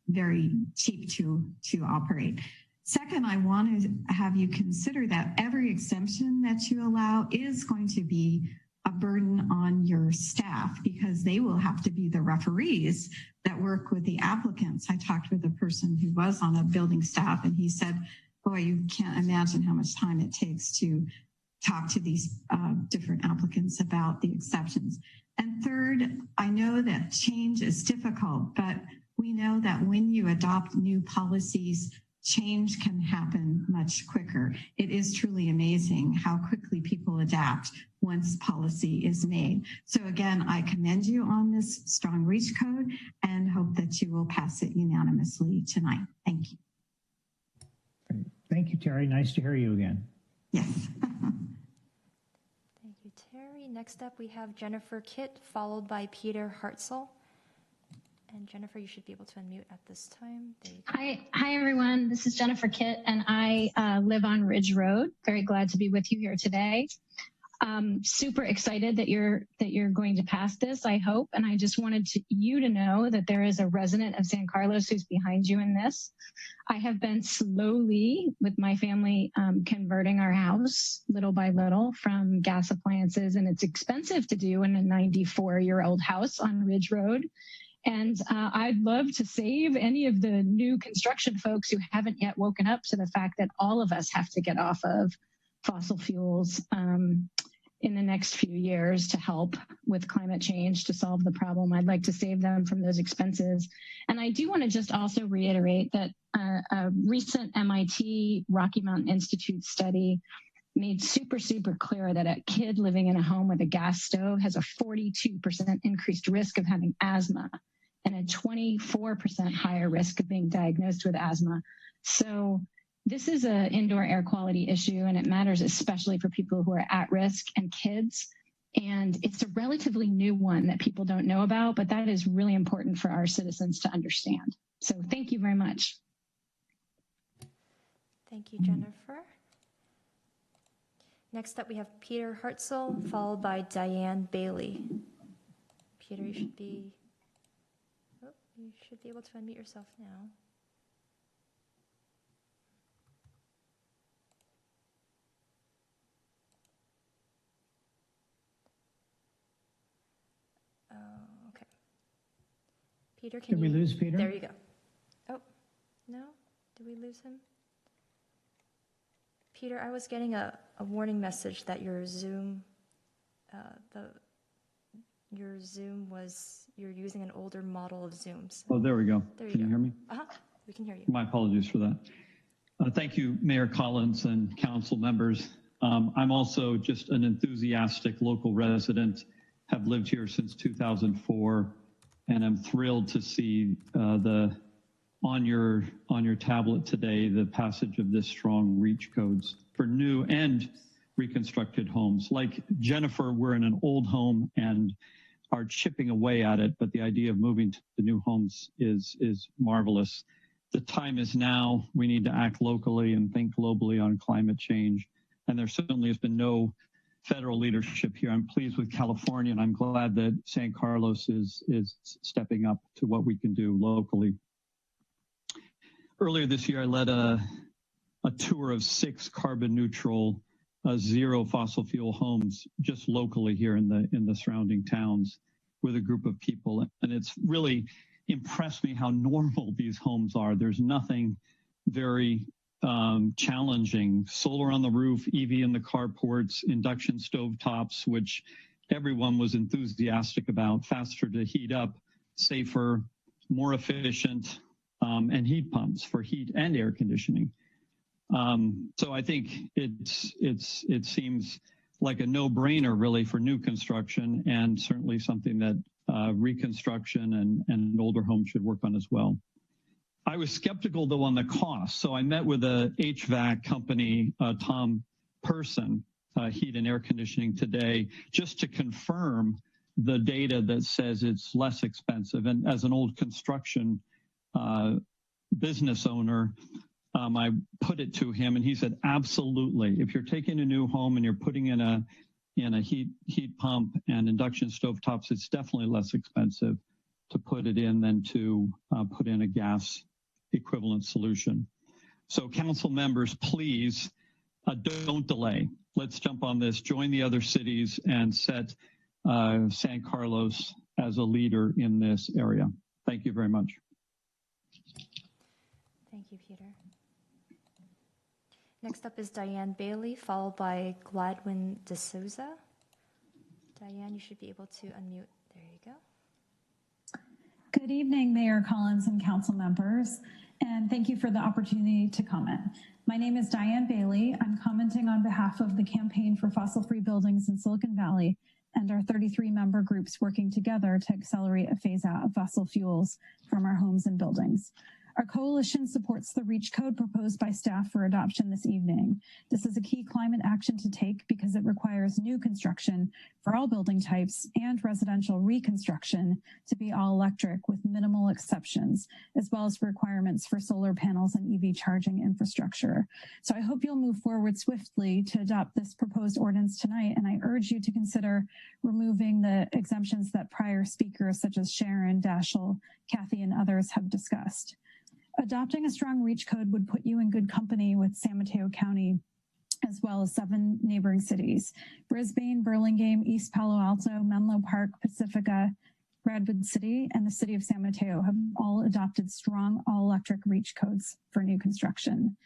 Speaker 9: very cheap to operate. Second, I want to have you consider that every exemption that you allow is going to be a burden on your staff because they will have to be the referees that work with the applicants. I talked with a person who was on a building staff and he said, boy, you can't imagine how much time it takes to talk to these different applicants about the exceptions. And third, I know that change is difficult, but we know that when you adopt new policies, change can happen much quicker. It is truly amazing how quickly people adapt once policy is made. So again, I commend you on this strong REACH code and hope that you will pass it unanimously tonight. Thank you.
Speaker 1: Great. Thank you, Terry. Nice to hear you again.
Speaker 9: Yes.
Speaker 2: Thank you, Terry. Next up, we have Jennifer Kitt, followed by Peter Hartzell. And Jennifer, you should be able to unmute at this time. There you go.
Speaker 23: Hi, everyone. This is Jennifer Kitt, and I live on Ridge Road. Very glad to be with you here today. Super excited that you're going to pass this, I hope. And I just wanted you to know that there is a resident of San Carlos who's behind you in this. I have been slowly, with my family, converting our house little by little from gas appliances, and it's expensive to do in a 94-year-old house on Ridge Road. And I'd love to save any of the new construction folks who haven't yet woken up to the fact that all of us have to get off of fossil fuels in the next few years to help with climate change, to solve the problem. I'd like to save them from those expenses. And I do want to just also reiterate that a recent MIT Rocky Mountain Institute study made super clear that a kid living in a home with a gas stove has a 42% increased risk of having asthma and a 24% higher risk of being diagnosed with asthma. So this is an indoor air quality issue, and it matters especially for people who are at risk and kids. And it's a relatively new one that people don't know about, but that is really important for our citizens to understand. So thank you very much.
Speaker 2: Thank you, Jennifer. Next up, we have Peter Hartzell, followed by Diane Bailey. Peter, you should be able to unmute yourself now. Okay. Peter,
Speaker 1: Did we lose Peter?
Speaker 2: There you go. Oh, no? Did we lose him? Peter, I was getting a warning message that your Zoom, you're using an older model of Zooms.
Speaker 10: Oh, there we go. Can you hear me?
Speaker 2: We can hear you.
Speaker 10: My apologies for that. Thank you, Mayor Collins and council members. I'm also just an enthusiastic local resident, have lived here since 2004, and I'm thrilled to see on your tablet today the passage of this strong reach codes for new and reconstructed homes. Like Jennifer, we're in an old home and are chipping away at it, but the idea of moving to the new homes is marvelous. The time is now. We need to act locally and think globally on climate change. And there certainly has been no federal leadership here. I'm pleased with California, and I'm glad that San Carlos is stepping up to what we can do locally. Earlier this year, I led a tour of 6 carbon neutral, zero fossil fuel homes just locally here in the surrounding towns with a group of people. And it's really impressed me how normal these homes are. There's nothing very challenging. Solar on the roof, EV in the carports, induction stove tops, which everyone was enthusiastic about, faster to heat up, safer, more efficient, and heat pumps for heat and air conditioning. So I think it seems like a no-brainer really for new construction, and certainly something that reconstruction and older homes should work on as well. I was skeptical though on the cost, so I met with a HVAC company, Tom Person, heat and air conditioning today, just to confirm the data that says it's less expensive. And as an old construction business owner, I put it to him, and he said, absolutely. If you're taking a new home and you're putting in a heat pump and induction stove tops, it's definitely less expensive to put it in than to put in a gas equivalent solution. So council members, please don't delay. Let's jump on this, join the other cities, and set San Carlos as a leader in this area. Thank you very much.
Speaker 2: Thank you, Peter. Next up is Diane Bailey, followed by Gladwin D'Souza. Diane, you should be able to unmute. There you go.
Speaker 11: Good evening, Mayor Collins and council members, and thank you for the opportunity to comment. My name is Diane Bailey. I'm commenting on behalf of the Campaign for Fossil-Free Buildings in Silicon Valley and our 33 member groups working together to accelerate a phase out of fossil fuels from our homes and buildings. Our coalition supports the REACH code proposed by staff for adoption this evening. This is a key climate action to take because it requires new construction for all building types and residential reconstruction to be all electric with minimal exceptions, as well as requirements for solar panels and EV charging infrastructure. So I hope you'll move forward swiftly to adopt this proposed ordinance tonight, and I urge you to consider removing the exemptions that prior speakers such as Sharon, Daschle, Kathy, and others have discussed. Adopting a strong REACH code would put you in good company with San Mateo County, as well as 7 neighboring cities. Brisbane, Burlingame, East Palo Alto, Menlo Park, Pacifica, Redwood City, and the city of San Mateo have all adopted strong all-electric REACH codes for new construction.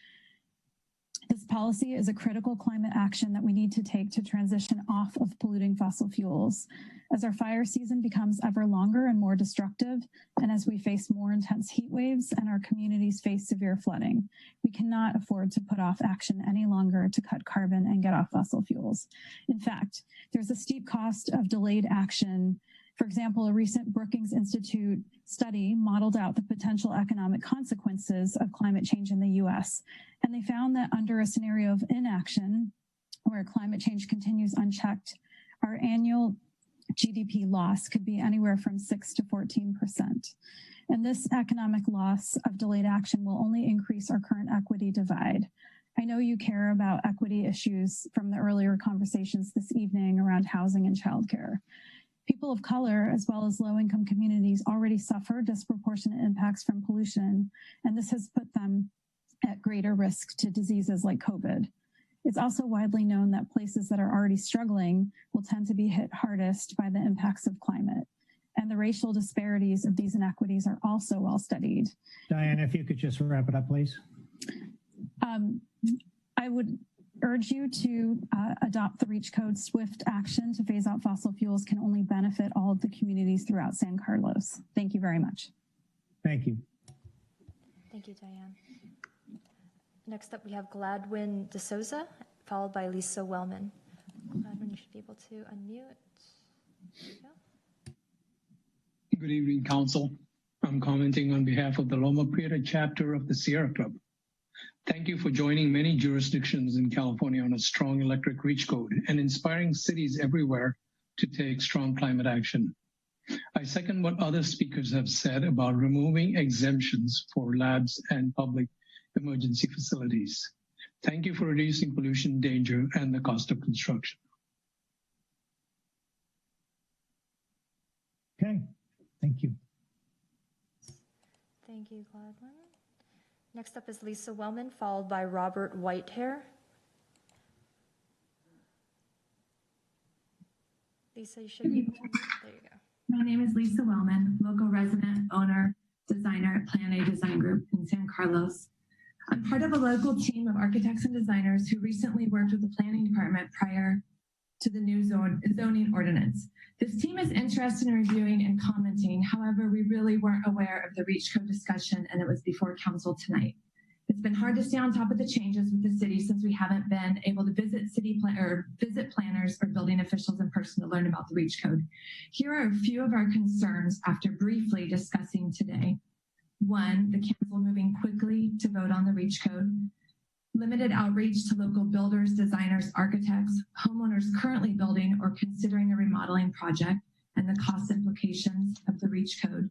Speaker 11: This policy is a critical climate action that we need to take to transition off of polluting fossil fuels. As our fire season becomes ever longer and more destructive, and as we face more intense heat waves and our communities face severe flooding, we cannot afford to put off action any longer to cut carbon and get off fossil fuels. In fact, there's a steep cost of delayed action For example, a recent Brookings Institute study modeled out the potential economic consequences of climate change in the US. And they found that under a scenario of inaction, where climate change continues unchecked, our annual GDP loss could be anywhere from 6 to 14%. And this economic loss of delayed action will only increase our current equity divide. I know you care about equity issues from the earlier conversations this evening around housing and childcare. People of color, as well as low-income communities, already suffer disproportionate impacts from pollution, and this has put them at greater risk to diseases like COVID. It's also widely known that places that are already struggling will tend to be hit hardest by the impacts of climate. And the racial disparities of these inequities are also well studied.
Speaker 1: Diane, if you could just wrap it up, please.
Speaker 11: I would urge you to adopt the REACH Code. Swift action to phase out fossil fuels can only benefit all of the communities throughout San Carlos. Thank you very much.
Speaker 1: Thank you.
Speaker 2: Thank you, Diane. Next up, we have Gladwin DeSouza, followed by Lisa Wellman. Gladwin, you should be able to unmute. There you go.
Speaker 12: Good evening, Council. I'm commenting on behalf of the Loma Prieta chapter of the Sierra Club. Thank you for joining many jurisdictions in California on a strong electric REACH code and inspiring cities everywhere to take strong climate action. I second what other speakers have said about removing exemptions for labs and public emergency facilities. Thank you for reducing pollution, danger, and the cost of construction.
Speaker 1: Okay, thank you.
Speaker 2: Thank you, Gladwin. Next up is Lisa Wellman, followed by Robert Whitehair. Lisa, you should be able to, there you go.
Speaker 15: My name is Lisa Wellman, local resident, owner, designer at Plan A Design Group in San Carlos. I'm part of a local team of architects and designers who recently worked with the planning department prior to the new zoning ordinance. This team is interested in reviewing and commenting. However, we really weren't aware of the REACH code discussion, and it was before council tonight. It's been hard to stay on top of the changes with the city since we haven't been able to visit visit planners or building officials in person to learn about the REACH code. Here are a few of our concerns after briefly discussing today. One, the council moving quickly to vote on the REACH code. Limited outreach to local builders, designers, architects, homeowners currently building or considering a remodeling project, and the cost implications of the REACH code.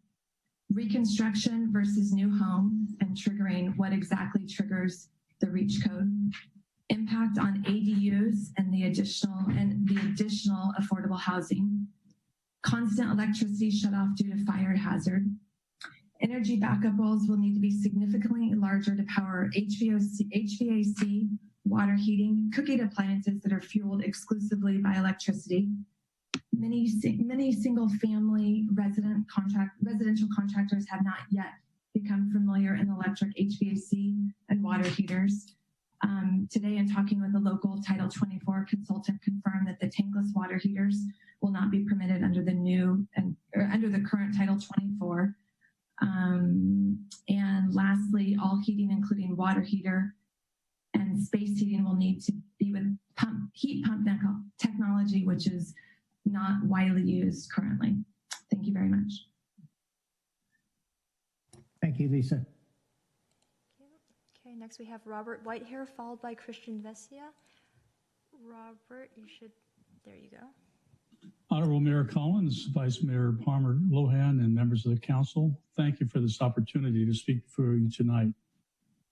Speaker 15: Reconstruction versus new homes and triggering what exactly triggers the REACH code. Impact on ADUs and the additional affordable housing. Constant electricity shut off due to fire hazard. Energy backup walls will need to be significantly larger to power HVAC, water heating, cooking appliances that are fueled exclusively by electricity. Many single-family residential contractors have not yet become familiar in electric HVAC and water heaters. Today, in talking with a local Title 24 consultant, confirmed that the tankless water heaters will not be permitted under the current Title 24. And lastly, all heating, including water heater and space heating, will need to be with heat pump technology, which is not widely used currently. Thank you very much.
Speaker 1: Thank you, Lisa.
Speaker 2: Okay, next we have Robert Whitehair, followed by Christian Vesia. Robert, there you go.
Speaker 16: Honorable Mayor Collins, Vice Mayor Palmer Lohan, and members of the council, thank you for this opportunity to speak for you tonight.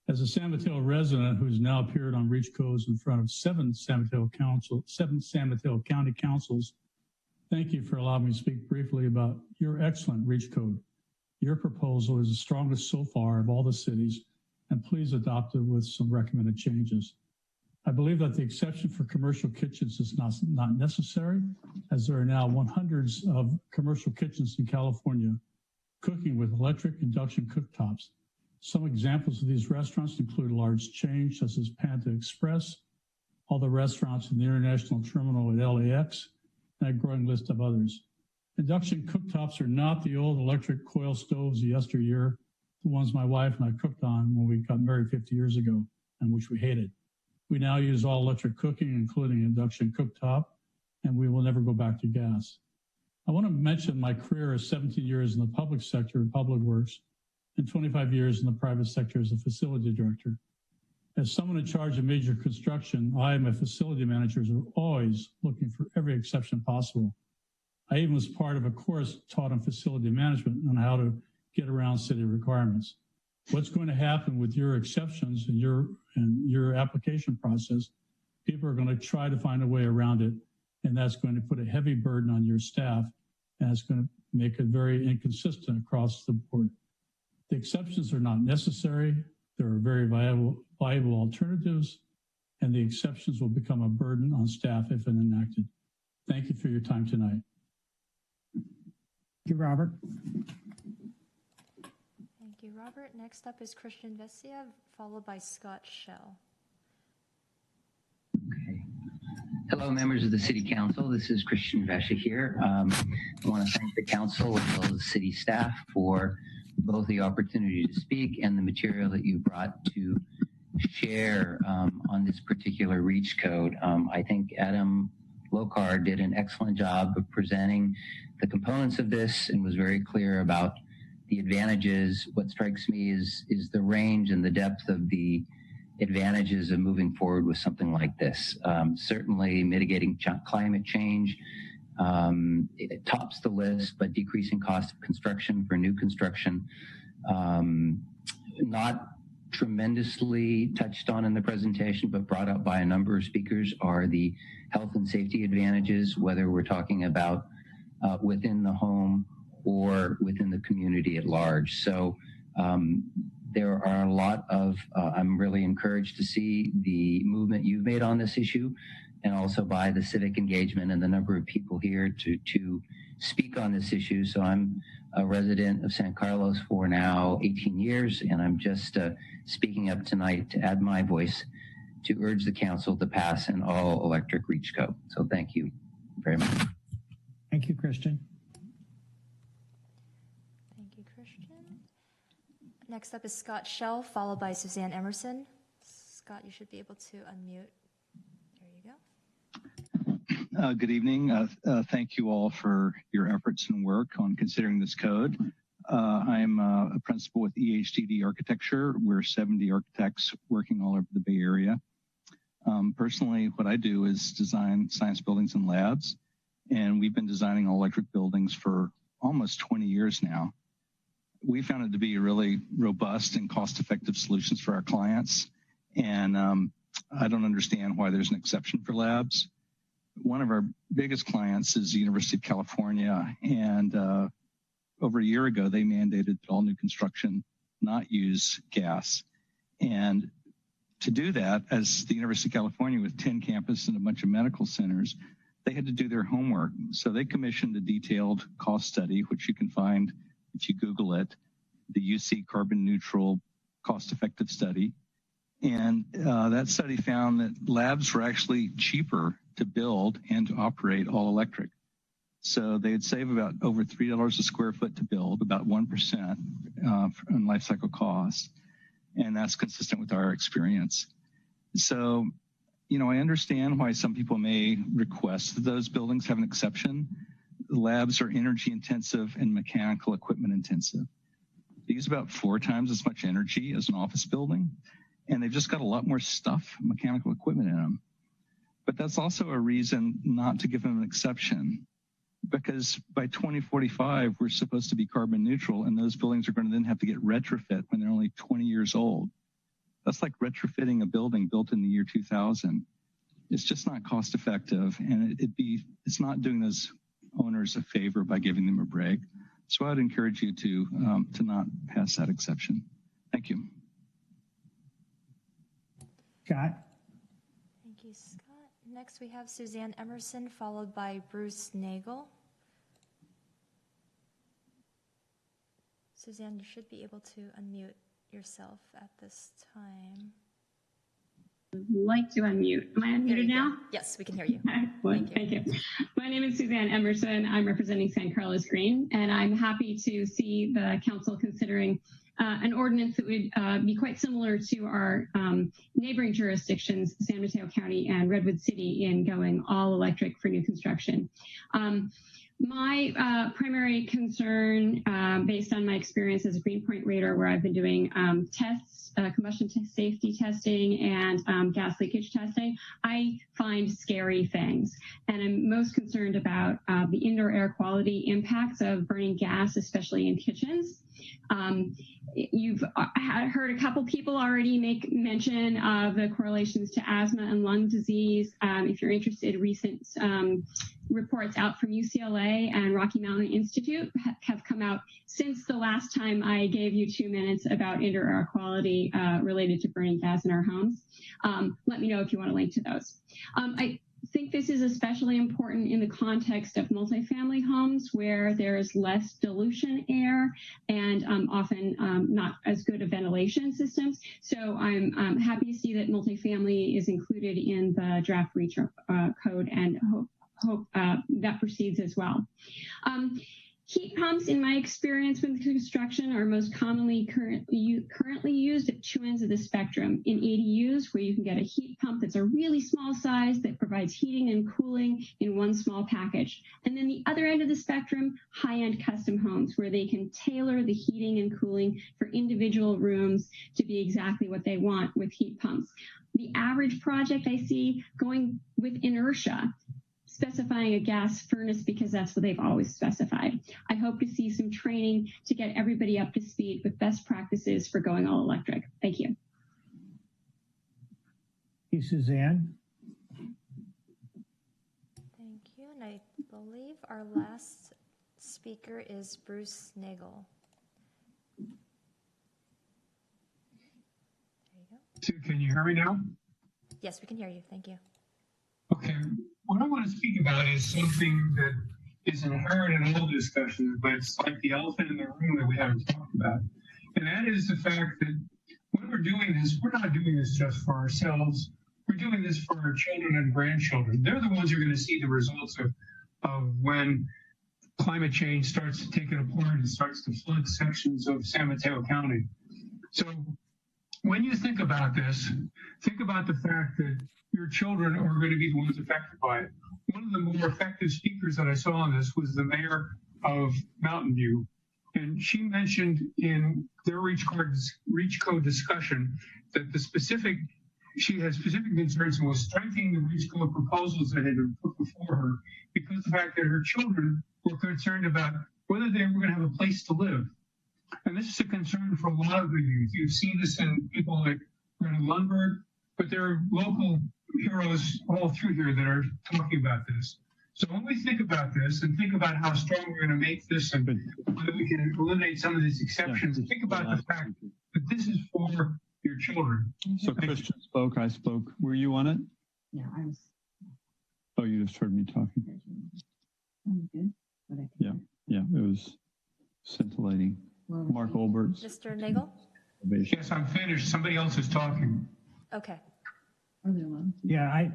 Speaker 16: As a San Mateo resident who's now appeared on REACH codes in front of seven San Mateo County councils, thank you for allowing me to speak briefly about your excellent REACH code. Your proposal is the strongest so far of all the cities, and please adopt it with some recommended changes. I believe that the exception for commercial kitchens is not necessary, as there are now hundreds of commercial kitchens in California cooking with electric induction cooktops. Some examples of these restaurants include large chains such as Panda Express, all the restaurants in the international terminal at LAX, and a growing list of others. Induction cooktops are not the old electric coil stoves of yesteryear, the ones my wife and I cooked on when we got married 50 years ago, and which we hated. We now use all electric cooking, including induction cooktop, and we will never go back to gas. I want to mention my career as 17 years in the public sector in public works and 25 years in the private sector as a facility director. As someone in charge of major construction, I and my facility managers are always looking for every exception possible. I even was part of a course taught on facility management on how to get around city requirements. What's going to happen with your exceptions and your application process? People are going to try to find a way around it, and that's going to put a heavy burden on your staff, and it's going to make it very inconsistent across the board. The exceptions are not necessary. There are very viable alternatives, and the exceptions will become a burden on staff if enacted. Thank you for your time tonight.
Speaker 1: Thank you, Robert.
Speaker 2: Thank you, Robert. Next up is Christian Vesia, followed by Scott Shell.
Speaker 14: Hello, members of the City Council. This is Christian Vesia here. I want to thank the Council as well as city staff for both the opportunity to speak and the material that you brought to share on this particular REACH code. I think Adam Lokar did an excellent job of presenting the components of this and was very clear about the advantages. What strikes me is the range and the depth of the advantages of moving forward with something like this. Certainly mitigating climate change, it tops the list, but decreasing cost of construction for new construction, not tremendously touched on in the presentation, but brought up by a number of speakers, are the health and safety advantages, whether we're talking about within the home or within the community at large. So there are a lot of, I'm really encouraged to see the movement you've made on this issue, and also by the civic engagement and the number of people here to speak on this issue. So I'm a resident of San Carlos for now 18 years, and I'm just speaking up tonight to add my voice to urge the council to pass an all-electric REACH code. So thank you very much.
Speaker 1: Thank you, Christian.
Speaker 2: Thank you, Christian. Next up is Scott Shell, followed by Suzanne Emerson. Scott, you should be able to unmute. There you go.
Speaker 17: Good evening. Thank you all for your efforts and work on considering this code. I'm a principal with EHDD Architecture. We're 70 architects working all over the Bay Area. Personally, what I do is design science buildings and labs, and we've been designing all electric buildings for almost 20 years now. We found it to be a really robust and cost-effective solutions for our clients, and I don't understand why there's an exception for labs. One of our biggest clients is the University of California, and over a year ago, they mandated that all new construction not use gas. And to do that, as the University of California with 10 campuses and a bunch of medical centers, they had to do their homework. So they commissioned a detailed cost study, which you can find if you Google it, the UC Carbon Neutral Cost-Effective Study. And that study found that labs were actually cheaper to build and to operate all electric. So they'd save about over $3 a square foot to build, about 1% on life cycle costs. And that's consistent with our experience. So, you know, I understand why some people may request that those buildings have an exception. The labs are energy intensive and mechanical equipment intensive. They use about 4 times as much energy as an office building, and they've just got a lot more stuff, mechanical equipment in them. But that's also a reason not to give them an exception, because by 2045, we're supposed to be carbon neutral, and those buildings are going to then have to get retrofit when they're only 20 years old. That's like retrofitting a building built in the year 2000. It's just not cost effective, and it's not doing those owners a favor by giving them a break. So I'd encourage you to not pass that exception. Thank you.
Speaker 1: Scott.
Speaker 2: Thank you, Scott. Next, we have Suzanne Emerson, followed by Bruce Nagel. Suzanne, you should be able to unmute yourself at this time.
Speaker 18: Like to unmute. Am I unmuted now?
Speaker 2: Go. Yes, we can hear you.
Speaker 18: Thank you. My name is Suzanne Emerson. I'm representing San Carlos Green, and I'm happy to see the council considering an ordinance that would be quite similar to our neighboring jurisdictions, San Mateo County and Redwood City, in going all electric for new construction. My primary concern, based on my experience as a Greenpoint rater, where I've been doing tests, combustion safety testing and gas leakage testing, I find scary things. And I'm most concerned about the indoor air quality impacts of burning gas, especially in kitchens. You've heard a couple people already make mention of the correlations to asthma and lung disease. If you're interested, recent reports out from UCLA and Rocky Mountain Institute have come out since the last time I gave you 2 minutes about indoor air quality related to burning gas in our homes. Let me know if you want to link to those. I think this is especially important in the context of multifamily homes where there's less dilution air and often not as good of ventilation systems. So I'm happy to see that multifamily is included in the draft REACH code and hope that proceeds as well. Heat pumps, in my experience with construction, are most commonly currently used at two ends of the spectrum. In ADUs, where you can get a heat pump that's a really small size that provides heating and cooling in one small package. And then the other end of the spectrum, high-end custom homes, where they can tailor the heating and cooling for individual rooms to be exactly what they want with heat pumps. The average project I see going with inertia, specifying a gas furnace because that's what they've always specified. I hope to see some training to get everybody up to speed with best practices for going all electric. Thank you.
Speaker 1: Thank you, Suzanne.
Speaker 2: Thank you. And I believe our last speaker is Bruce Nagel. There you go.
Speaker 5: Can you hear me now?
Speaker 2: Yes, we can hear you. Thank you.
Speaker 5: Okay. What I want to speak about is something that is inherent in all discussions, but it's like the elephant in the room that we haven't talked about. And that is the fact that when we're doing this, we're not doing this just for ourselves. We're doing this for our children and grandchildren. They're the ones who are going to see the results of when climate change starts to take it apart and starts to flood sections of San Mateo County. So when you think about this, think about the fact that your children are going to be the ones affected by it. One of the more effective speakers that I saw on this was the mayor of Mountain View. And she mentioned in their REACH code discussion that she had specific concerns and was strengthening the REACH code proposals that had been put before her because of the fact that her children were concerned about whether they were going to have a place to live. And this is a concern for a lot of the youth. You've seen this in people like Greta Lundberg, but there are local heroes all through here that are talking about this. So when we think about this and think about how strong we're going to make this and whether we can eliminate some of these exceptions, think about the fact that this is for your children.
Speaker 10: So Christian spoke, I spoke. Were you on it?
Speaker 6: Yeah, I was.
Speaker 10: Oh, you just heard me talking.
Speaker 6: I'm good.
Speaker 10: Yeah, it was scintillating. Mark Olberts.
Speaker 2: Mr. Nagel?
Speaker 5: Yes, I'm finished. Somebody else is talking.
Speaker 2: Okay.
Speaker 1: Yeah,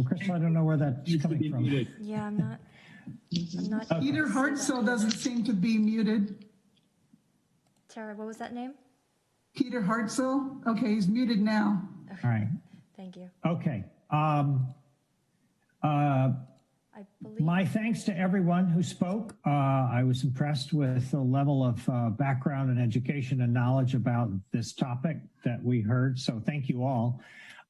Speaker 1: Crystal, I don't know where that's coming from.
Speaker 2: Yeah, I'm not.
Speaker 7: Peter Hartzell doesn't seem to be muted.
Speaker 2: Tara, what was that name?
Speaker 7: Peter Hartzell? Okay, he's muted now.
Speaker 1: All right.
Speaker 2: Thank you.
Speaker 1: Okay. My thanks to everyone who spoke. I was impressed with the level of background and education and knowledge about this topic that we heard. So thank you all.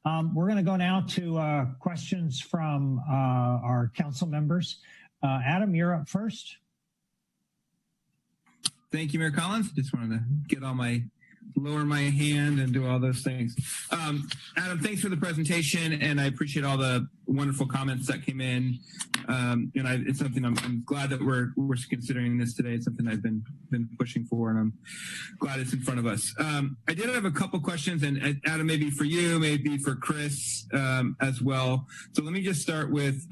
Speaker 1: We're going to go now to questions from our council members. Adam, you're up first.
Speaker 24: Thank you, Mayor Collins. Just wanted to get all lower my hand and do all those things. Adam, thanks for the presentation, and I appreciate all the wonderful comments that came in. It's something I'm glad that we're considering this today. It's something I've been pushing for, and I'm glad it's in front of us. I did have a couple questions, and Adam, maybe for you, maybe for Chris as well. So let me just start with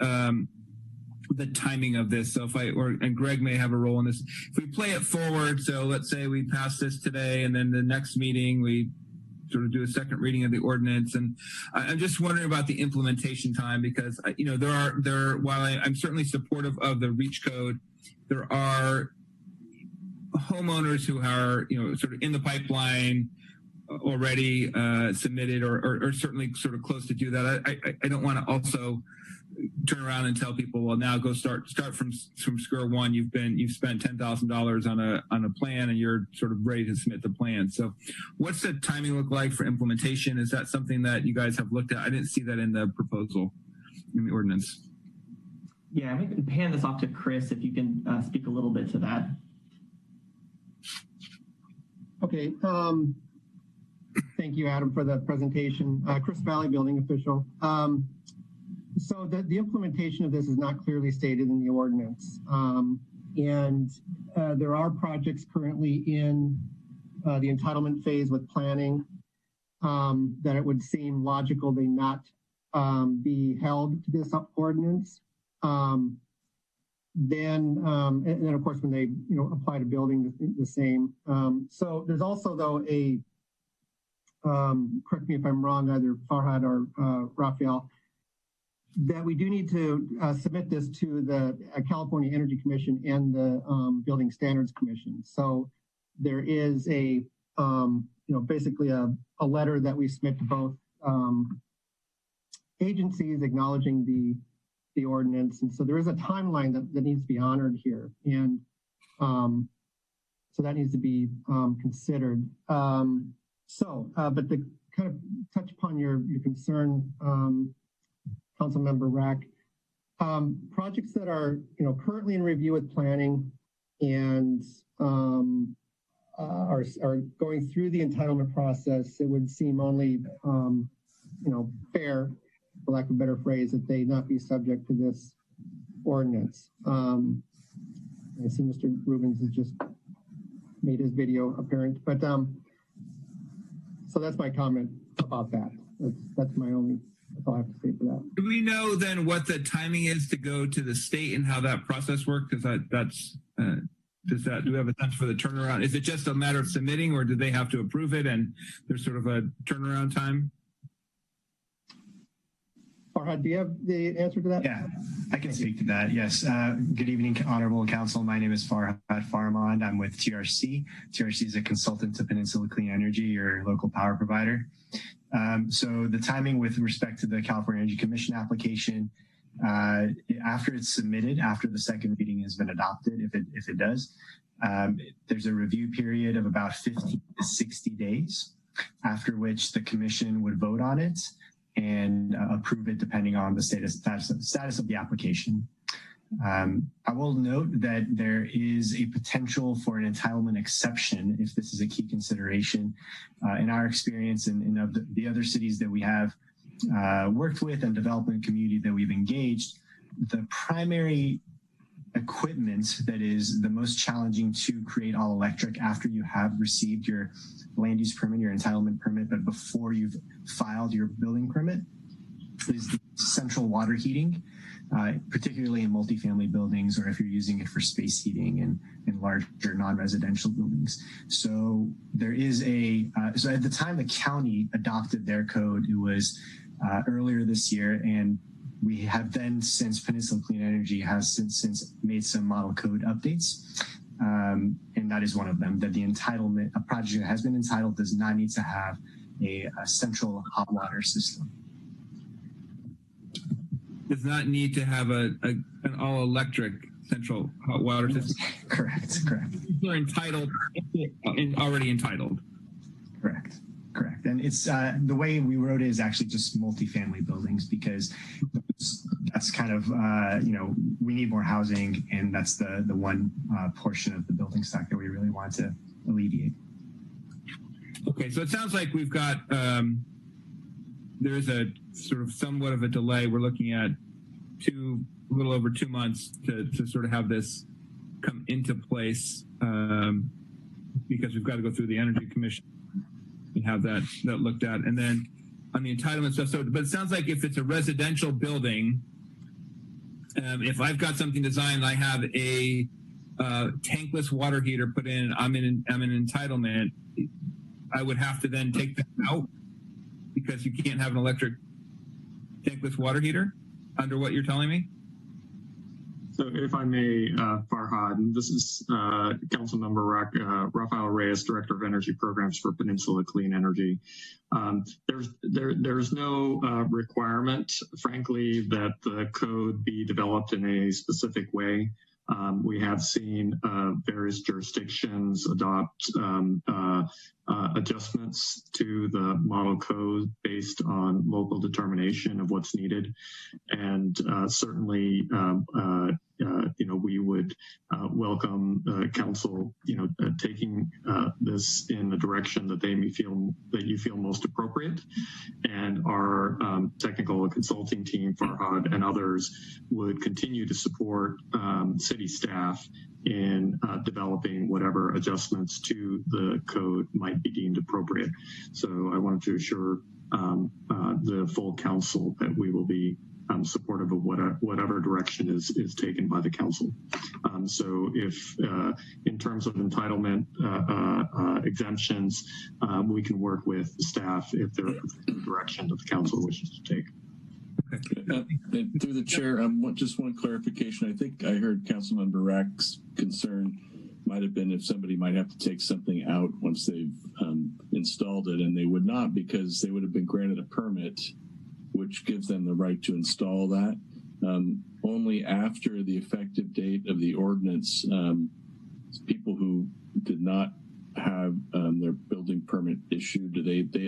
Speaker 24: the timing of this. So and Greg may have a role in this. If we play it forward, so let's say we pass this today, and then the next meeting we sort of do a second reading of the ordinance. And I'm just wondering about the implementation time, because while I'm certainly supportive of the REACH code, there are homeowners who are sort of in the pipeline already submitted or certainly sort of close to do that. I don't want to also turn around and tell people, well, now go start from square one. You've spent $10,000 on a plan, and you're sort of ready to submit the plan. So, what's the timing look like for implementation? Is that something that you guys have looked at? I didn't see that in the proposal, in the ordinance.
Speaker 8: Yeah, we can hand this off to Chris if you can speak a little bit to that.
Speaker 13: Okay. Thank you, Adam, for the presentation. Chris Valley, building official. So the implementation of this is not clearly stated in the ordinance. There are projects currently in the entitlement phase with planning that it would seem logical they not be held to this ordinance. And then of course, when they apply to building, the same. So there's also though a correct me if I'm wrong, either Farhad or Raphael, that we do need to submit this to the California Energy Commission and the Building Standards Commission. So there is a basically a letter that we submit to both agencies acknowledging the ordinance, and so there is a timeline that needs to be honored here, and so that needs to be considered. But to kind of touch upon your concern, Councilmember Rack, projects that are currently in review with planning and are going through the entitlement process, it would seem only fair, for lack of a better phrase, that they not be subject to this ordinance. I see Mr. Rubens has just made his video apparent, but so that's my comment about that. That's all I have to say for that.
Speaker 24: Do we know then what the timing is to go to the state and how that process works? Because do we have a sense for the turnaround? Is it just a matter of submitting, or do they have to approve it and there's sort of a turnaround time?
Speaker 13: Farhad, do you have the answer to that?
Speaker 19: Yeah, I can speak to that. Yes. Good evening, Honorable Council. My name is Farhad Farmand. I'm with TRC. TRC is a consultant to Peninsula Clean Energy, your local power provider. So the timing with respect to the California Energy Commission application, after it's submitted, after the second reading has been adopted, if it does, there's a review period of about 50 to 60 days, after which the commission would vote on it and approve it depending on the status of the application. I will note that there is a potential for an entitlement exception if this is a key consideration. In our experience and of the other cities that we have worked with and development community that we've engaged, the primary equipment that is the most challenging to create all electric after you have received your land use permit, your entitlement permit, but before you've filed your building permit, is the central water heating, particularly in multifamily buildings, or if you're using it for space heating in larger non-residential buildings. So there is so at the time the county adopted their code, it was earlier this year, and we have then, since Peninsula Clean Energy has since made some model code updates, and that is one of them, that the entitlement, a project that has been entitled does not need to have a central hot water system.
Speaker 24: Does not need to have an all-electric central hot water system?
Speaker 19: Correct.
Speaker 24: People are entitled, already entitled.
Speaker 19: Correct. And it's the way we wrote it is actually just multifamily buildings, because that's kind of, we need more housing, and that's the one portion of the building stock that we really want to alleviate.
Speaker 24: Okay, so it sounds like we've got, there's a sort of somewhat of a delay. We're looking at a little over 2 months to sort of have this come into place, because we've got to go through the Energy Commission and have that looked at. And then on the entitlement stuff, but it sounds like if it's a residential building, if I've got something designed, I have a tankless water heater put in, I'm in an entitlement, I would have to then take that out because you can't have an electric tankless water heater under what you're telling me?
Speaker 3: So if I may, Farhad, this is Councilmember Rafael Reyes, Director of Energy Programs for Peninsula Clean Energy. There's no requirement, frankly, that the code be developed in a specific way. We have seen various jurisdictions adopt adjustments to the model code based on local determination of what's needed. And certainly, we would welcome council, taking this in the direction that you feel most appropriate. And our technical consulting team, Farhad and others, would continue to support city staff in developing whatever adjustments to the code might be deemed appropriate. So I wanted to assure the full council that we will be supportive of whatever direction is taken by the council. So if in terms of entitlement exemptions, we can work with the staff if there's a direction that the council wishes to take.
Speaker 20: Through the chair, just one clarification. I think I heard Councilmember Rack's concern might have been if somebody might have to take something out once they've installed it, and they would not, because they would have been granted a permit, which gives them the right to install that. Only after the effective date of the ordinance, people who did not have their building permit issued,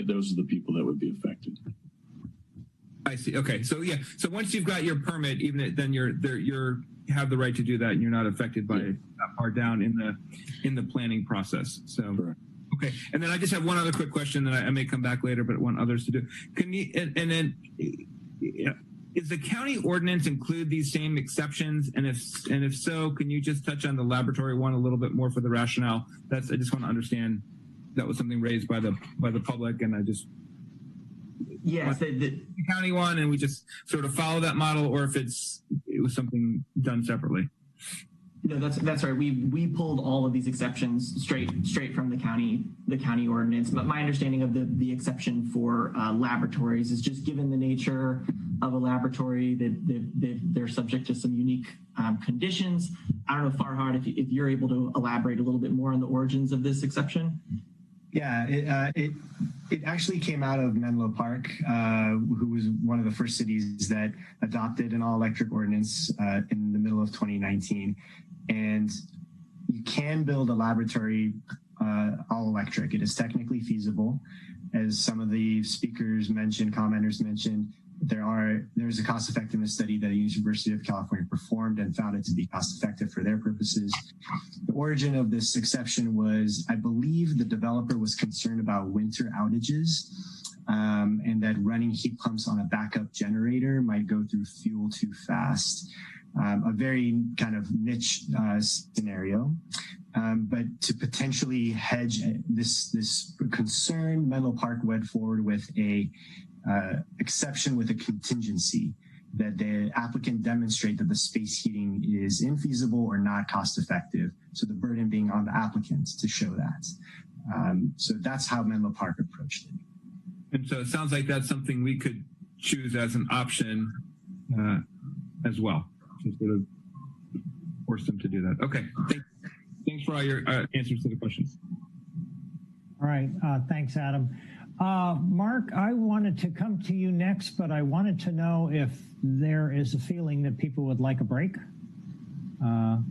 Speaker 20: those are the people that would be affected.
Speaker 24: I see. Okay. So yeah. So once you've got your permit, then you have the right to do that, and you're not affected by that far down in the planning process. So. Correct. Okay, and then I just have one other quick question that I may come back later, but want others to do. Can you, and then, is the county ordinance include these same exceptions? And if so, can you just touch on the laboratory one a little bit more for the rationale? I just want to understand. That was something raised by the public, and I just.
Speaker 8: Yes,
Speaker 24: the county one, and we just sort of follow that model, or if it was something done separately.
Speaker 8: No, that's right. We pulled all of these exceptions straight from the county ordinance. But my understanding of the exception for laboratories is just given the nature of a laboratory that they're subject to some unique conditions. I don't know, Farhad, if you're able to elaborate a little bit more on the origins of this exception.
Speaker 19: Yeah, it actually came out of Menlo Park, who was one of the first cities that adopted an all-electric ordinance in the middle of 2019. And you can build a laboratory all-electric. It is technically feasible. As some of the speakers mentioned, commenters mentioned, there's a cost-effectiveness study that the University of California performed and found it to be cost-effective for their purposes. The origin of this exception was, I believe the developer was concerned about winter outages and that running heat pumps on a backup generator might go through fuel too fast. A very kind of niche scenario. But to potentially hedge this concern, Menlo Park went forward with a exception with a contingency that the applicant demonstrate that the space heating is infeasible or not cost effective. So the burden being on the applicant to show that. So that's how Menlo Park approached it.
Speaker 24: And so it sounds like that's something we could choose as an option as well, to sort of force them to do that. Okay, thanks for all your answers to the questions.
Speaker 1: All right, thanks, Adam. Mark, I wanted to come to you next, but I wanted to know if there is a feeling that people would like a break.
Speaker 21: I'm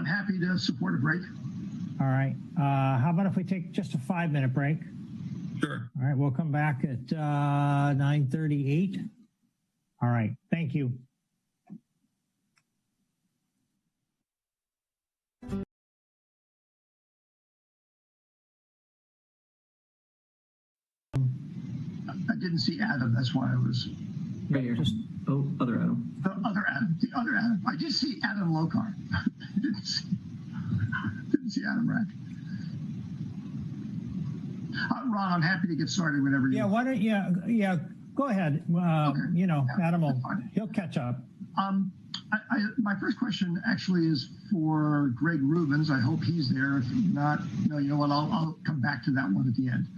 Speaker 21: happy to support a break.
Speaker 1: All right. How about if we take just a 5-minute break?
Speaker 24: Sure.
Speaker 1: All right. We'll come back at 9:38. All right. Thank you.
Speaker 21: I didn't see Adam. That's why I was.
Speaker 8: Right here. Other Adam.
Speaker 21: The other Adam. I did see Adam Lokar. didn't see Adam Rack. Ron, I'm happy to get started whenever you.
Speaker 1: Yeah. Why don't you? Go ahead. Okay. You know, Adam he'll catch up.
Speaker 21: My first question actually is for Greg Rubens. I hope he's there. If not, no, you know what? I'll come back to that one at the end.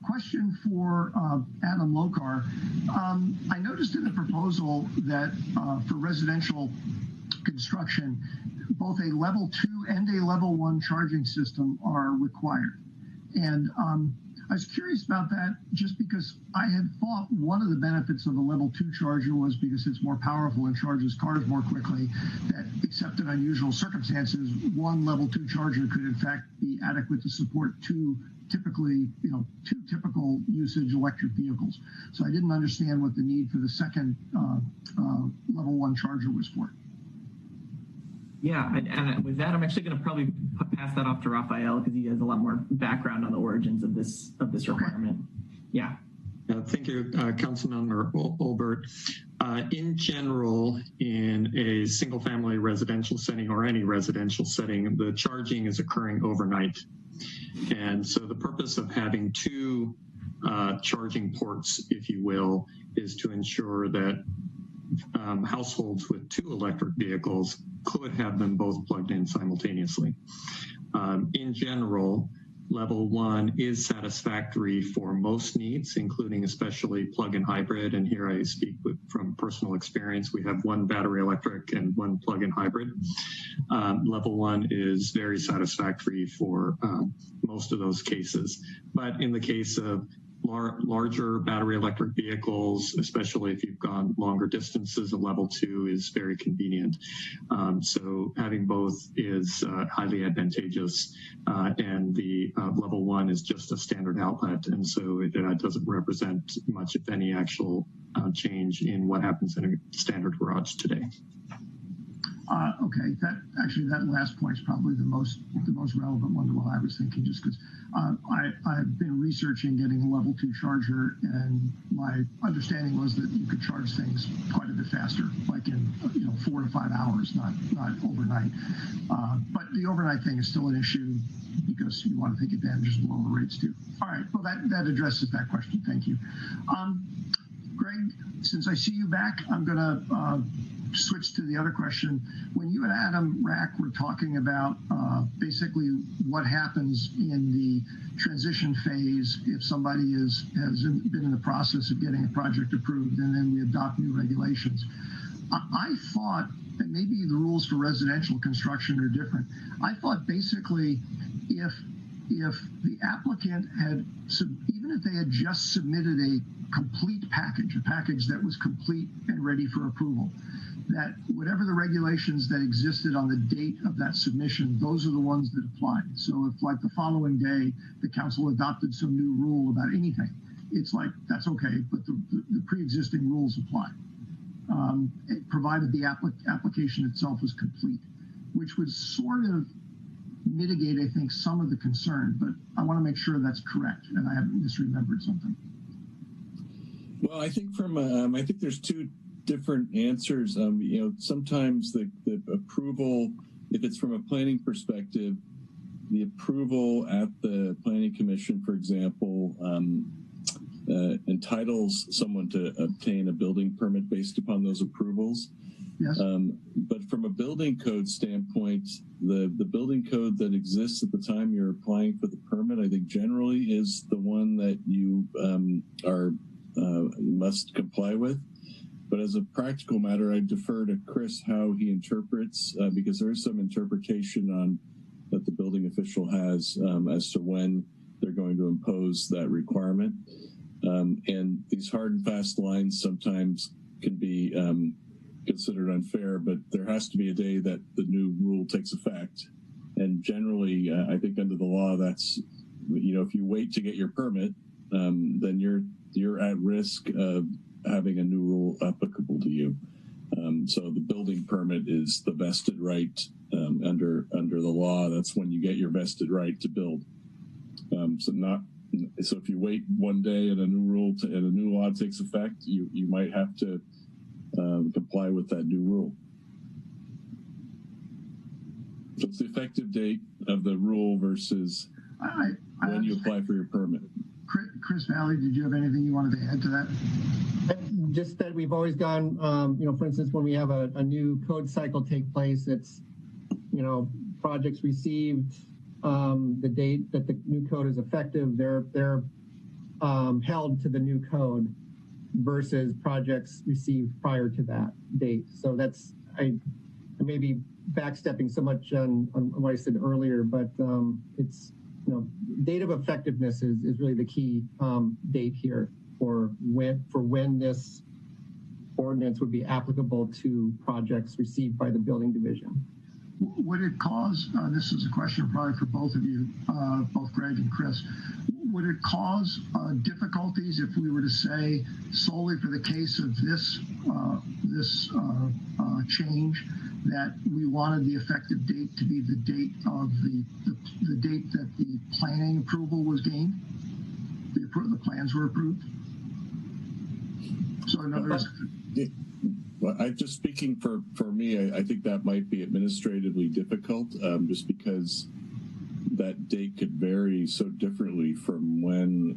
Speaker 21: question for Adam Lokar. I noticed in the proposal that for residential construction, both a level 2 and a level 1 charging system are required. And I was curious about that just because I had thought one of the benefits of a level 2 charger was because it's more powerful and charges cars more quickly, that except in unusual circumstances, one level 2 charger could in fact be adequate to support two typical usage electric vehicles. So I didn't understand what the need for the second level 1 charger was for.
Speaker 8: Yeah, and with that, I'm actually going to probably pass that off to Raphael because he has a lot more background on the origins of this requirement. Yeah.
Speaker 3: Thank you, Councilmember Olbert. In general, in a single-family residential setting or any residential setting, the charging is occurring overnight. And so the purpose of having two charging ports, if you will, is to ensure that households with two electric vehicles could have them both plugged in simultaneously. In general, level 1 is satisfactory for most needs, including especially plug-in hybrid. And here I speak from personal experience. We have one battery electric and one plug-in hybrid. Level 1 is very satisfactory for most of those cases. But in the case of larger battery electric vehicles, especially if you've gone longer distances, a level 2 is very convenient. So having both is highly advantageous, and the level 1 is just a standard outlet, and so it doesn't represent much, if any, actual change in what happens in a standard garage today.
Speaker 21: Okay, that last point is probably the most relevant one to what I was thinking, just because I've been researching getting a level 2 charger, and my understanding was that you could charge things quite a bit faster, like in 4 to 5 hours, not overnight. But the overnight thing is still an issue because you want to take advantage of the lower rates too. All right, well that addresses that question. Thank you, Greg. Since I see you back, I'm going to switch to the other question. When you and Adam Rack were talking about basically what happens in the transition phase if somebody has been in the process of getting a project approved and then we adopt new regulations, I thought, and maybe the rules for residential construction are different, I thought basically if the applicant had, even if they had just submitted a complete package, a package that was complete and ready for approval, that whatever the regulations that existed on the date of that submission, those are the ones that apply. So if like the following day, the council adopted some new rule about anything, it's like, that's okay, but the pre-existing rules apply, provided the application itself was complete, which would sort of mitigate, I think, some of the concern, but I want to make sure that's correct and I haven't misremembered something.
Speaker 20: Well, I think I think there's two different answers. Sometimes the approval, if it's from a planning perspective, the approval at the planning commission, for example, entitles someone to obtain a building permit based upon those approvals.
Speaker 21: Yes.
Speaker 20: But from a building code standpoint, the building code that exists at the time you're applying for the permit, I think generally is the one that you must comply with. But as a practical matter, I defer to Chris how he interprets, because there is some interpretation that the building official has as to when they're going to impose that requirement. And these hard and fast lines sometimes can be considered unfair, but there has to be a day that the new rule takes effect. And generally, I think under the law, that's, if you wait to get your permit, then you're at risk of having a new rule applicable to you. So the building permit is the vested right under the law. That's when you get your vested right to build. So if you wait one day and a new law takes effect, you might have to comply with that new rule. So it's the effective date of the rule versus when you apply for your permit.
Speaker 21: Chris Valley, did you have anything you wanted to add to that?
Speaker 13: Just that we've always gone, for instance, when we have a new code cycle take place, it's, projects received the date that the new code is effective, they're held to the new code versus projects received prior to that date. So that's, I may be backstepping so much on what I said earlier, but it's, date of effectiveness is really the key date here for when this ordinance would be applicable to projects received by the building division.
Speaker 21: Would it cause, this is a question probably for both of you, both Greg and Chris, would it cause difficulties if we were to say solely for the case of this change that we wanted the effective date to be the date of the date that the planning approval was gained, the plans were approved? So in other words,
Speaker 20: well, just speaking for me, I think that might be administratively difficult, just because that date could vary so differently from when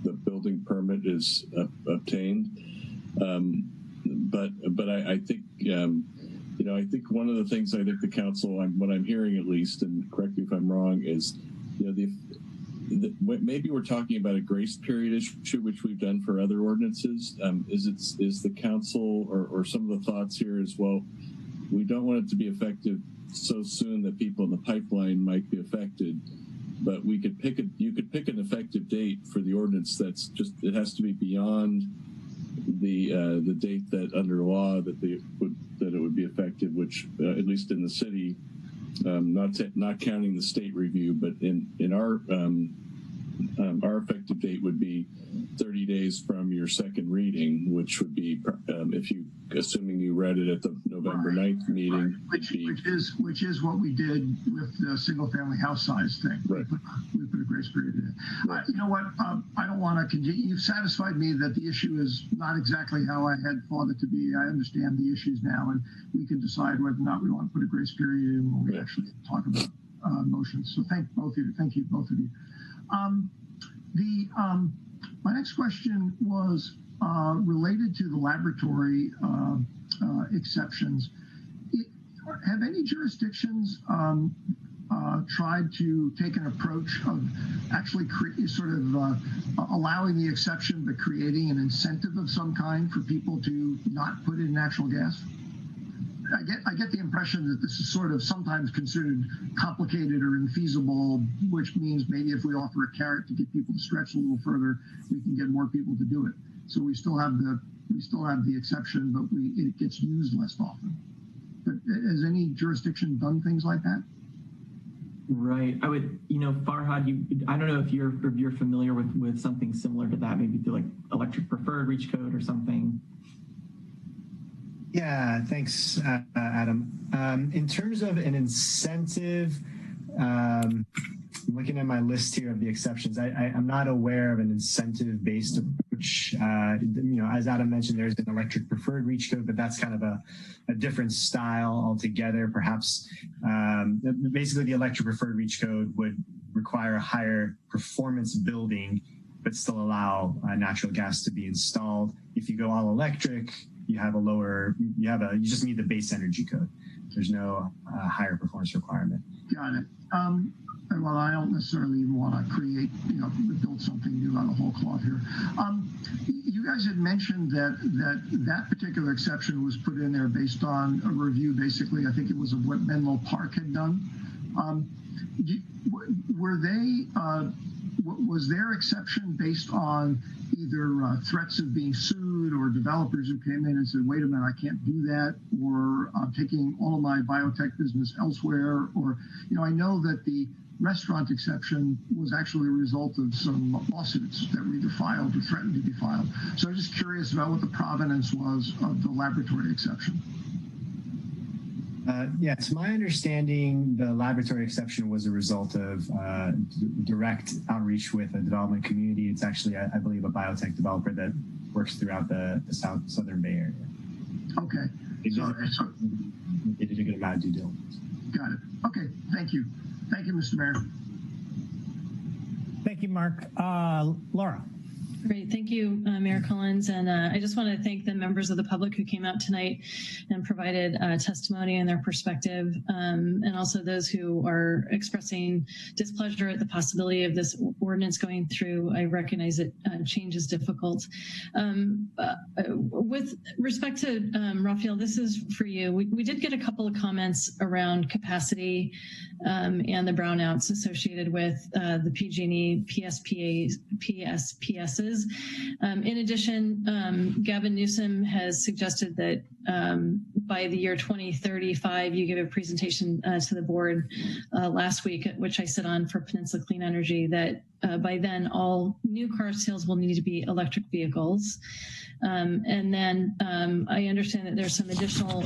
Speaker 20: the building permit is obtained. But I think I think one of the things I think the council, what I'm hearing at least, and correct me if I'm wrong, is maybe we're talking about a grace period issue, which we've done for other ordinances. Is the council or some of the thoughts here as well? We don't want it to be effective so soon that people in the pipeline might be affected, but you could pick an effective date for the ordinance that's just, it has to be beyond the date that under law that it would be effective, which at least in the city, not counting the state review, but in our effective date would be 30 days from your second reading, which would be assuming you read it at the November 9th meeting,
Speaker 21: which is what we did with the single family house size thing.
Speaker 20: Right.
Speaker 21: We put a grace period in. You know what? I don't want to continue. You've satisfied me that the issue is not exactly how I had thought it to be. I understand the issues now, and we can decide whether or not we want to put a grace period in when we actually talk about motions. So thank both of you. Thank you, both of you. My next question was related to the laboratory exceptions. Have any jurisdictions tried to take an approach of actually allowing the exception but creating an incentive of some kind for people to not put in natural gas? I get the impression that this is sort of sometimes considered complicated or infeasible, which means maybe if we offer a carrot to get people to stretch a little further, we can get more people to do it. So we still have the exception, but it gets used less often. But has any jurisdiction done things like that?
Speaker 8: Right. I would, Farhad, I don't know if you're familiar with something similar to that, maybe through like electric preferred reach code or something.
Speaker 19: Yeah, thanks, Adam. In terms of an incentive, I'm looking at my list here of the exceptions. I'm not aware of an incentive-based approach. As Adam mentioned, there's an electric preferred reach code, but that's kind of a different style altogether. Perhaps, basically the electric preferred reach code would require a higher performance building, but still allow natural gas to be installed. If you go all electric, you just need the base energy code. There's no higher performance requirement.
Speaker 21: Got it. Well, I don't necessarily even want to build something new out of whole cloth here. You guys had mentioned that particular exception was put in there based on a review, basically, I think it was of what Menlo Park had done. Was their exception based on either threats of being sued or developers who came in and said, wait a minute, I can't do that, or I'm taking all of my biotech business elsewhere, or, I know that the restaurant exception was actually a result of some lawsuits that were either filed or threatened to be filed. So I'm just curious about what the provenance was of the laboratory exception.
Speaker 19: Yes, my understanding, the laboratory exception was a result of direct outreach with a development community. It's actually, I believe, a biotech developer that works throughout the southern Bay Area.
Speaker 21: Okay.
Speaker 19: They did a good amount of due diligence.
Speaker 21: Got it. Okay, thank you. Thank you, Mr. Mayor.
Speaker 1: Thank you, Mark. Laura.
Speaker 4: Great. Thank you, Mayor Collins. And I just want to thank the members of the public who came out tonight and provided testimony and their perspective, and also those who are expressing displeasure at the possibility of this ordinance going through. I recognize that change is difficult. With respect to Raphael, this is for you. We did get a couple of comments around capacity and the brownouts associated with the PG&E PSPSs. In addition, Gavin Newsom has suggested that by the year 2035, you give a presentation to the board last week, which I sit on for Peninsula Clean Energy, that by then all new car sales will need to be electric vehicles. And then I understand that there's some additional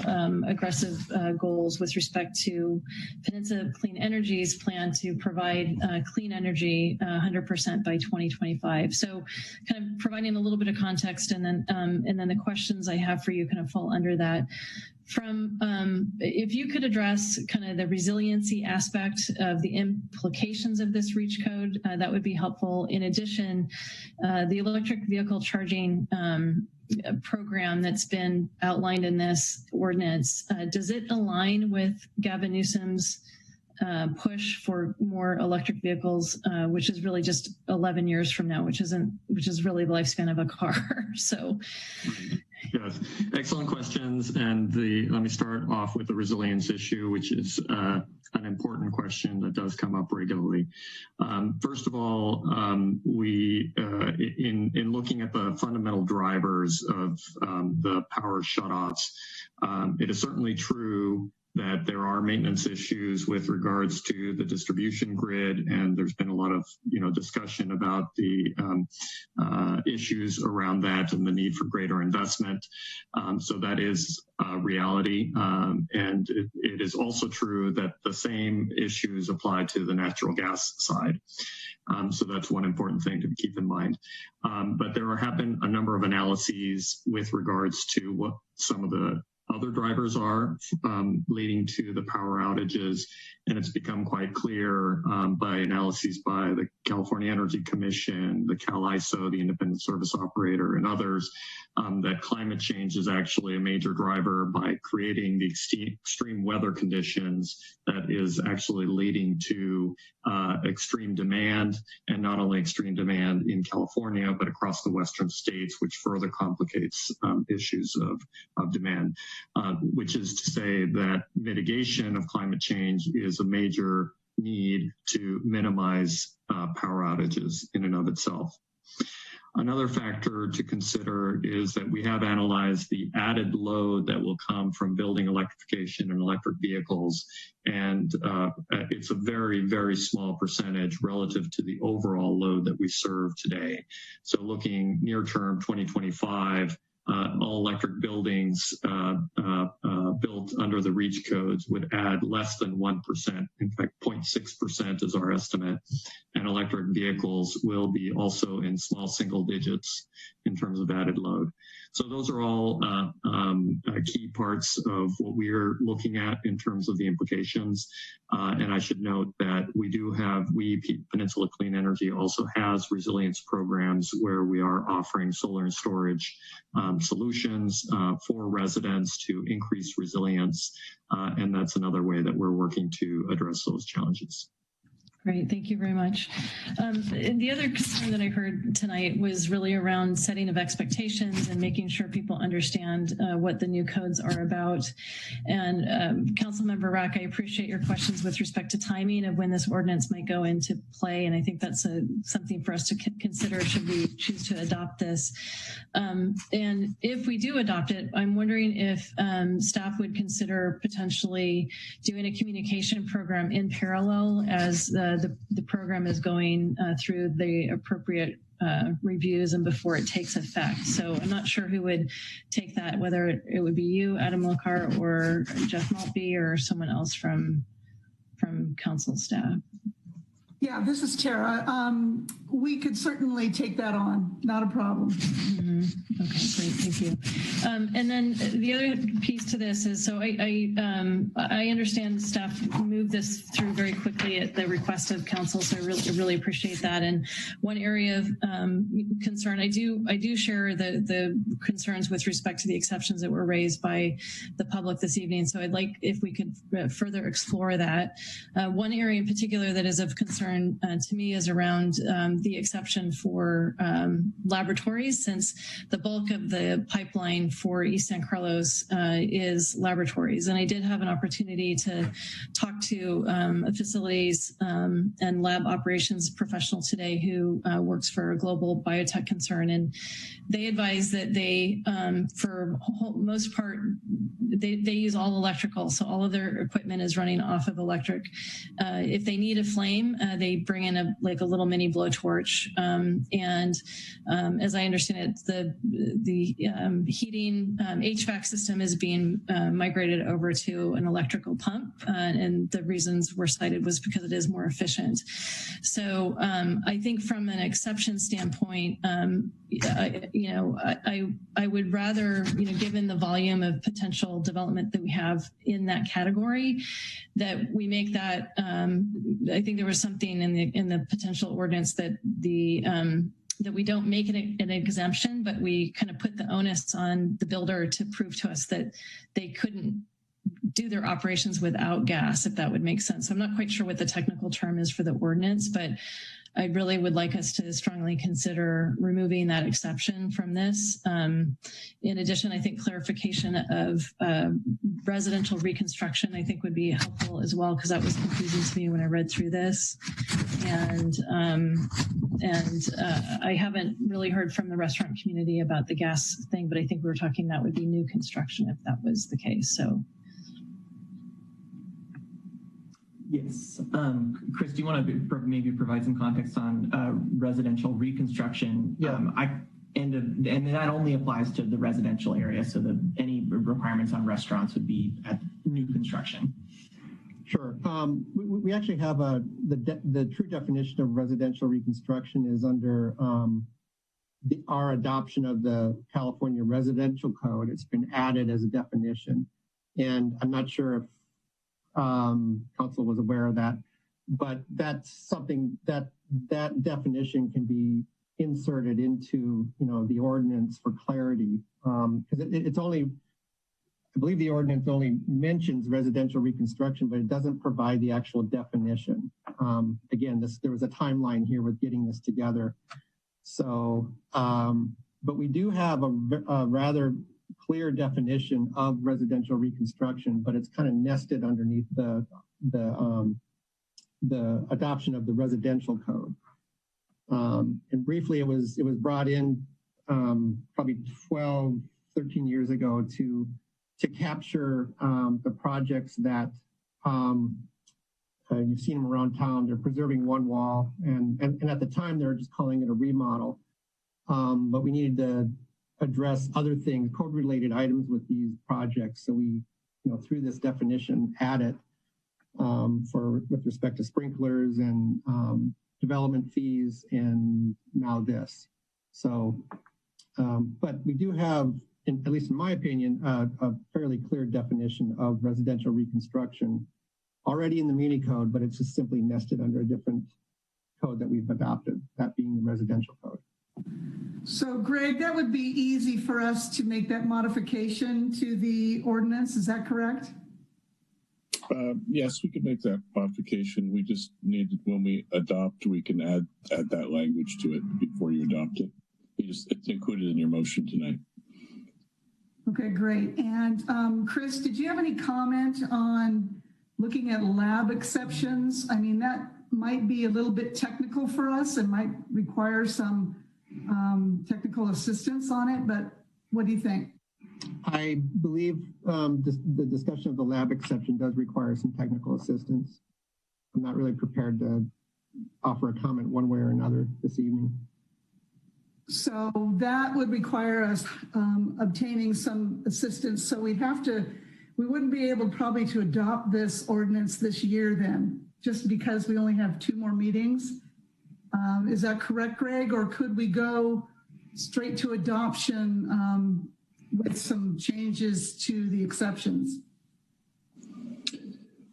Speaker 4: aggressive goals with respect to Peninsula Clean Energy's plan to provide clean energy 100% by 2025. So kind of providing a little bit of context, and then the questions I have for you kind of fall under that. From if you could address kind of the resiliency aspect of the implications of this REACH code, that would be helpful. In addition, the electric vehicle charging program that's been outlined in this ordinance, does it align with Gavin Newsom's push for more electric vehicles, which is really just 11 years from now, which is really the lifespan of a car? So.
Speaker 3: Yes, excellent questions. And let me start off with the resilience issue, which is an important question that does come up regularly. First of all, we in looking at the fundamental drivers of the power shutoffs, it is certainly true that there are maintenance issues with regards to the distribution grid, and there's been a lot of discussion about the issues around that and the need for greater investment. So that is a reality, and it is also true that the same issues apply to the natural gas side. So that's one important thing to keep in mind. But there have been a number of analyses with regards to what some of the other drivers are leading to the power outages, and it's become quite clear by analyses by the California Energy Commission, the CAISO, the Independent Service Operator, and others, that climate change is actually a major driver by creating the extreme weather conditions that is actually leading to extreme demand, and not only extreme demand in California, but across the western states, which further complicates issues of demand. Which is to say that mitigation of climate change is a major need to minimize power outages in and of itself. Another factor to consider is that we have analyzed the added load that will come from building electrification and electric vehicles, and it's a very, very small percentage relative to the overall load that we serve today. So looking near term, 2025, all electric buildings built under the REACH codes would add less than 1%. In fact, 0.6% is our estimate. And electric vehicles will be also in small single digits in terms of added load. So those are all key parts of what we're looking at in terms of the implications. And I should note that Peninsula Clean Energy also has resilience programs where we are offering solar and storage solutions for residents to increase resilience. And that's another way that we're working to address those challenges.
Speaker 4: Great, thank you very much. The other concern that I heard tonight was really around setting of expectations and making sure people understand what the new codes are about. And Councilmember Rack, I appreciate your questions with respect to timing of when this ordinance might go into play. And I think that's something for us to consider should we choose to adopt this. And if we do adopt it, I'm wondering if staff would consider potentially doing a communication program in parallel as the program is going through the appropriate reviews and before it takes effect. So I'm not sure who would take that, whether it would be you, Adam Lokar, or Jeff Maltby, or someone else from council staff.
Speaker 7: Yeah, this is Tara. We could certainly take that on, not a problem.
Speaker 4: Okay, great, thank you. And then the other piece to this is, so I understand staff moved this through very quickly at the request of council, so I really appreciate that. And one area of concern, I do share the concerns with respect to the exceptions that were raised by the public this evening. So I'd like if we could further explore that. One area in particular that is of concern to me is around the exception for laboratories, since the bulk of the pipeline for East San Carlos is laboratories. And I did have an opportunity to talk to a facilities and lab operations professional today who works for a global biotech concern. And they advise that they, for most part, they use all electrical. So all of their equipment is running off of electric. If they need a flame, they bring in a little mini blowtorch. And as I understand it, the heating HVAC system is being migrated over to an electrical pump. And the reasons were cited was because it is more efficient. So I think from an exception standpoint, I would rather, given the volume of potential development that we have in that category, that we make that. I think there was something in the potential ordinance that that we don't make it an exemption, but we kind of put the onus on the builder to prove to us that they couldn't do their operations without gas, if that would make sense. So I'm not quite sure what the technical term is for the ordinance, but I really would like us to strongly consider removing that exception from this. In addition, I think clarification of residential reconstruction, I think would be helpful as well, because that was confusing to me when I read through this. And I haven't really heard from the restaurant community about the gas thing, but I think we were talking that would be new construction if that was the case. So.
Speaker 8: Yes. Chris, do you want to maybe provide some context on residential reconstruction?
Speaker 13: Yeah.
Speaker 8: And that only applies to the residential area, so that any requirements on restaurants would be at new construction.
Speaker 13: Sure. We actually have the true definition of residential reconstruction is under our adoption of the California Residential Code. It's been added as a definition, and I'm not sure if council was aware of that, but that's something that definition can be inserted into the ordinance for clarity, because it's only, I believe the ordinance only mentions residential reconstruction, but it doesn't provide the actual definition. Again, there was a timeline here with getting this together. So, but we do have a rather clear definition of residential reconstruction, but it's kind of nested underneath the adoption of the residential code. And briefly, it was brought in probably 12, 13 years ago to capture the projects that you've seen them around town. They're preserving one wall, and at the time they were just calling it a remodel, but we needed to address other things, code-related items with these projects. So we, through this definition, add it with respect to sprinklers and development fees, and now this. So, but we do have, at least in my opinion, a fairly clear definition of residential reconstruction already in the Muni Code, but it's just simply nested under a different code that we've adopted, that being the residential code.
Speaker 7: So Greg, that would be easy for us to make that modification to the ordinance. Is that correct?
Speaker 20: Yes, we could make that modification. We just needed, when we adopt, we can add that language to it before you adopt it. It's included in your motion tonight.
Speaker 7: Okay, great. And Chris, did you have any comment on looking at lab exceptions? I mean, that might be a little bit technical for us and might require some technical assistance on it, but what do you think?
Speaker 13: I believe the discussion of the lab exception does require some technical assistance. I'm not really prepared to offer a comment one way or another this evening.
Speaker 7: So that would require us obtaining some assistance. So we wouldn't be able probably to adopt this ordinance this year then. just because we only have 2 more meetings. Is that correct, Greg? Or could we go straight to adoption with some changes to the exceptions?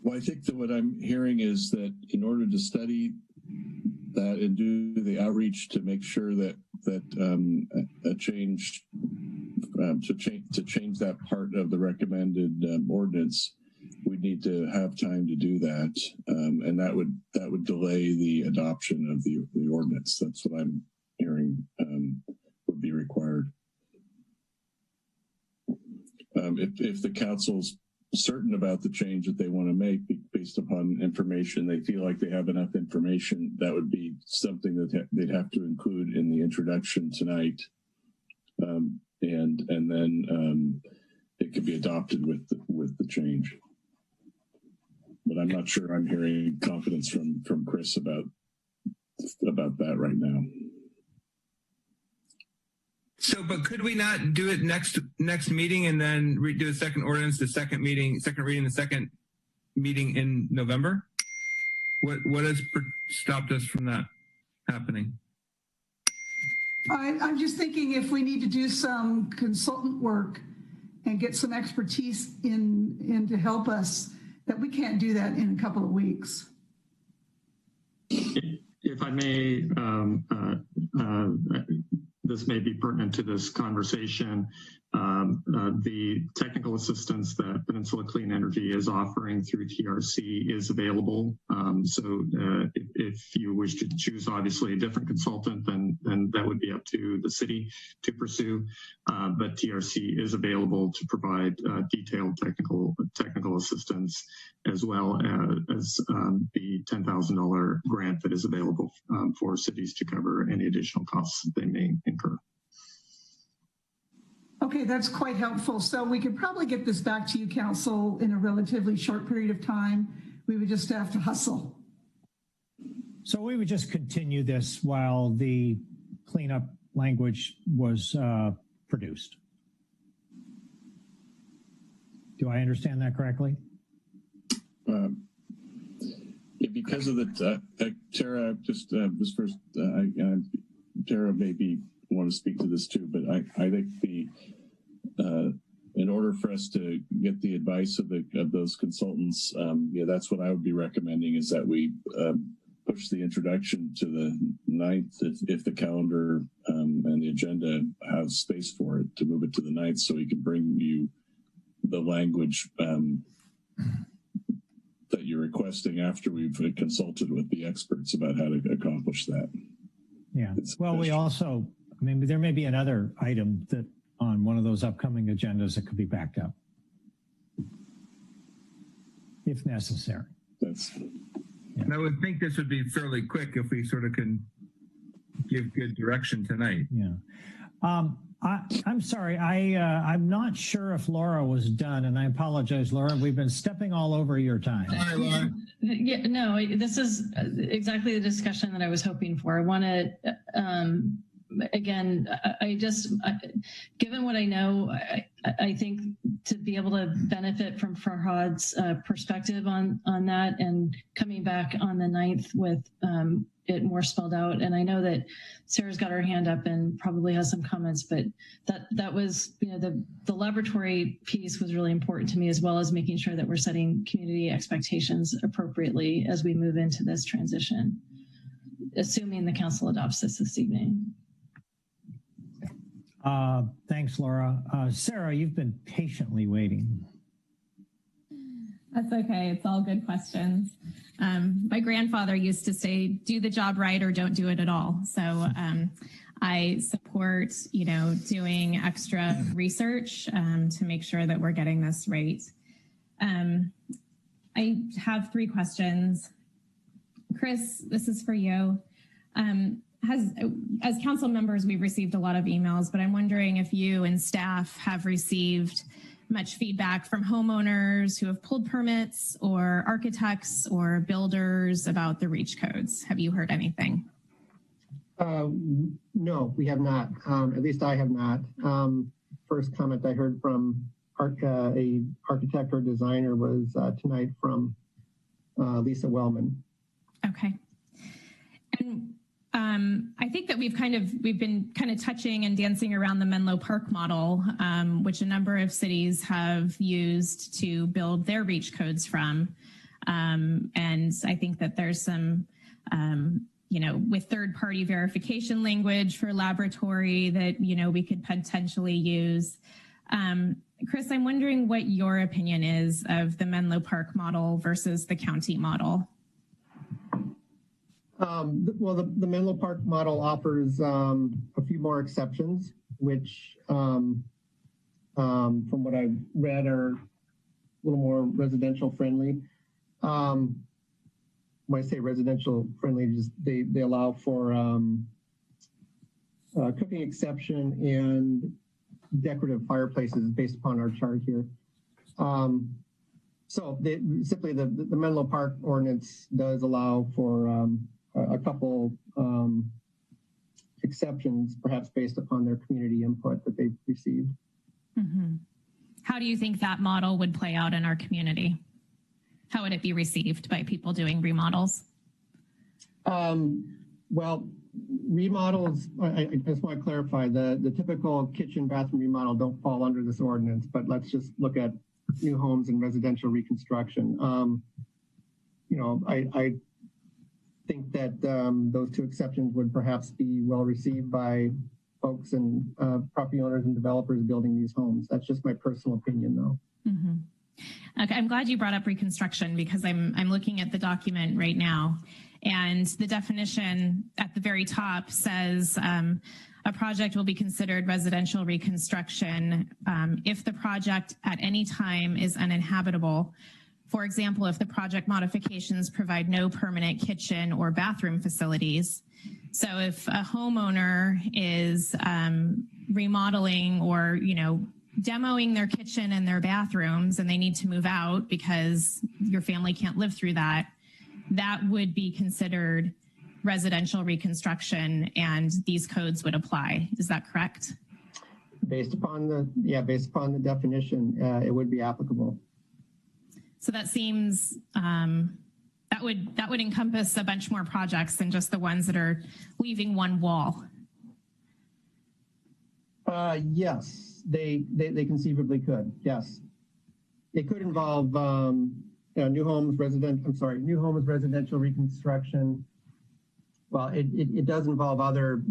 Speaker 20: Well, I think that what I'm hearing is that in order to study that and do the outreach to make sure that a change to change that part of the recommended ordinance, we need to have time to do that, and that would delay the adoption of the ordinance. That's what I'm hearing would be required. If the council's certain about the change that they want to make based upon information, they feel like they have enough information, that would be something that they'd have to include in the introduction tonight, and then it could be adopted with the change. But I'm not sure I'm hearing confidence from Chris about that right now.
Speaker 24: So, but could we not do it next meeting and then do a second ordinance, second reading, the second meeting in November? What has stopped us from that happening?
Speaker 7: I'm just thinking if we need to do some consultant work and get some expertise in to help us, that we can't do that in a couple of weeks.
Speaker 3: If I may, this may be pertinent to this conversation. The technical assistance that Peninsula Clean Energy is offering through TRC is available. So if you wish to choose, obviously, a different consultant, then that would be up to the city to pursue. But TRC is available to provide detailed technical assistance, as well as the $10,000 grant that is available for cities to cover any additional costs that they may incur.
Speaker 7: Okay, that's quite helpful. So we could probably get this back to you, Council, in a relatively short period of time. We would just have to hustle.
Speaker 1: So we would just continue this while the cleanup language was produced. Do I understand that correctly?
Speaker 20: Because of the Tara, just this first, Tara maybe want to speak to this too, but I think in order for us to get the advice of those consultants, that's what I would be recommending, is that we push the introduction to the 9th if the calendar and the agenda have space for it, to move it to the 9th so we can bring you the language that you're requesting after we've consulted with the experts about how to accomplish that.
Speaker 1: Yeah. Well, we also, there may be another item that on one of those upcoming agendas that could be backed up, if necessary.
Speaker 24: And I would think this would be fairly quick if we sort of can give good direction tonight.
Speaker 1: Yeah. I'm sorry. I'm not sure if Laura was done, and I apologize, Laura. We've been stepping all over your time.
Speaker 4: Hi, Laura. Yeah, no, this is exactly the discussion that I was hoping for. I want to, again, given what I know, I think to be able to benefit from Farhad's perspective on that and coming back on the 9th with it more spelled out. And I know that Sarah's got her hand up and probably has some comments, but that was, the laboratory piece was really important to me, as well as making sure that we're setting community expectations appropriately as we move into this transition, assuming the council adopts this evening.
Speaker 1: Thanks, Laura. Sarah, you've been patiently waiting.
Speaker 9: That's okay. It's all good questions. My grandfather used to say, do the job right or don't do it at all. So I support, doing extra research to make sure that we're getting this right. I have 3 questions. Chris, this is for you. As council members, we've received a lot of emails, but I'm wondering if you and staff have received much feedback from homeowners who have pulled permits, or architects or builders about the REACH codes. Have you heard anything?
Speaker 13: No, we have not. At least I have not. First comment I heard from a architect or designer was tonight from Lisa Wellman.
Speaker 9: Okay. And I think that we've been kind of touching and dancing around the Menlo Park model, which a number of cities have used to build their REACH codes from. And I think that there's some, with third-party verification language for laboratory that, we could potentially use. Chris, I'm wondering what your opinion is of the Menlo Park model versus the county model.
Speaker 13: Well, the Menlo Park model offers a few more exceptions, which from what I've read are a little more residential friendly. When I say residential friendly, just they allow for cooking exception and decorative fireplaces based upon our chart here. So simply the Menlo Park ordinance does allow for a couple exceptions, perhaps based upon their community input that they've received.
Speaker 9: Mm-hmm. How do you think that model would play out in our community? How would it be received by people doing remodels?
Speaker 13: Well, remodels, I just want to clarify, the typical kitchen bathroom remodel don't fall under this ordinance, but let's just look at new homes and residential reconstruction. I think that those two exceptions would perhaps be well received by folks and property owners and developers building these homes. That's just my personal opinion, though.
Speaker 9: Mm-hmm. Okay, I'm glad you brought up reconstruction because I'm looking at the document right now, and the definition at the very top says a project will be considered residential reconstruction if the project at any time is uninhabitable. For example, if the project modifications provide no permanent kitchen or bathroom facilities. So if a homeowner is remodeling or, demoing their kitchen and their bathrooms and they need to move out because your family can't live through that, that would be considered residential reconstruction and these codes would apply. Is that correct?
Speaker 13: Based upon the definition, it would be applicable.
Speaker 9: So that seems that would encompass a bunch more projects than just the ones that are leaving one wall.
Speaker 13: Yes, they conceivably could. Yes, it could involve new homes residential reconstruction. Well, it does involve other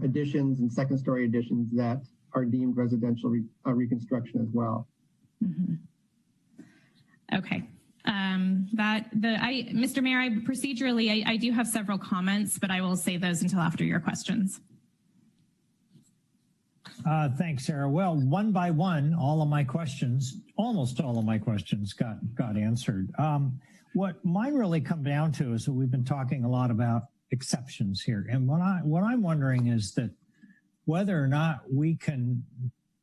Speaker 13: additions and second story additions that are deemed residential reconstruction as well.
Speaker 9: Mm-hmm. Okay. Mr. Mayor, procedurally, I do have several comments, but I will save those until after your questions.
Speaker 1: Thanks, Sarah. Well, one by one, almost all of my questions got answered. What mine really come down to is that we've been talking a lot about exceptions here. And what I'm wondering is that whether or not we can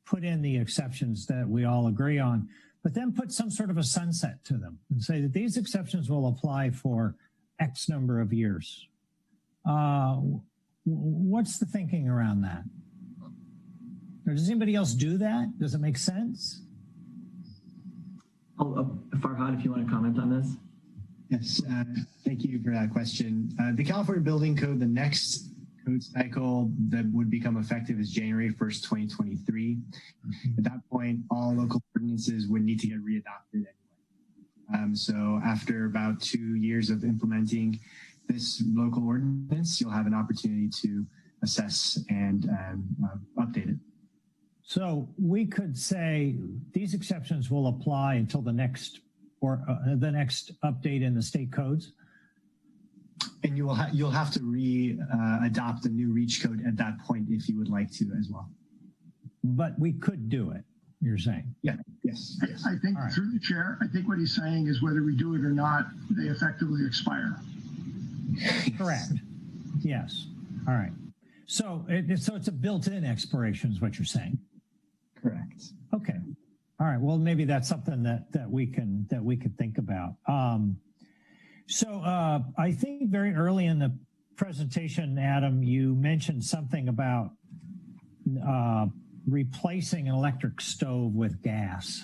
Speaker 1: put in the exceptions that we all agree on, but then put some sort of a sunset to them and say that these exceptions will apply for X number of years. What's the thinking around that? Or does anybody else do that? Does it make sense?
Speaker 8: Farhad, if you want to comment on this.
Speaker 19: Yes, thank you for that question. The California Building Code, the next code cycle that would become effective is January 1st, 2023. At that point, all local ordinances would need to get readopted anyway. So after about 2 years of implementing this local ordinance, you'll have an opportunity to assess and update it.
Speaker 1: So we could say these exceptions will apply until the next update in the state codes.
Speaker 19: And you'll have to adopt a new REACH code at that point if you would like to as well.
Speaker 1: But we could do it, you're saying?
Speaker 19: Yeah. Yes.
Speaker 21: I think through the chair, I think what he's saying is whether we do it or not, they effectively expire.
Speaker 1: Correct. Yes. All right. So it's a built-in expiration is what you're saying.
Speaker 19: Correct.
Speaker 1: Okay. All right. Well, maybe that's something that we could think about. So I think very early in the presentation, Adam, you mentioned something about replacing an electric stove with gas.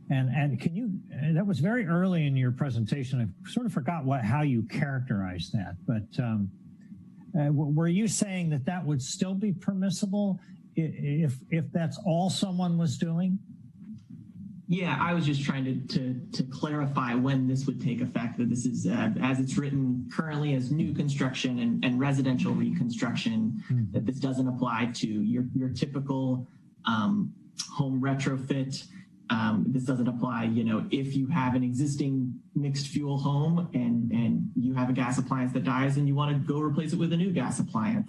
Speaker 1: And can you, that was very early in your presentation. I sort of forgot how you characterized that, but were you saying that that would still be permissible if that's all someone was doing?
Speaker 8: Yeah, I was just trying to clarify when this would take effect, that this is, as it's written currently as new construction and residential reconstruction, that this doesn't apply to your typical home retrofit. This doesn't apply, you know, if you have an existing mixed fuel home and you have a gas appliance that dies and you want to go replace it with a new gas appliance,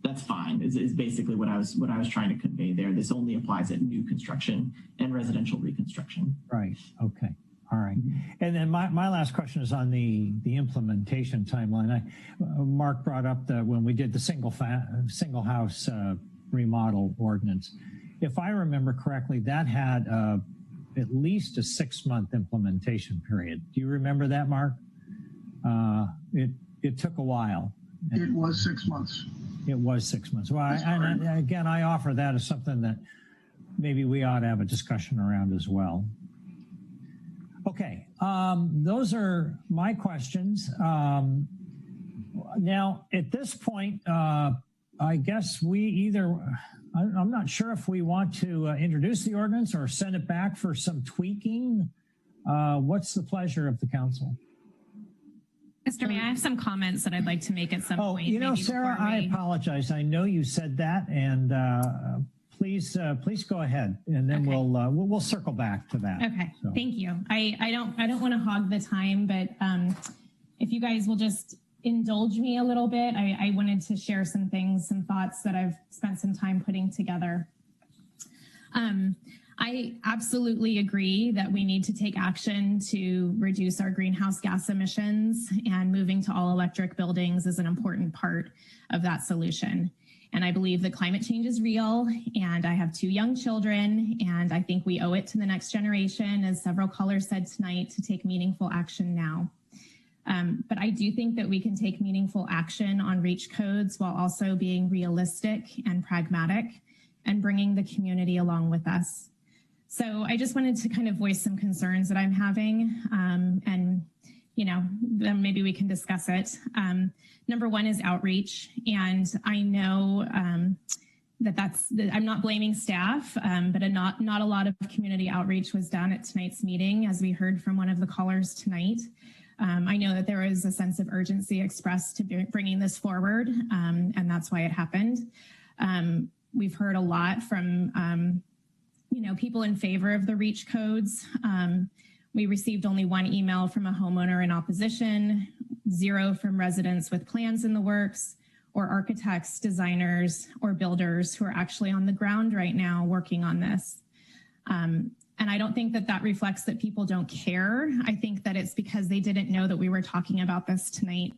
Speaker 8: that's fine, is basically what I was trying to convey there. This only applies at new construction and residential reconstruction.
Speaker 1: Right. Okay. All right. And then my last question is on the implementation timeline. Mark brought up that when we did the single house remodel ordinance, if I remember correctly, that had at least a 6-month implementation period. Do you remember that, Mark? It took a while.
Speaker 21: It was 6 months.
Speaker 1: It was 6 months. Well, again, I offer that as something that maybe we ought to have a discussion around as well. Okay, those are my questions. Now, at this point, I guess we either, I'm not sure if we want to introduce the ordinance or send it back for some tweaking. What's the pleasure of the council?
Speaker 9: Mr. Mayor, I have some comments that I'd like to make at some point.
Speaker 1: You know, Sarah, I apologize. I know you said that, and please go ahead, and then we'll circle back to that.
Speaker 9: Okay,
Speaker 1: so.
Speaker 9: Thank you. I don't want to hog the time, but if you guys will just indulge me a little bit, I wanted to share some thoughts that I've spent some time putting together. I absolutely agree that we need to take action to reduce our greenhouse gas emissions, and moving to all electric buildings is an important part of that solution. And I believe that climate change is real, and I have 2 young children, and I think we owe it to the next generation, as several callers said tonight, to take meaningful action now. But I do think that we can take meaningful action on REACH codes while also being realistic and pragmatic and bringing the community along with us. So I just wanted to kind of voice some concerns that I'm having, and, you know, then maybe we can discuss it. Number 1 is outreach. And I know I'm not blaming staff, but not a lot of community outreach was done at tonight's meeting, as we heard from one of the callers tonight. I know that there is a sense of urgency expressed to bringing this forward, and that's why it happened. We've heard a lot from you know, people in favor of the REACH codes. We received only 1 email from a homeowner in opposition, 0 from residents with plans in the works, or architects, designers, or builders who are actually on the ground right now working on this. And I don't think that reflects that people don't care. I think that it's because they didn't know that we were talking about this tonight.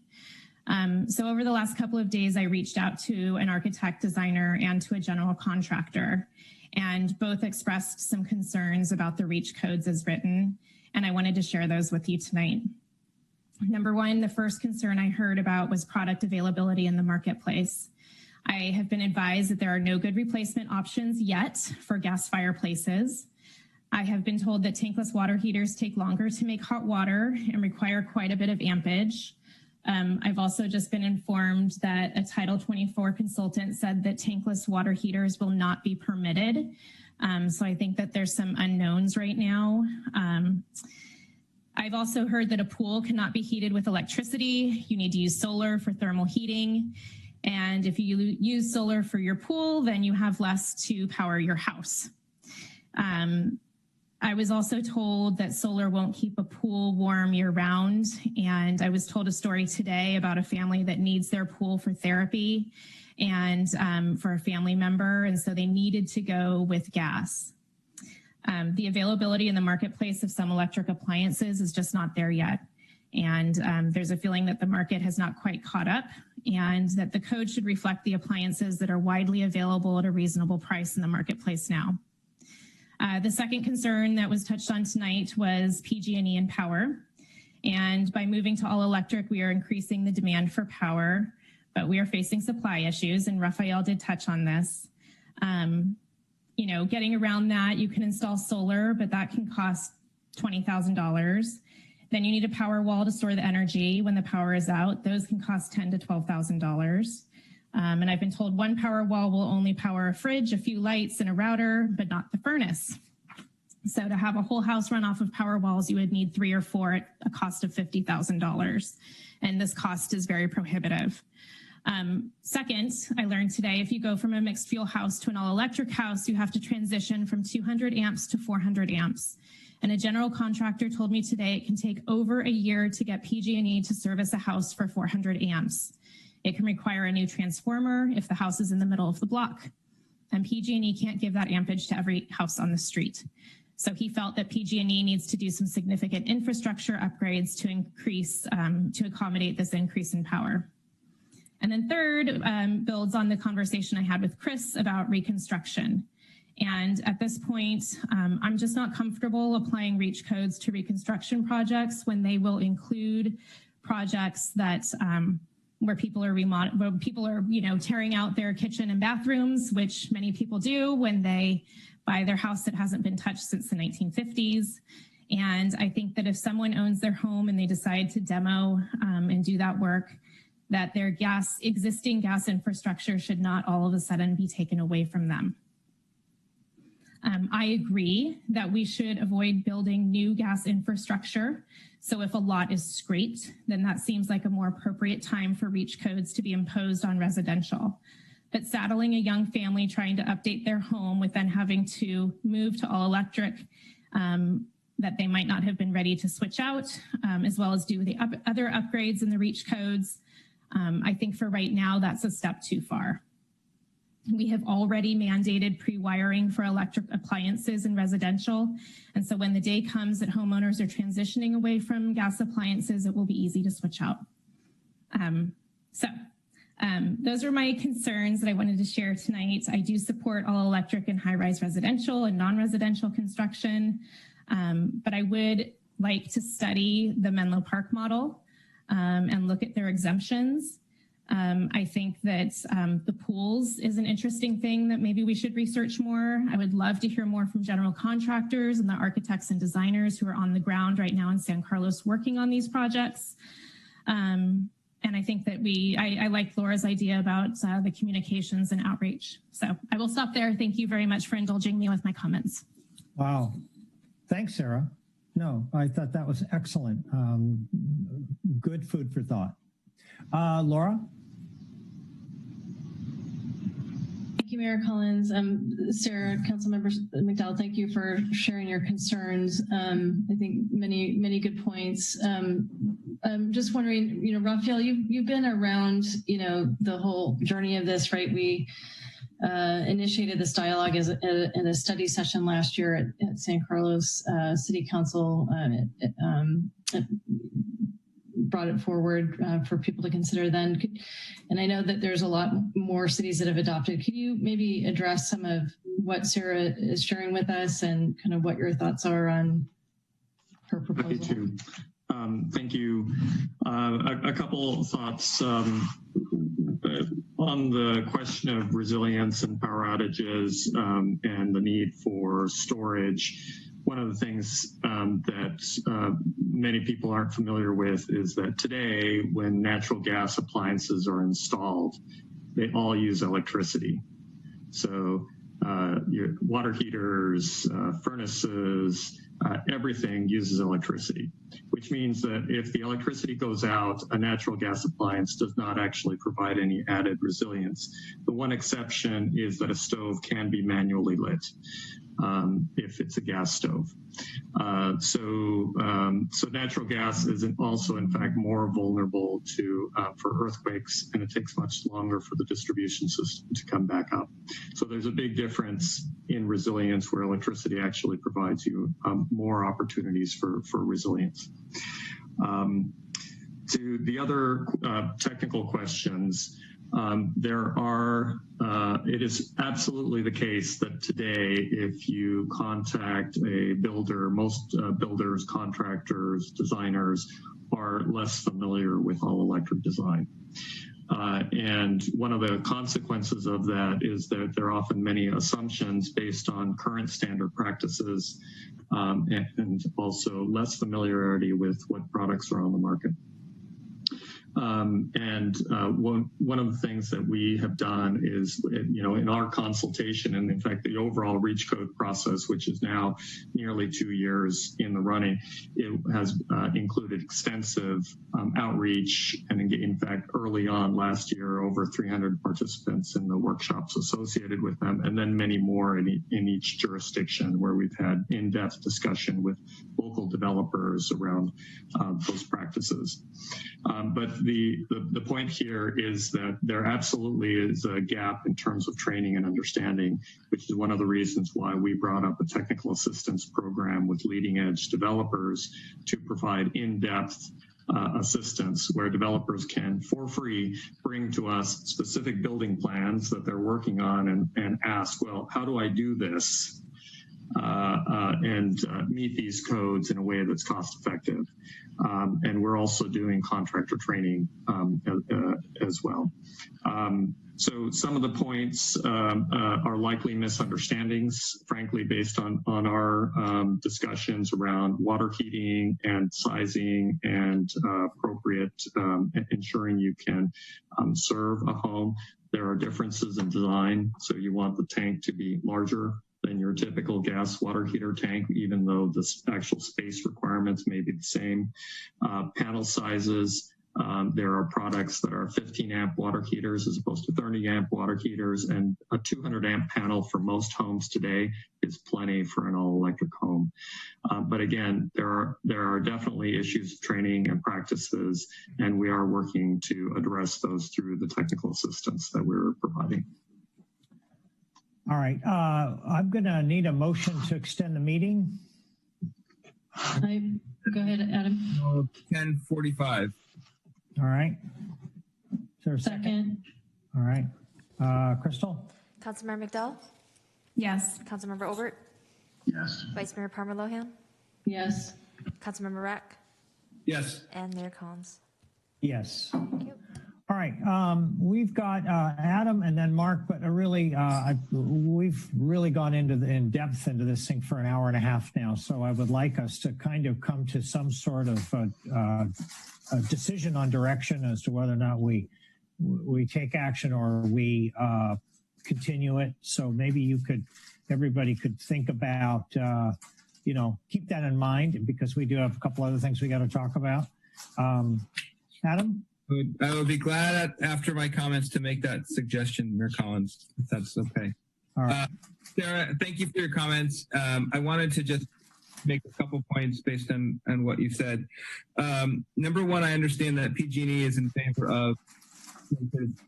Speaker 9: So over the last couple of days, I reached out to an architect, designer, and to a general contractor, and both expressed some concerns about the REACH codes as written, and I wanted to share those with you tonight. Number 1, the first concern I heard about was product availability in the marketplace. I have been advised that there are no good replacement options yet for gas fireplaces. I have been told that tankless water heaters take longer to make hot water and require quite a bit of ampage. I've also just been informed that a Title 24 consultant said that tankless water heaters will not be permitted. So I think that there's some unknowns right now. I've also heard that a pool cannot be heated with electricity. You need to use solar for thermal heating. And if you use solar for your pool, then you have less to power your house. I was also told that solar won't keep a pool warm year round. And I was told a story today about a family that needs their pool for therapy and for a family member. And so they needed to go with gas. The availability in the marketplace of some electric appliances is just not there yet. And there's a feeling that the market has not quite caught up, and that the code should reflect the appliances that are widely available at a reasonable price in the marketplace now. The second concern that was touched on tonight was PG&E and power. And by moving to all electric, we are increasing the demand for power, but we are facing supply issues, and Raphael did touch on this. getting around that, you can install solar, but that can cost $20,000. Then you need a power wall to store the energy when the power is out. Those can cost $10,000 to $12,000. And I've been told one power wall will only power a fridge, a few lights, and a router, but not the furnace. So to have a whole house run off of power walls, you would need 3 or 4 at a cost of $50,000. And this cost is very prohibitive. Second, I learned today, if you go from a mixed fuel house to an all electric house, you have to transition from 200 amps to 400 amps. And a general contractor told me today it can take over a year to get PG&E to service a house for 400 amps. It can require a new transformer if the house is in the middle of the block. And PG&E can't give that ampage to every house on the street. So he felt that PG&E needs to do some significant infrastructure upgrades to increase, to accommodate this increase in power. And then third, builds on the conversation I had with Chris about reconstruction. And at this point, I'm just not comfortable applying REACH codes to reconstruction projects when they will include projects that where people are tearing out their kitchen and bathrooms, which many people do when they buy their house that hasn't been touched since the 1950s. And I think that if someone owns their home and they decide to demo and do that work, that their existing gas infrastructure should not all of a sudden be taken away from them. I agree that we should avoid building new gas infrastructure. So if a lot is scraped, then that seems like a more appropriate time for REACH codes to be imposed on residential. But saddling a young family trying to update their home with then having to move to all electric that they might not have been ready to switch out, as well as do the other upgrades in the REACH codes, I think for right now, that's a step too far. We have already mandated pre-wiring for electric appliances in residential. And so when the day comes that homeowners are transitioning away from gas appliances, it will be easy to switch out. Those are my concerns that I wanted to share tonight. I do support all electric and high-rise residential and non-residential construction, but I would like to study the Menlo Park model and look at their exemptions. I think that the pools is an interesting thing that maybe we should research more. I would love to hear more from general contractors and the architects and designers who are on the ground right now in San Carlos working on these projects. And I think that I like Laura's idea about the communications and outreach. So I will stop there. Thank you very much for indulging me with my comments.
Speaker 1: Wow. Thanks, Sarah. No, I thought that was excellent. Good food for thought. Laura?
Speaker 4: Thank you, Mayor Collins. Sarah, Councilmember McDowell, thank you for sharing your concerns. I think many good points. I'm just wondering, Raphael, you've been around, the whole journey of this, right? We initiated this dialogue in a study session last year at San Carlos City Council. Brought it forward for people to consider then. And I know that there's a lot more cities that have adopted. Could you maybe address some of what Sarah is sharing with us and kind of what your thoughts are on her proposal?
Speaker 3: Thank you. A couple thoughts on the question of resilience and power outages and the need for storage. One of the things that many people aren't familiar with is that today, when natural gas appliances are installed, they all use electricity. So your water heaters, furnaces, everything uses electricity, which means that if the electricity goes out, a natural gas appliance does not actually provide any added resilience. The one exception is that a stove can be manually lit. If it's a gas stove. So natural gas is also, in fact, more vulnerable for earthquakes, and it takes much longer for the distribution system to come back up. So there's a big difference in resilience where electricity actually provides you more opportunities for resilience. To the other technical questions, it is absolutely the case that today, if you contact a builder, most builders, contractors, designers are less familiar with all electric design. And one of the consequences of that is that there are often many assumptions based on current standard practices and also less familiarity with what products are on the market. One of the things that we have done is, in our consultation, and in fact, the overall REACH code process, which is now nearly 2 years in the running, it has included extensive outreach. And in fact, early on last year, over 300 participants in the workshops associated with them, and then many more in each jurisdiction where we've had in-depth discussion with local developers around those practices. But the point here is that there absolutely is a gap in terms of training and understanding, which is one of the reasons why we brought up a technical assistance program with leading edge developers to provide in-depth assistance where developers can, for free, bring to us specific building plans that they're working on and ask, well, how do I do this? And meet these codes in a way that's cost effective. And we're also doing contractor training as well. So some of the points are likely misunderstandings, frankly, based on our discussions around water heating and sizing and appropriate ensuring you can serve a home. There are differences in design, so you want the tank to be larger than your typical gas water heater tank, even though the actual space requirements may be the same. Panel sizes, there are products that are 15 amp water heaters as opposed to 30 amp water heaters, and a 200 amp panel for most homes today is plenty for an all electric home. But again, there are definitely issues of training and practices, and we are working to address those through the technical assistance that we're providing.
Speaker 1: All right, I'm going to need a motion to extend the meeting.
Speaker 4: Go ahead, Adam.
Speaker 24: 10:45.
Speaker 1: All right. Is there a second? All right. Crystal?
Speaker 2: Councilmember McDowell?
Speaker 9: Yes.
Speaker 2: Councilmember Obert?
Speaker 21: Yes.
Speaker 2: Vice Mayor Palmer Lohan?
Speaker 4: Yes.
Speaker 2: Councilmember Rack?
Speaker 24: Yes.
Speaker 2: And Mayor Collins?
Speaker 1: Yes.
Speaker 2: Thank you.
Speaker 1: All right, we've got Adam and then Mark, but really, we've really gone in depth into this thing for an hour and a half now. So I would like us to kind of come to some sort of a decision on direction as to whether or not we take action or we continue it. So maybe everybody could think about, keep that in mind, because we do have a couple other things we got to talk about. Adam?
Speaker 24: I would be glad after my comments to make that suggestion, Mayor Collins, if that's okay.
Speaker 1: All right.
Speaker 24: Sarah, thank you for your comments. I wanted to just make a couple points based on what you said. Number one, I understand that PG&E is in favor of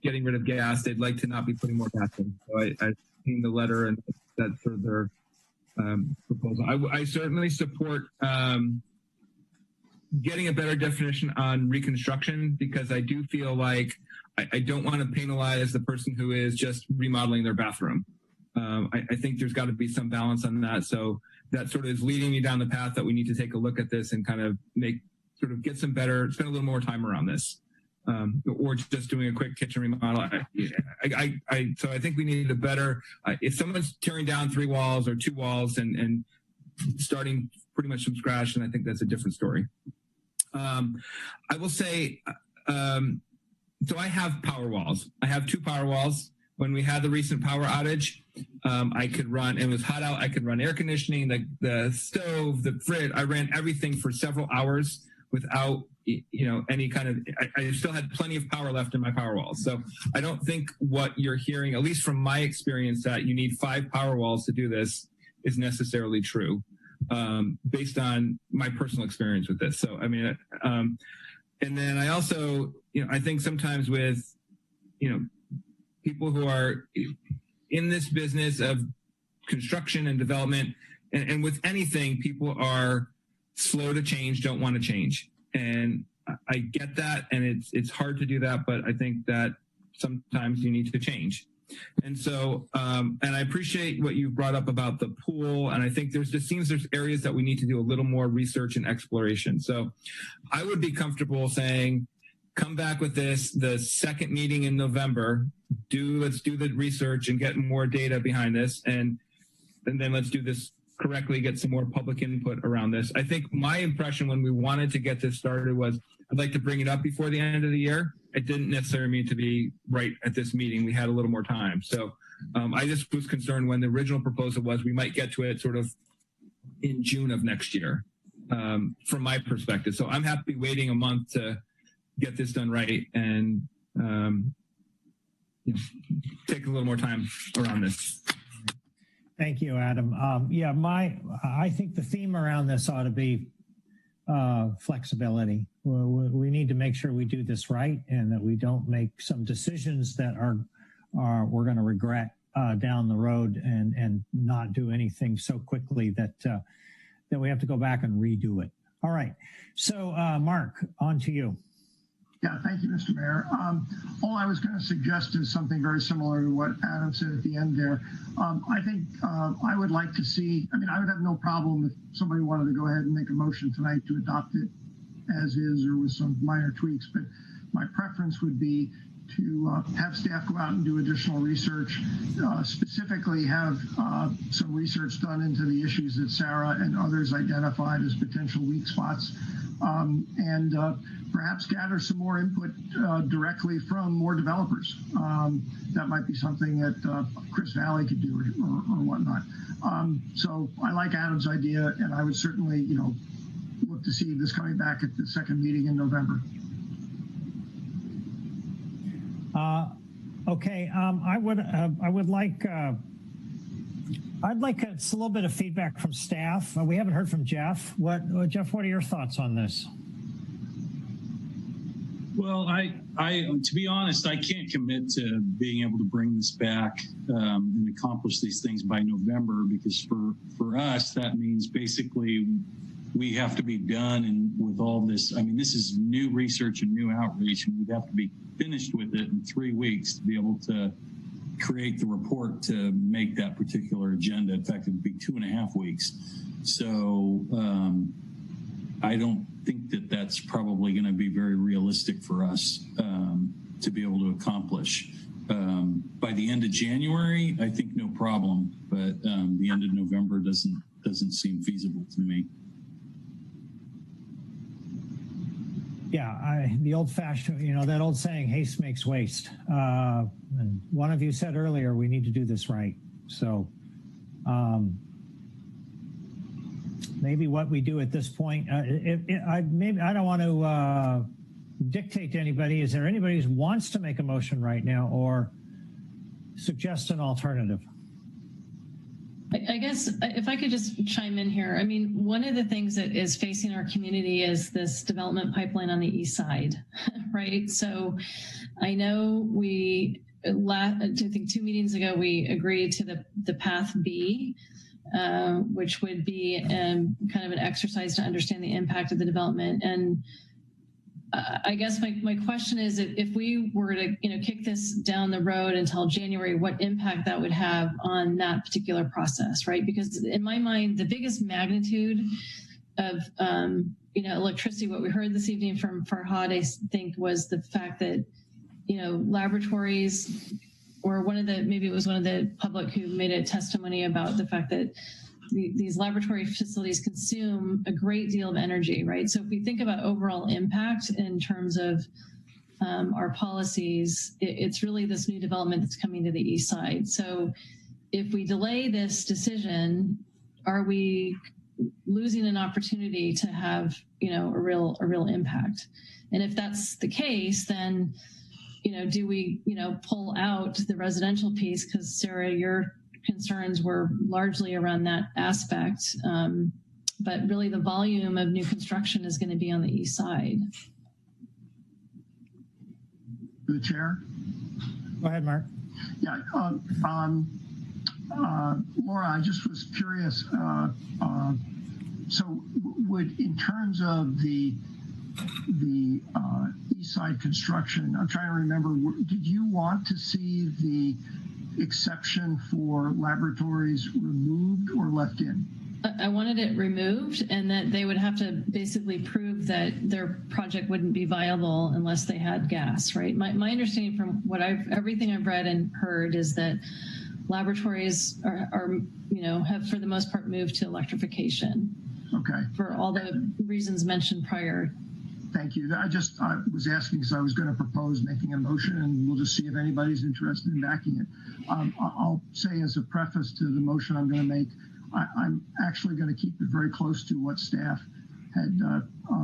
Speaker 24: getting rid of gas. They'd like to not be putting more gas in. So I've seen the letter and that's for their proposal. I certainly support getting a better definition on reconstruction, because I do feel like I don't want to penalize the person who is just remodeling their bathroom. I think there's got to be some balance on that. So that sort of is leading me down the path that we need to take a look at this and kind of get some better, spend a little more time around this. Or just doing a quick kitchen remodel. So I think we need a better, if someone's tearing down 3 walls or 2 walls and starting pretty much from scratch, then I think that's a different story. I will say, so I have power walls. I have 2 power walls. When we had the recent power outage, I could run, it was hot out, I could run air conditioning, the stove, the fridge. I ran everything for several hours without, any kind of, I still had plenty of power left in my power walls. So I don't think what you're hearing, at least from my experience, that you need 5 power walls to do this is necessarily true, based on my personal experience with this. So, I mean, and then I also, I think sometimes with, people who are in this business of construction and development, and with anything, people are slow to change, don't want to change. And I get that, and it's hard to do that, but I think that sometimes you need to change. And so, and I appreciate what you brought up about the pool, and I think there's areas that we need to do a little more research and exploration. So I would be comfortable saying,
Speaker 11: come back with this, the second meeting in November, let's do the research and get more data behind this. And then let's do this correctly, get some more public input around this. I think my impression when we wanted to get this started was I'd like to bring it up before the end of the year. It didn't necessarily mean to be right at this meeting. We had a little more time. So I just was concerned when the original proposal was we might get to it sort of in June of next year, from my perspective. So I'm happy waiting a month to get this done right and take a little more time around this.
Speaker 1: Thank you, Adam. I think the theme around this ought to be flexibility. We need to make sure we do this right and that we don't make some decisions that we're going to regret down the road and not do anything so quickly that we have to go back and redo it. All right. So, Mark, on to you.
Speaker 21: Yeah, thank you, Mr. Mayor. All I was going to suggest is something very similar to what Adam said at the end there. I think I would like to see, I would have no problem if somebody wanted to go ahead and make a motion tonight to adopt it as is or with some minor tweaks, but my preference would be to have staff go out and do additional research, specifically have some research done into the issues that Sarah and others identified as potential weak spots, and perhaps gather some more input directly from more developers. That might be something that Chris Valley could do or whatnot. So I like Adam's idea, and I would certainly, look to see this coming back at the second meeting in November.
Speaker 1: Okay. I'd like a little bit of feedback from staff. We haven't heard from Jeff. Jeff, what are your thoughts on this?
Speaker 12: Well, to be honest, I can't commit to being able to bring this back and accomplish these things by November, because for us, that means basically we have to be done and with all this. This is new research and new outreach, and we'd have to be finished with it in 3 weeks to be able to create the report to make that particular agenda. In fact, it would be 2.5 weeks. So I don't think that that's probably going to be very realistic for us to be able to accomplish. By the end of January, I think no problem, but the end of November doesn't seem feasible to me.
Speaker 1: Yeah, the old-fashioned, that old saying, haste makes waste. And one of you said earlier, we need to do this right. So maybe what we do at this point, I don't want to dictate to anybody. Is there anybody who wants to make a motion right now or suggest an alternative?
Speaker 4: I guess if I could just chime in here. One of the things that is facing our community is this development pipeline on the east side, right? So I know I think 2 meetings ago, we agreed to the path B, which would be kind of an exercise to understand the impact of the development. And I guess my question is, if we were to kick this down the road until January, what impact that would have on that particular process, right? Because in my mind, the biggest magnitude of electricity, what we heard this evening from Farhad, I think, was the fact that laboratories, or maybe it was one of the public who made a testimony about the fact that these laboratory facilities consume a great deal of energy, right? So if we think about overall impact in terms of our policies, it's really this new development that's coming to the east side. So if we delay this decision, are we losing an opportunity to have, a real impact? And if that's the case, then, do we, pull out the residential piece? Because Sarah, your concerns were largely around that aspect, but really the volume of new construction is going to be on the east side.
Speaker 21: The chair.
Speaker 1: Go ahead, Mark.
Speaker 21: Yeah, Laura, I just was curious. So, in terms of the east side construction, I'm trying to remember. Did you want to see the exception for laboratories removed or left in?
Speaker 4: I wanted it removed, and that they would have to basically prove that their project wouldn't be viable unless they had gas, right? My understanding from what everything I've read and heard is that laboratories are have for the most part moved to electrification.
Speaker 21: Okay.
Speaker 4: For all the reasons mentioned prior.
Speaker 21: Thank you. I was asking because I was going to propose making a motion, and we'll just see if anybody's interested in backing it. I'll say as a preface to the motion I'm going to make, I'm actually going to keep it very close to what staff had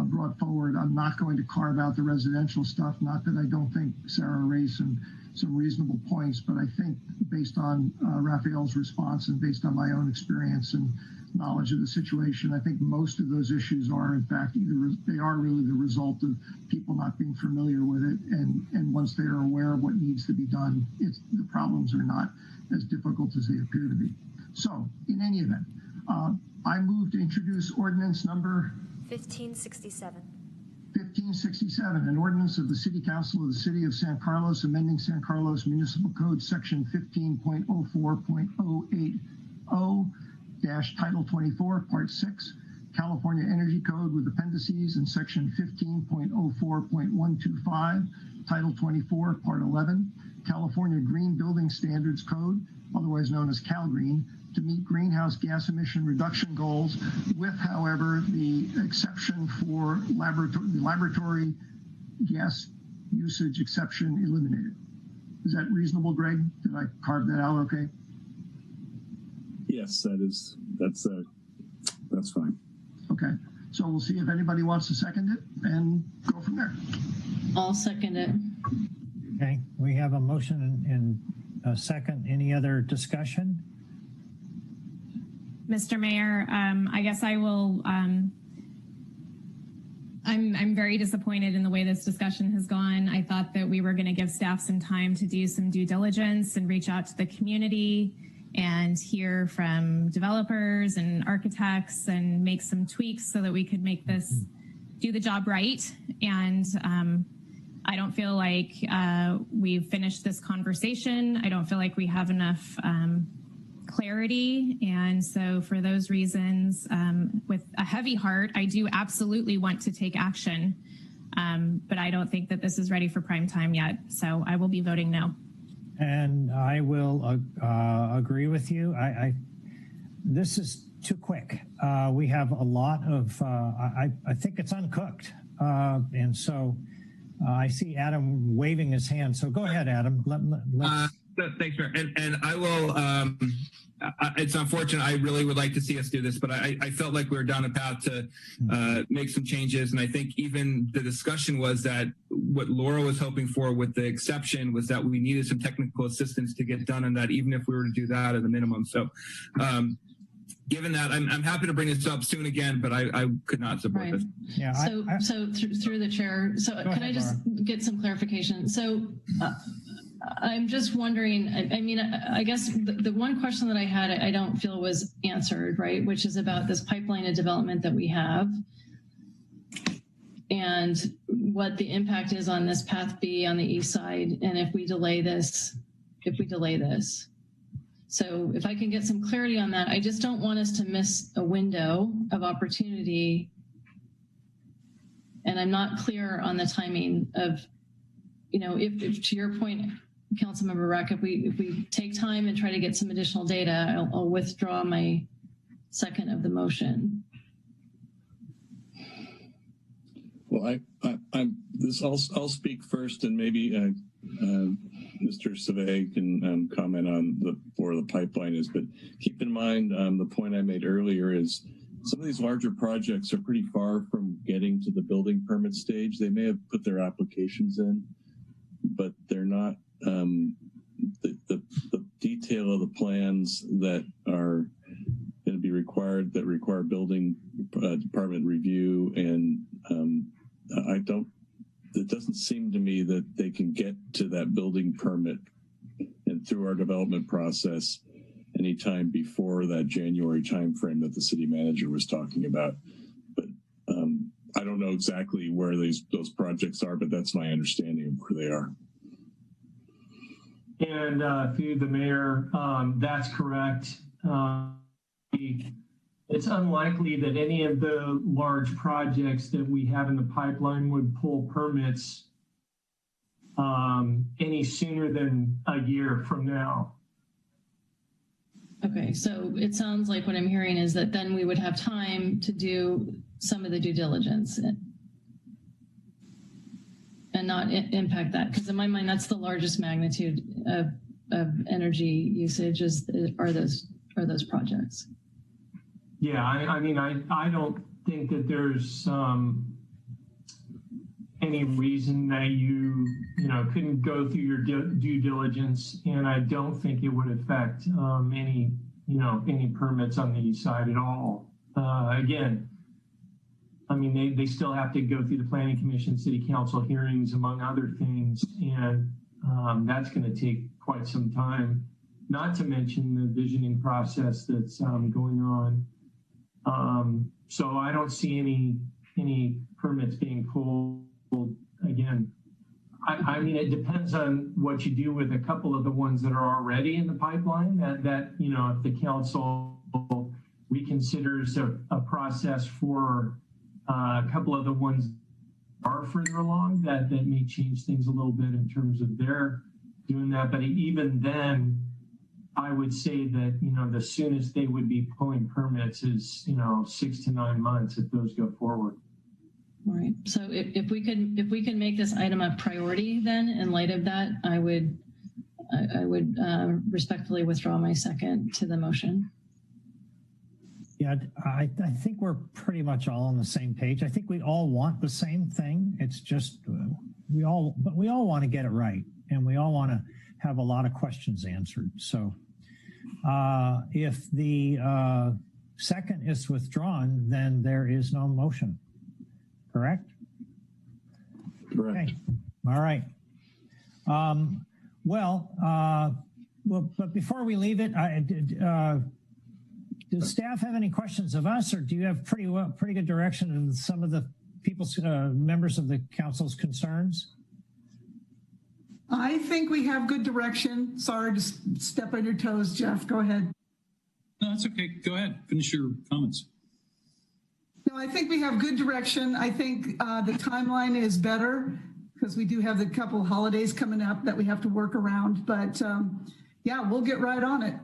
Speaker 21: brought forward. I'm not going to carve out the residential stuff. Not that I don't think Sarah raised some reasonable points, but I think based on Raphael's response and based on my own experience and knowledge of the situation, I think most of those issues are in fact they are really the result of people not being familiar with it, and once they are aware of what needs to be done, the problems are not as difficult as they appear to be. So in any event, I move to introduce ordinance number
Speaker 2: 1567.
Speaker 21: 1567, an ordinance of the City Council of the City of San Carlos amending San Carlos Municipal Code Section 15.04.080 Title 24, Part 6, California Energy Code with appendices, and Section 15.04.125, Title 24, Part 11, California Green Building Standards Code, otherwise known as CalGreen, to meet greenhouse gas emission reduction goals, with, however, the exception for the laboratory gas usage exception eliminated. Is that reasonable, Greg? Did I carve that out okay?
Speaker 20: Yes, that's fine.
Speaker 21: Okay, so we'll see if anybody wants to second it and go from there.
Speaker 4: I'll second it.
Speaker 1: Okay, we have a motion and a second. Any other discussion?
Speaker 9: Mr. Mayor, I guess I will, I'm very disappointed in the way this discussion has gone. I thought that we were going to give staff some time to do some due diligence and reach out to the community and hear from developers and architects and make some tweaks so that we could make this, do the job right. And I don't feel like we've finished this conversation. I don't feel like we have enough clarity. And so for those reasons, with a heavy heart, I do absolutely want to take action, but I don't think that this is ready for prime time yet. So I will be voting no.
Speaker 1: And I will agree with you. This is too quick. We have a lot of, I think it's uncooked. And so I see Adam waving his hand. So go ahead, Adam.
Speaker 24: Thanks, Mayor. And I will, it's unfortunate. I really would like to see us do this, but I felt like we were down a path to make some changes. And I think even the discussion was that what Laura was hoping for with the exception was that we needed some technical assistance to get done on that, even if we were to do that at a minimum. So given that, I'm happy to bring this up soon again, but I could not support this.
Speaker 1: Yeah.
Speaker 4: So through the chair, so can I just get some clarification? So I'm just wondering, I mean, I guess the one question that I had, I don't feel was answered, right? Which is about this pipeline of development that we have and what the impact is on this Path B on the east side. And if we delay this. So if I can get some clarity on that, I just don't want us to miss a window of opportunity. And I'm not clear on the timing of, if to your point, Councilmember Rack, if we take time and try to get some additional data, I'll withdraw my second of the motion.
Speaker 20: Well, I'll speak first, and maybe Mr. Savay can comment on where the pipeline is. But keep in mind, the point I made earlier is some of these larger projects are pretty far from getting to the building permit stage. They may have put their applications in, but they're not the detail of the plans that are going to be required, that require building department review. And it doesn't seem to me that they can get to that building permit and through our development process anytime before that January timeframe that the city manager was talking about. But I don't know exactly where those projects are, but that's my understanding of where they are.
Speaker 15: And through the mayor, that's correct. it's unlikely that any of the large projects that we have in the pipeline would pull permits any sooner than a year from now.
Speaker 4: Okay, so it sounds like what I'm hearing is that then we would have time to do some of the due diligence and not impact that, because in my mind that's the largest magnitude of energy usage are those projects.
Speaker 15: Yeah, I mean I don't think that there's any reason that you couldn't go through your due diligence, and I don't think it would affect any permits on the east side at all. Again, I mean they still have to go through the Planning Commission, City Council hearings, among other things, and that's going to take quite some time. Not to mention the visioning process that's going on. So I don't see any permits being pulled. Again, I mean, it depends on what you do with a couple of the ones that are already in the pipeline that if the council reconsiders a process for a couple of the ones that are further along, that may change things a little bit in terms of their doing that. But even then, I would say that, the soonest they would be pulling permits is, 6 to 9 months if those go forward.
Speaker 4: All right. So if we can make this item a priority, then in light of that, I would respectfully withdraw my second to the motion.
Speaker 1: Yeah, I think we're pretty much all on the same page. I think we all want the same thing. It's just we all want to get it right, and we all want to have a lot of questions answered. So if the second is withdrawn, then there is no motion. Correct?
Speaker 20: Correct.
Speaker 1: Okay. All right. But before we leave it, does staff have any questions of us, or do you have pretty good direction in some of the people's members of the council's concerns?
Speaker 7: I think we have good direction. Sorry to step on your toes, Jeff. Go ahead.
Speaker 12: No, that's okay. Go ahead. Finish your comments.
Speaker 7: No, I think we have good direction. I think the timeline is better because we do have the couple holidays coming up that we have to work around. But yeah, we'll get right on it.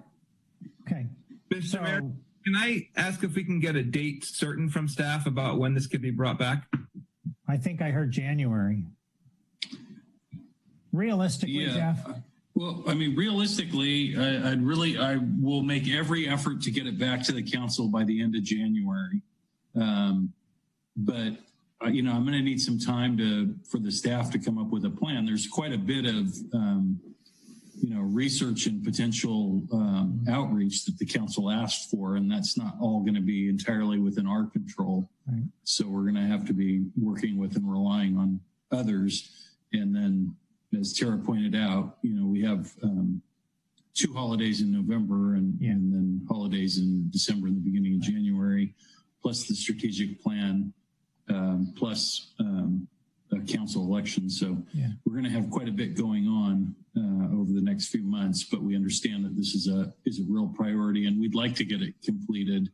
Speaker 1: Okay.
Speaker 11: Mr. Mayor, can I ask if we can get a date certain from staff about when this could be brought back?
Speaker 1: I think I heard January. Realistically,
Speaker 12: yeah.
Speaker 1: Jeff?
Speaker 12: Well, I mean, realistically, I will make every effort to get it back to the council by the end of January. But I'm going to need some time for the staff to come up with a plan. There's quite a bit of, research and potential outreach that the council asked for, and that's not all going to be entirely within our control.
Speaker 1: Right.
Speaker 12: So we're going to have to be working with and relying on others. And then, as Tara pointed out, we have 2 holidays in November and then holidays in December and the beginning of January, plus the strategic plan, plus a council election. So we're going to have quite a bit going on over the next few months, but we understand that this is a real priority, and we'd like to get it completed.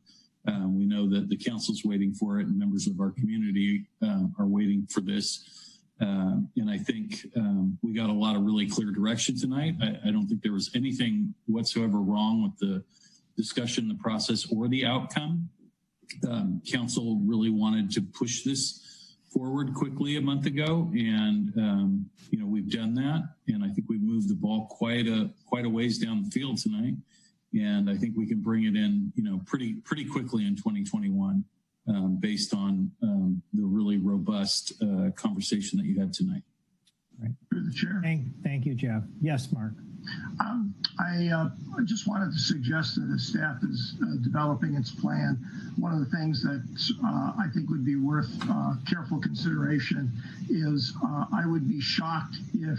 Speaker 12: We know that the council's waiting for it, and members of our community are waiting for this. And I think we got a lot of really clear direction tonight. I don't think there was anything whatsoever wrong with the discussion, the process, or the outcome. Council really wanted to push this forward quickly a month ago, and we've done that. And I think we've moved the ball quite a ways down the field tonight. And I think we can bring it in, pretty quickly in 2021. Based on the really robust conversation that you had tonight.
Speaker 1: Right.
Speaker 21: Through the chair.
Speaker 1: Thank you, Jeff. Yes, Mark.
Speaker 21: I just wanted to suggest that as staff is developing its plan, one of the things that I think would be worth careful consideration is I would be shocked if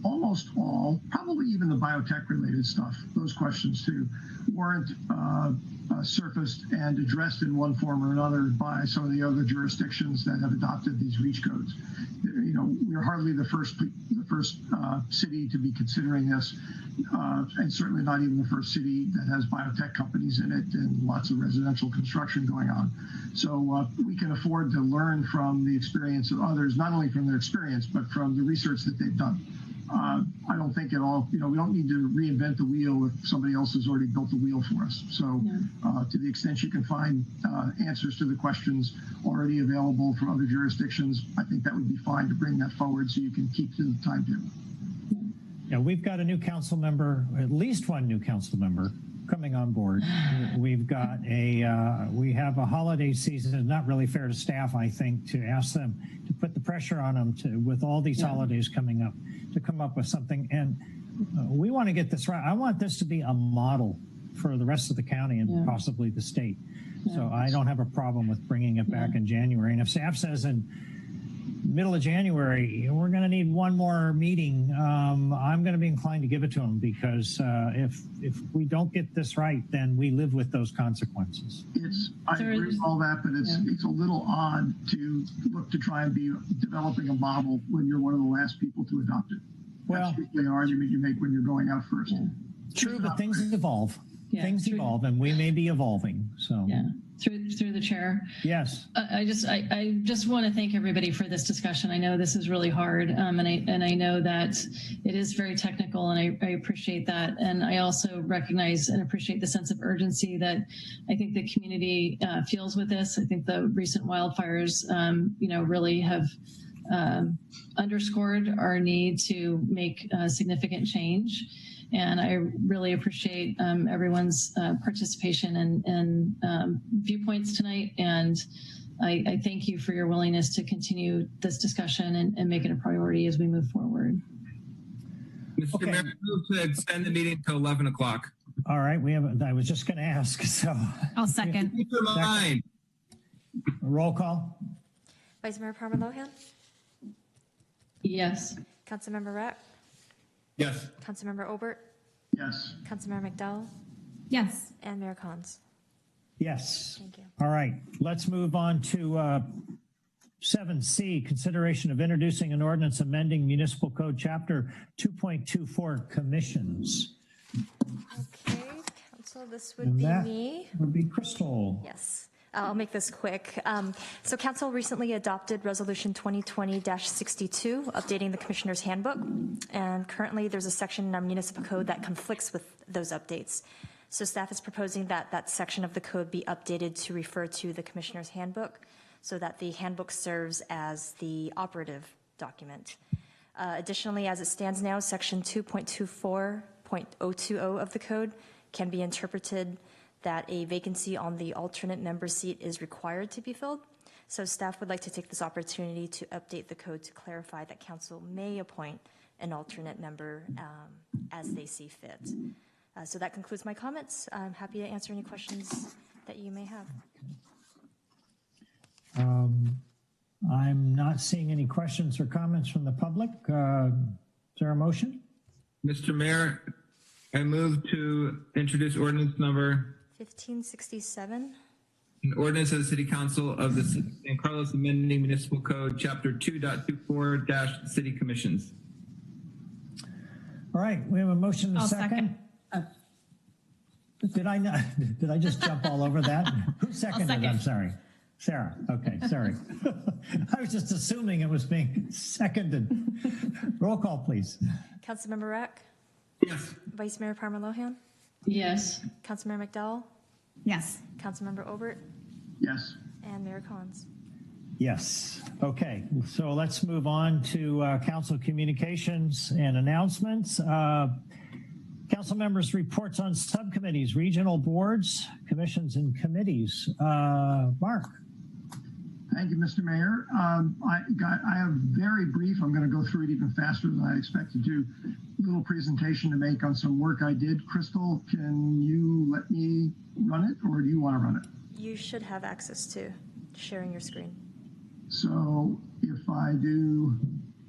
Speaker 21: almost all, probably even the biotech related stuff, those questions too, weren't surfaced and addressed in one form or another by some of the other jurisdictions that have adopted these REACH codes. We're hardly the first city to be considering this. and certainly not even the first city that has biotech companies in it and lots of residential construction going on. So we can afford to learn from the experience of others, not only from their experience, but from the research that they've done. I don't think at all, we don't need to reinvent the wheel if somebody else has already built the wheel for us. So to the extent you can find answers to the questions already available from other jurisdictions, I think that would be fine to bring that forward so you can keep to the timetable.
Speaker 1: Yeah, we've got a new council member, at least one new council member coming on board. We've got we have a holiday season. It's not really fair to staff, I think, to ask them to put the pressure on them with all these holidays coming up to come up with something. And we want to get this right. I want this to be a model for the rest of the county and possibly the state. So I don't have a problem with bringing it back in January. And if staff says in middle of January, we're going to need one more meeting, I'm going to be inclined to give it to them, because if we don't get this right, then we live with those consequences.
Speaker 21: I agree with all that, but it's a little odd to look to try and be developing a model when you're one of the last people to adopt it.
Speaker 1: Well,
Speaker 21: that's the argument you make when you're going out first.
Speaker 1: True, but things evolve. Things evolve, and we may be evolving. So
Speaker 4: through the chair.
Speaker 1: Yes.
Speaker 4: I just want to thank everybody for this discussion. I know this is really hard, and I know that it is very technical, and I appreciate that. And I also recognize and appreciate the sense of urgency that I think the community feels with this. I think the recent wildfires, really have underscored our need to make significant change. And I really appreciate everyone's participation and viewpoints tonight. And I thank you for your willingness to continue this discussion and make it a priority as we move forward.
Speaker 24: Mr. Mayor, I move to extend the meeting to 11 o'clock.
Speaker 1: All right. I was just going to ask. So
Speaker 9: I'll second.
Speaker 24: Keep your mind.
Speaker 1: Roll call.
Speaker 2: Vice Mayor Parma Lohan?
Speaker 4: Yes.
Speaker 2: Councilmember Rack?
Speaker 11: Yes.
Speaker 2: Councilmember Obert?
Speaker 21: Yes.
Speaker 2: Councilmember McDowell?
Speaker 9: Yes.
Speaker 2: And Mayor Collins?
Speaker 1: Yes.
Speaker 2: Thank you.
Speaker 1: All right. Let's move on to 7C, consideration of introducing an ordinance amending Municipal Code Chapter 2.24 commissions.
Speaker 2: Okay, Council, this would be me.
Speaker 1: Would be Crystal.
Speaker 2: Yes. I'll make this quick. So Council recently adopted Resolution 2020-62, updating the Commissioner's Handbook. And currently there's a section in our municipal code that conflicts with those updates. So staff is proposing that that section of the code be updated to refer to the Commissioner's Handbook so that the handbook serves as the operative document. Additionally, as it stands now, Section 2.24.020 of the code can be interpreted that a vacancy on the alternate member seat is required to be filled. So staff would like to take this opportunity to update the code to clarify that council may appoint an alternate member as they see fit. So that concludes my comments. I'm happy to answer any questions that you may have.
Speaker 1: I'm not seeing any questions or comments from the public. Is there a motion?
Speaker 24: Mr. Mayor, I move to introduce ordinance number
Speaker 2: 1567.
Speaker 24: An ordinance of the City Council of the City of San Carlos amending Municipal Code Chapter 2.24 City Commissions.
Speaker 1: All right, we have a motion and a
Speaker 9: I'll
Speaker 1: second. Did I just jump all over that? Who seconded it? I'm sorry. Sarah. Okay, sorry. I was just assuming it was being seconded. Roll call, please.
Speaker 2: Councilmember Rack?
Speaker 24: Yes.
Speaker 2: Vice Mayor Parma Lohan?
Speaker 4: Yes.
Speaker 2: Councilmember McDowell?
Speaker 9: Yes.
Speaker 2: Councilmember Obert?
Speaker 21: Yes.
Speaker 2: And Mayor Collins?
Speaker 1: Yes. Okay, so let's move on to council communications and announcements. Council members' reports on subcommittees, regional boards, commissions, and committees. Mark.
Speaker 21: Thank you, Mr. Mayor. I have very brief, I'm going to go through it even faster than I expected to, little presentation to make on some work I did. Crystal, can you let me run it, or do you want to run it?
Speaker 2: You should have access to sharing your screen.
Speaker 21: So if I do,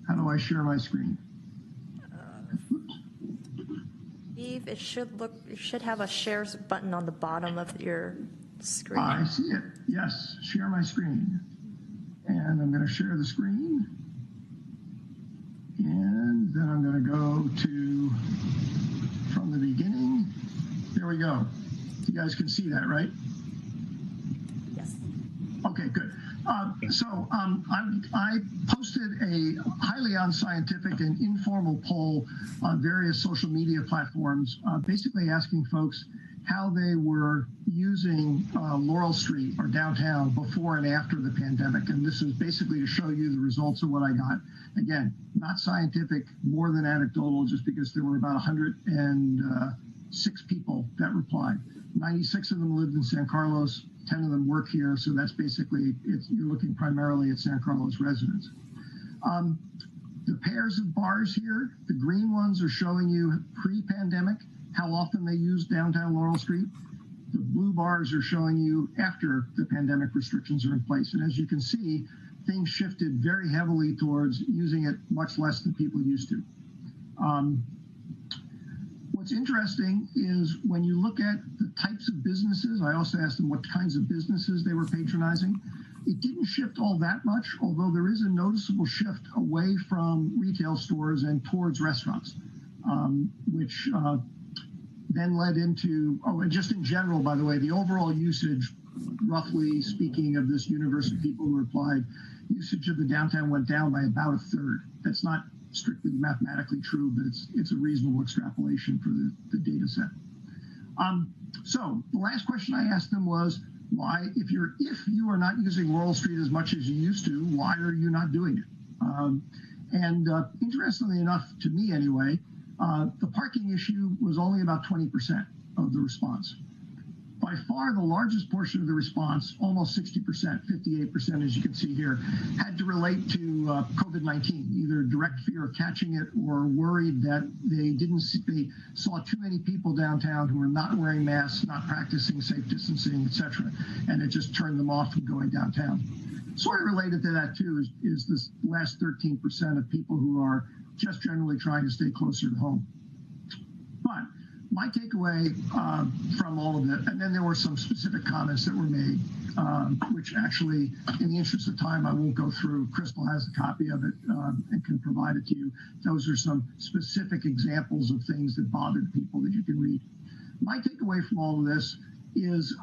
Speaker 21: how do I share my screen?
Speaker 2: Steve, it should have a share button on the bottom of your screen.
Speaker 21: I see it. Yes, share my screen. And I'm going to share the screen. And then I'm going to go to beginning. There we go. You guys can see that, right?
Speaker 2: Yes.
Speaker 21: Okay, good. I posted a highly unscientific and informal poll on various social media platforms, basically asking folks how they were using Laurel Street or downtown before and after the pandemic. And this is basically to show you the results of what I got. Again, not scientific, more than anecdotal, just because there were about 106 people that replied. 96 of them lived in San Carlos, 10 of them work here, so that's basically, you're looking primarily at San Carlos residents. The pairs of bars here, the green ones are showing you pre-pandemic, how often they use downtown Laurel Street. The blue bars are showing you after the pandemic restrictions are in place. And as you can see, things shifted very heavily towards using it much less than people used to. What's interesting is when you look at the types of businesses, I also asked them what kinds of businesses they were patronizing. It didn't shift all that much, although there is a noticeable shift away from retail stores and towards restaurants, which then led into, and just in general, by the way, the overall usage, roughly speaking, of this universe of people who replied, usage of the downtown went down by about a third. That's not strictly mathematically true, but it's a reasonable extrapolation for the data set. So the last question I asked them was, why, if you are not using Laurel Street as much as you used to, why are you not doing it? Interestingly enough, to me anyway, the parking issue was only about 20% of the response. By far, the largest portion of the response, almost 60%, 58%, as you can see here, had to relate to COVID-19, either direct fear of catching it or worried that they saw too many people downtown who were not wearing masks, not practicing safe distancing, etc., and it just turned them off from going downtown. Sort of related to that, too, is this last 13% of people who are just generally trying to stay closer to home. But my takeaway from all of it, and then there were some specific comments that were made, which actually, in the interest of time, I won't go through. Crystal has a copy of it and can provide it to you. Those are some specific examples of things that bothered people that you can read. My takeaway from all of this is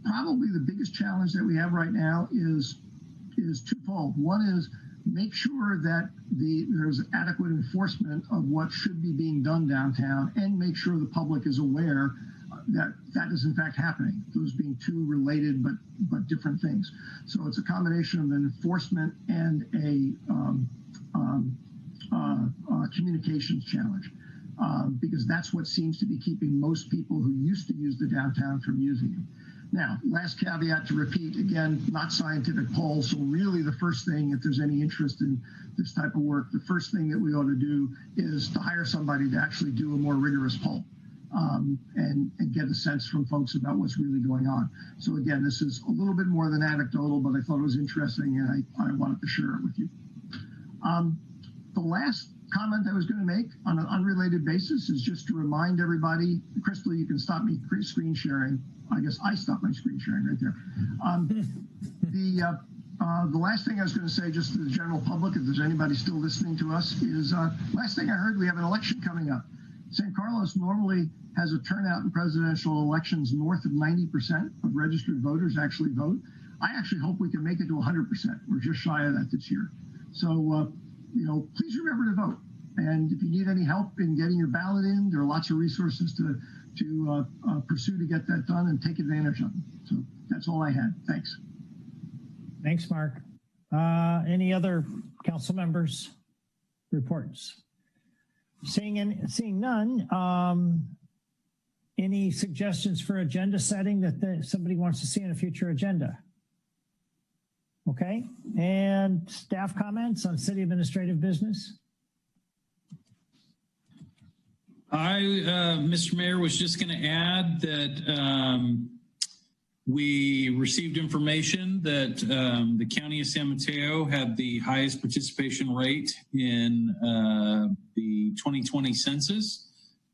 Speaker 21: probably the biggest challenge that we have right now is twofold. One is make sure that there's adequate enforcement of what should be being done downtown, and make sure the public is aware that that is in fact happening, those being two related but different things. So it's a combination of an enforcement and a communications challenge, because that's what seems to be keeping most people who used to use the downtown from using it. Now, last caveat to repeat, again, not scientific poll, so really the first thing, if there's any interest in this type of work, the first thing that we ought to do is to hire somebody to actually do a more rigorous poll and get a sense from folks about what's really going on. So again, this is a little bit more than anecdotal, but I thought it was interesting and I wanted to share it with you. The last comment I was going to make on an unrelated basis is just to remind everybody, Crystal, you can stop me screen sharing. I guess I stopped my screen sharing right there. The last thing I was going to say, just to the general public, if there's anybody still listening to us, is last thing I heard, we have an election coming up. San Carlos normally has a turnout in presidential elections north of 90% of registered voters actually vote. I actually hope we can make it to 100%. We're just shy of that this year. So, please remember to vote. And if you need any help in getting your ballot in, there are lots of resources to pursue to get that done and take advantage of them. So that's all I had. Thanks.
Speaker 1: Thanks, Mark. Any other council members' reports? Seeing none, any suggestions for agenda setting that somebody wants to see on a future agenda? Okay, and staff comments on city administrative business?
Speaker 12: Mr. Mayor, was just going to add that we received information that the County of San Mateo had the highest participation rate in the 2020 census.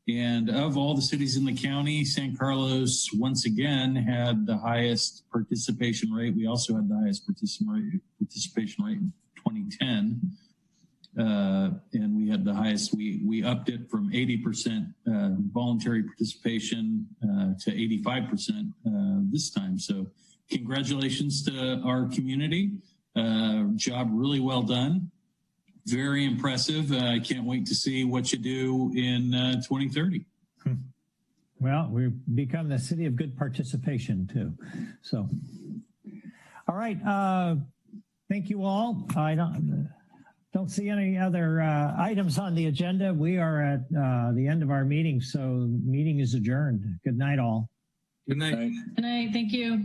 Speaker 12: And of all the cities in the county, San Carlos, once again, had the highest participation rate. We also had the highest participation rate in 2010. and we had the highest. We upped it from 80% voluntary participation to 85% this time. So congratulations to our community. Job really well done. Very impressive. I can't wait to see what you do in 2030.
Speaker 1: Well, we've become the city of good participation too. So, all right. Thank you all. I don't see any other items on the agenda. We are at the end of our meeting, so meeting is adjourned. Good night, all.
Speaker 24: Good night.
Speaker 4: Good night. Thank you.